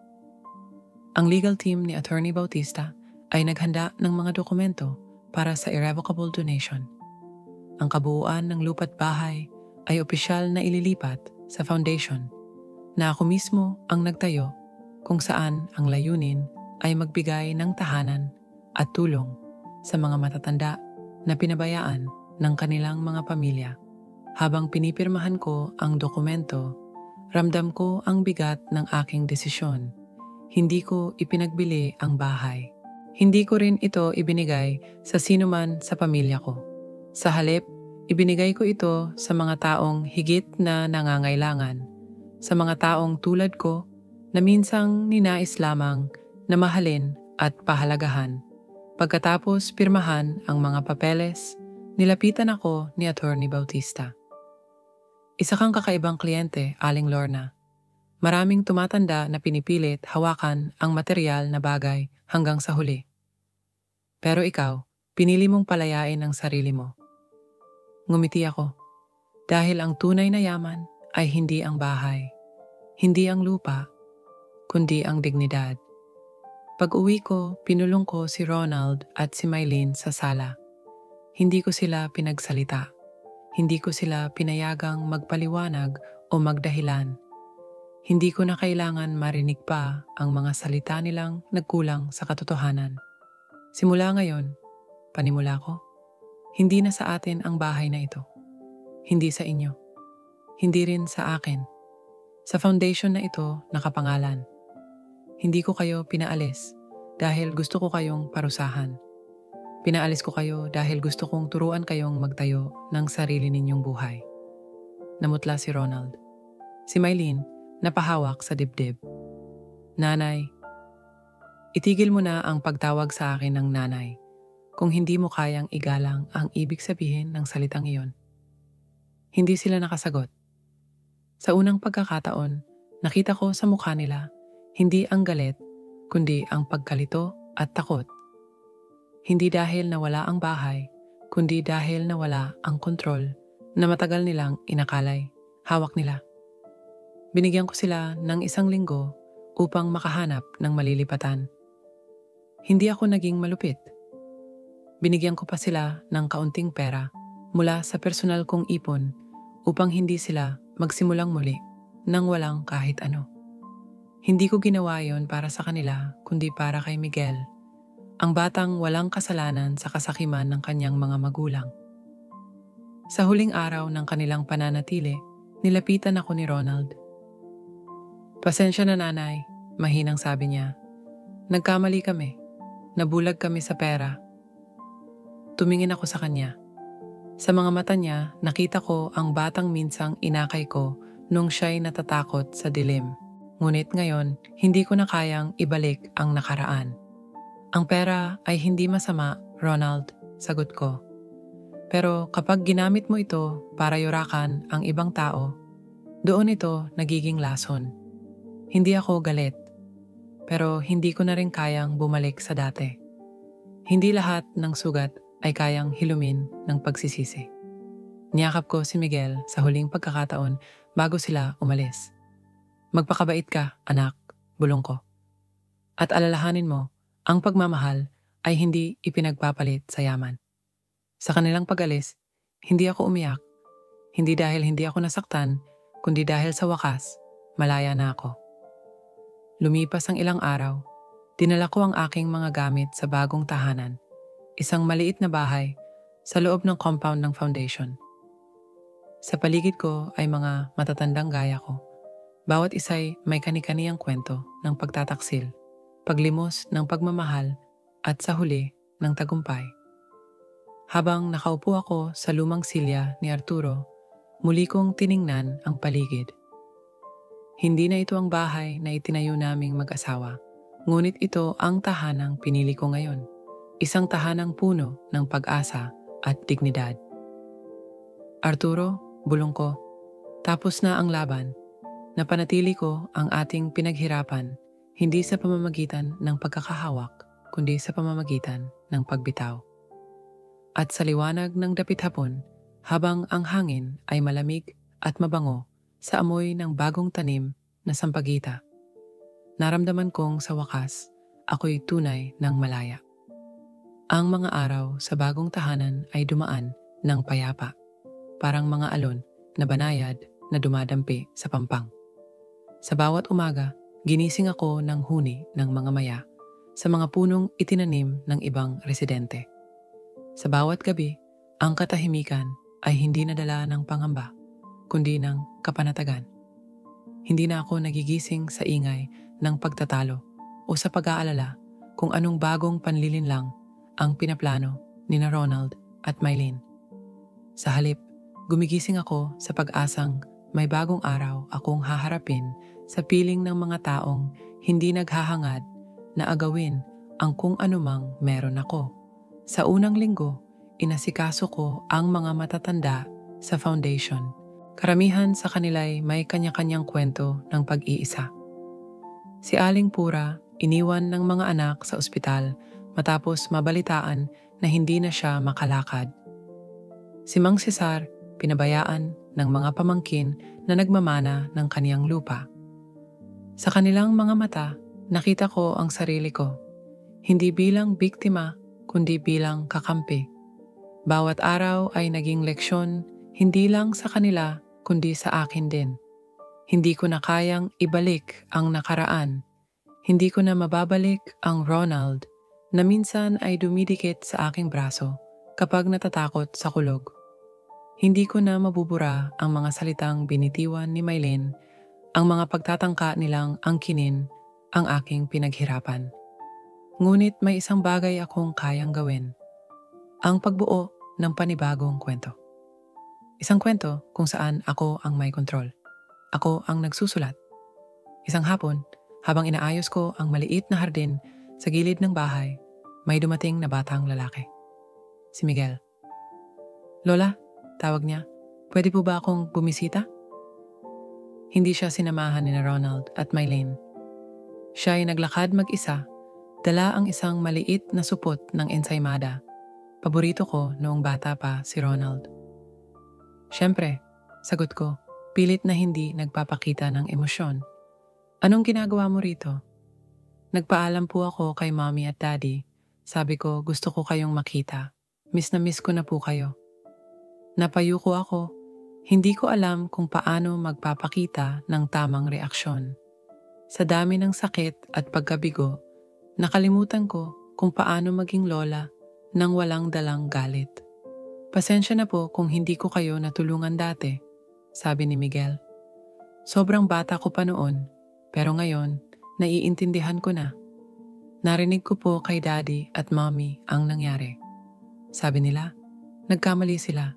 Ang legal team ni Attorney Bautista ay naghanda ng mga dokumento para sa irrevocable donation. Ang kabuuan ng lupa't bahay ay opisyal na ililipat sa foundation na ako mismo ang nagtayo, kung saan ang layunin ay magbigay ng tahanan at tulong sa mga matatanda na pinabayaan ng kanilang mga pamilya. Habang pinipirmahan ko ang dokumento, ramdam ko ang bigat ng aking desisyon. Hindi ko ipinagbili ang bahay. Hindi ko rin ito ibinigay sa sinuman sa pamilya ko. Sa halip, ibinigay ko ito sa mga taong higit na nangangailangan, sa mga taong tulad ko na minsang ninais lamang na mahalin at pahalagahan. Pagkatapos pirmahan ang mga papeles, nilapitan ako ni Attorney Bautista. "Isa kang kakaibang kliyente, Aling Lorna. Maraming tumatanda na pinipilit hawakan ang material na bagay hanggang sa huli. Pero ikaw, pinili mong palayain ang sarili mo." Ngumiti ako, dahil ang tunay na yaman ay hindi ang bahay, hindi ang lupa, kundi ang dignidad. Pag-uwi ko, pinulong ko si Ronald at si Mylene sa sala. Hindi ko sila pinagsalita. Hindi ko sila pinayagang magpaliwanag o magdahilan. Hindi ko na kailangan marinig pa ang mga salita nilang nagkulang sa katotohanan. Simula ngayon, panimula ko, hindi na sa atin ang bahay na ito. Hindi sa inyo. Hindi rin sa akin. Sa foundation na ito nakapangalan. Hindi ko kayo pinaalis dahil gusto ko kayong parusahan. Pinaalis ko kayo dahil gusto kong turuan kayong magtayo ng sarili ninyong buhay. Namutla si Ronald. Si Mylene napahawak sa dibdib. "Nanay, itigil mo na ang pagtawag sa akin ng nanay kung hindi mo kayang igalang ang ibig sabihin ng salitang iyon." Hindi sila nakasagot. Sa unang pagkakataon, nakita ko sa mukha nila hindi ang galit, kundi ang pagkalito at takot. Hindi dahil nawala ang bahay, kundi dahil nawala ang kontrol na matagal nilang inakalay, hawak nila. Binigyan ko sila ng 1 linggo upang makahanap ng malilipatan. Hindi ako naging malupit. Binigyan ko pa sila ng kaunting pera mula sa personal kong ipon upang hindi sila magsimulang muli nang walang kahit ano. Hindi ko ginawa yon para sa kanila kundi para kay Miguel, ang batang walang kasalanan sa kasakiman ng kanyang mga magulang. Sa huling araw ng kanilang pananatili, nilapitan ako ni Ronald. "Pasensya na nanay," mahinang sabi niya. "Nagkamali kami. Nabulag kami sa pera." Tumingin ako sa kanya. Sa mga mata niya, nakita ko ang batang minsang inakay ko nung siya'y natatakot sa dilim. Ngunit ngayon, hindi ko na kayang ibalik ang nakaraan. "Ang pera ay hindi masama, Ronald," sagot ko. "Pero kapag ginamit mo ito para yurakan ang ibang tao, doon ito nagiging lason." Hindi ako galit, pero hindi ko na rin kayang bumalik sa dati. Hindi lahat ng sugat ay kayang hilumin ng pagsisisi. Niyakap ko si Miguel sa huling pagkakataon bago sila umalis. "Magpakabait ka, anak," bulong ko. "At alalahanin mo, ang pagmamahal ay hindi ipinagpapalit sa yaman." Sa kanilang pag-alis, hindi ako umiyak. Hindi dahil hindi ako nasaktan, kundi dahil sa wakas, malaya na ako. Lumipas ang ilang araw, dinala ko ang aking mga gamit sa bagong tahanan, isang maliit na bahay sa loob ng compound ng foundation. Sa paligid ko ay mga matatandang gaya ko. Bawat isa'y may kani-kaniyang kwento ng pagtataksil, paglimos ng pagmamahal at sa huli ng tagumpay. Habang nakaupo ako sa lumang silya ni Arturo, muli kong tiningnan ang paligid. Hindi na ito ang bahay na itinayo naming mag-asawa, ngunit ito ang tahanang pinili ko ngayon. Isang tahanang puno ng pag-asa at dignidad. Arturo, bulong ko, tapos na ang laban. Napanatili ko ang ating pinaghirapan, hindi sa pamamagitan ng pagkakahawak, kundi sa pamamagitan ng pagbitaw. At sa liwanag ng dapit hapon, habang ang hangin ay malamig at mabango sa amoy ng bagong tanim na sampagita, naramdaman kong sa wakas, ako'y tunay ng malaya. Ang mga araw sa bagong tahanan ay dumaan ng payapa, parang mga alon na banayad na dumadampi sa pampang. Sa bawat umaga, ginising ako ng huni ng mga maya sa mga punong itinanim ng ibang residente. Sa bawat gabi, ang katahimikan ay hindi nadala ng pangamba, kundi ng kapanatagan. Hindi na ako nagigising sa ingay ng pagtatalo o sa pag-aalala kung anong bagong panlilinlang ang pinaplano ni Ronald at Mylene. Sa halip, gumigising ako sa pag-asang may bagong araw akong haharapin sa piling ng mga taong hindi naghahangad na agawin ang kung anumang meron ako. Sa unang linggo, inasikaso ko ang mga matatanda sa foundation. Karamihan sa kanila'y may kanya-kanyang kwento ng pag-iisa. Si Aling Pura, iniwan ng mga anak sa ospital matapos mabalitaan na hindi na siya makalakad. Si Mang Cesar, pinabayaan ng mga pamangkin na nagmamana ng kaniyang lupa. Sa kanilang mga mata, nakita ko ang sarili ko, hindi bilang biktima, kundi bilang kakampi. Bawat araw ay naging leksyon, hindi lang sa kanila, kundi sa akin din. Hindi ko na kayang ibalik ang nakaraan. Hindi ko na mababalik ang Ronald na minsan ay dumidikit sa aking braso kapag natatakot sa kulog. Hindi ko na mabubura ang mga salitang binitiwan ni Mylene, ang mga pagtatangka nilang angkinin ang aking pinaghirapan. Ngunit may isang bagay akong kayang gawin. Ang pagbuo ng panibagong kwento. Isang kwento kung saan ako ang may kontrol. Ako ang nagsusulat. Isang hapon, habang inaayos ko ang maliit na hardin sa gilid ng bahay, may dumating na batang lalaki. Si Miguel. "Lola," tawag niya, "pwede po ba akong bumisita?" Hindi siya sinamahan ni Ronald at Mylene. Siya ay naglakad mag-isa, dala ang isang maliit na supot ng ensaymada. Paborito ko noong bata pa si Ronald. Siyempre, sagot ko, pilit na hindi nagpapakita ng emosyon. "Anong ginagawa mo rito?" "Nagpaalam po ako kay Mommy at Daddy. Sabi ko, gusto ko kayong makita. Miss na miss ko na po kayo." Napayuko ako. Hindi ko alam kung paano magpapakita ng tamang reaksyon. Sa dami ng sakit at pagkabigo, nakalimutan ko kung paano maging lola nang walang dalang galit. "Pasensya na po kung hindi ko kayo natulungan dati," sabi ni Miguel. "Sobrang bata ko pa noon, pero ngayon, naiintindihan ko na. Narinig ko po kay Daddy at Mommy ang nangyari. Sabi nila, nagkamali sila.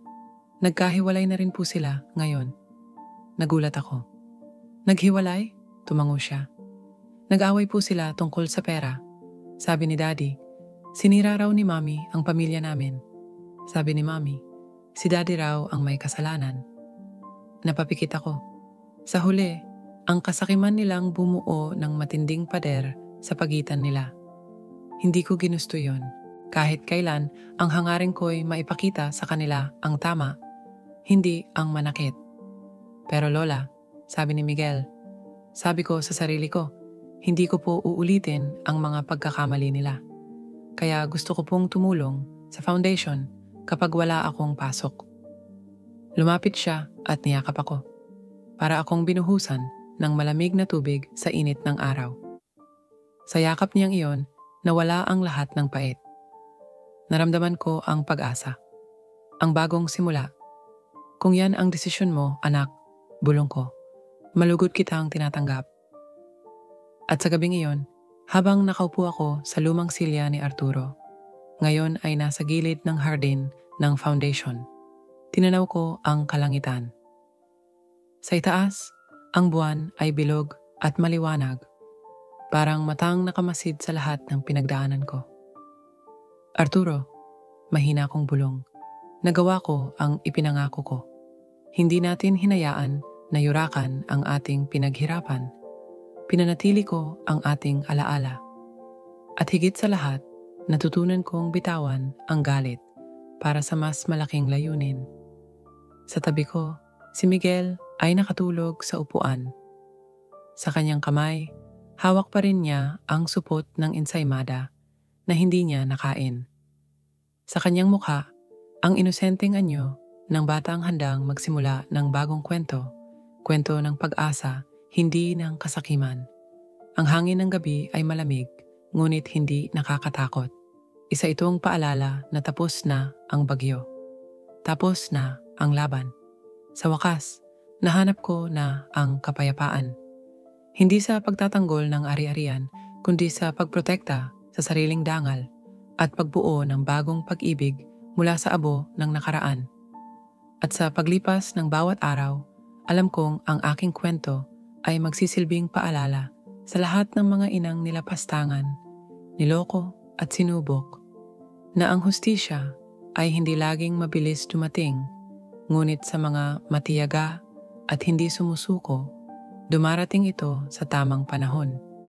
Nagkahiwalay na rin po sila ngayon." Nagulat ako. "Naghiwalay?" Tumango siya. "Nag-away po sila tungkol sa pera. Sabi ni Daddy, sinira raw ni Mommy ang pamilya namin. Sabi ni Mommy, si Daddy raw ang may kasalanan." Napapikit ako. Sa huli, ang kasakiman nilang bumuo ng matinding pader sa pagitan nila. Hindi ko ginusto yon. Kahit kailan, ang hangarin ko'y maipakita sa kanila ang tama, hindi ang manakit. "Pero Lola," sabi ni Miguel, "sabi ko sa sarili ko, hindi ko po uulitin ang mga pagkakamali nila. Kaya gusto ko pong tumulong sa foundation kapag wala akong pasok." Lumapit siya at niyakap ako. para akong binuhusan ng malamig na tubig sa init ng araw. Sa yakap niyang iyon, nawala ang lahat ng pait. Naramdaman ko ang pag-asa. Ang bagong simula. Kung yan ang desisyon mo, anak, bulong ko, malugod kitang tinatanggap. At sa gabing iyon, habang nakaupo ako sa lumang silya ni Arturo, ngayon ay nasa gilid ng hardin ng foundation, tinanaw ko ang kalangitan. Sa itaas, ang buwan ay bilog at maliwanag, parang matang nakamasid sa lahat ng pinagdaanan ko. Arturo, mahina kong bulong, nagawa ko ang ipinangako ko. Hindi natin hinayaan na yurakan ang ating pinaghirapan. Pinanatili ko ang ating alaala. At higit sa lahat, natutunan kong bitawan ang galit para sa mas malaking layunin. Sa tabi ko, si Miguel ay nakatulog sa upuan. Sa kanyang kamay, hawak pa rin niya ang supot ng ensaymada na hindi niya nakain. Sa kanyang mukha, ang inosenteng anyo ng batang handang magsimula ng bagong kwento, kwento ng pag-asa, hindi ng kasakiman. Ang hangin ng gabi ay malamig, ngunit hindi nakakatakot. Isa itong paalala na tapos na ang bagyo. Tapos na ang laban. Sa wakas, nahanap ko na ang kapayapaan. Hindi sa pagtatanggol ng ari-arian, kundi sa pagprotekta sa sariling dangal at pagbuo ng bagong pag-ibig mula sa abo ng nakaraan. At sa paglipas ng bawat araw, alam kong ang aking kwento ay magsisilbing paalala sa lahat ng mga inang nilapastangan, niloko at sinubok, na ang hustisya ay hindi laging mabilis dumating, ngunit sa mga matiyaga at hindi sumusuko, dumarating ito sa tamang panahon.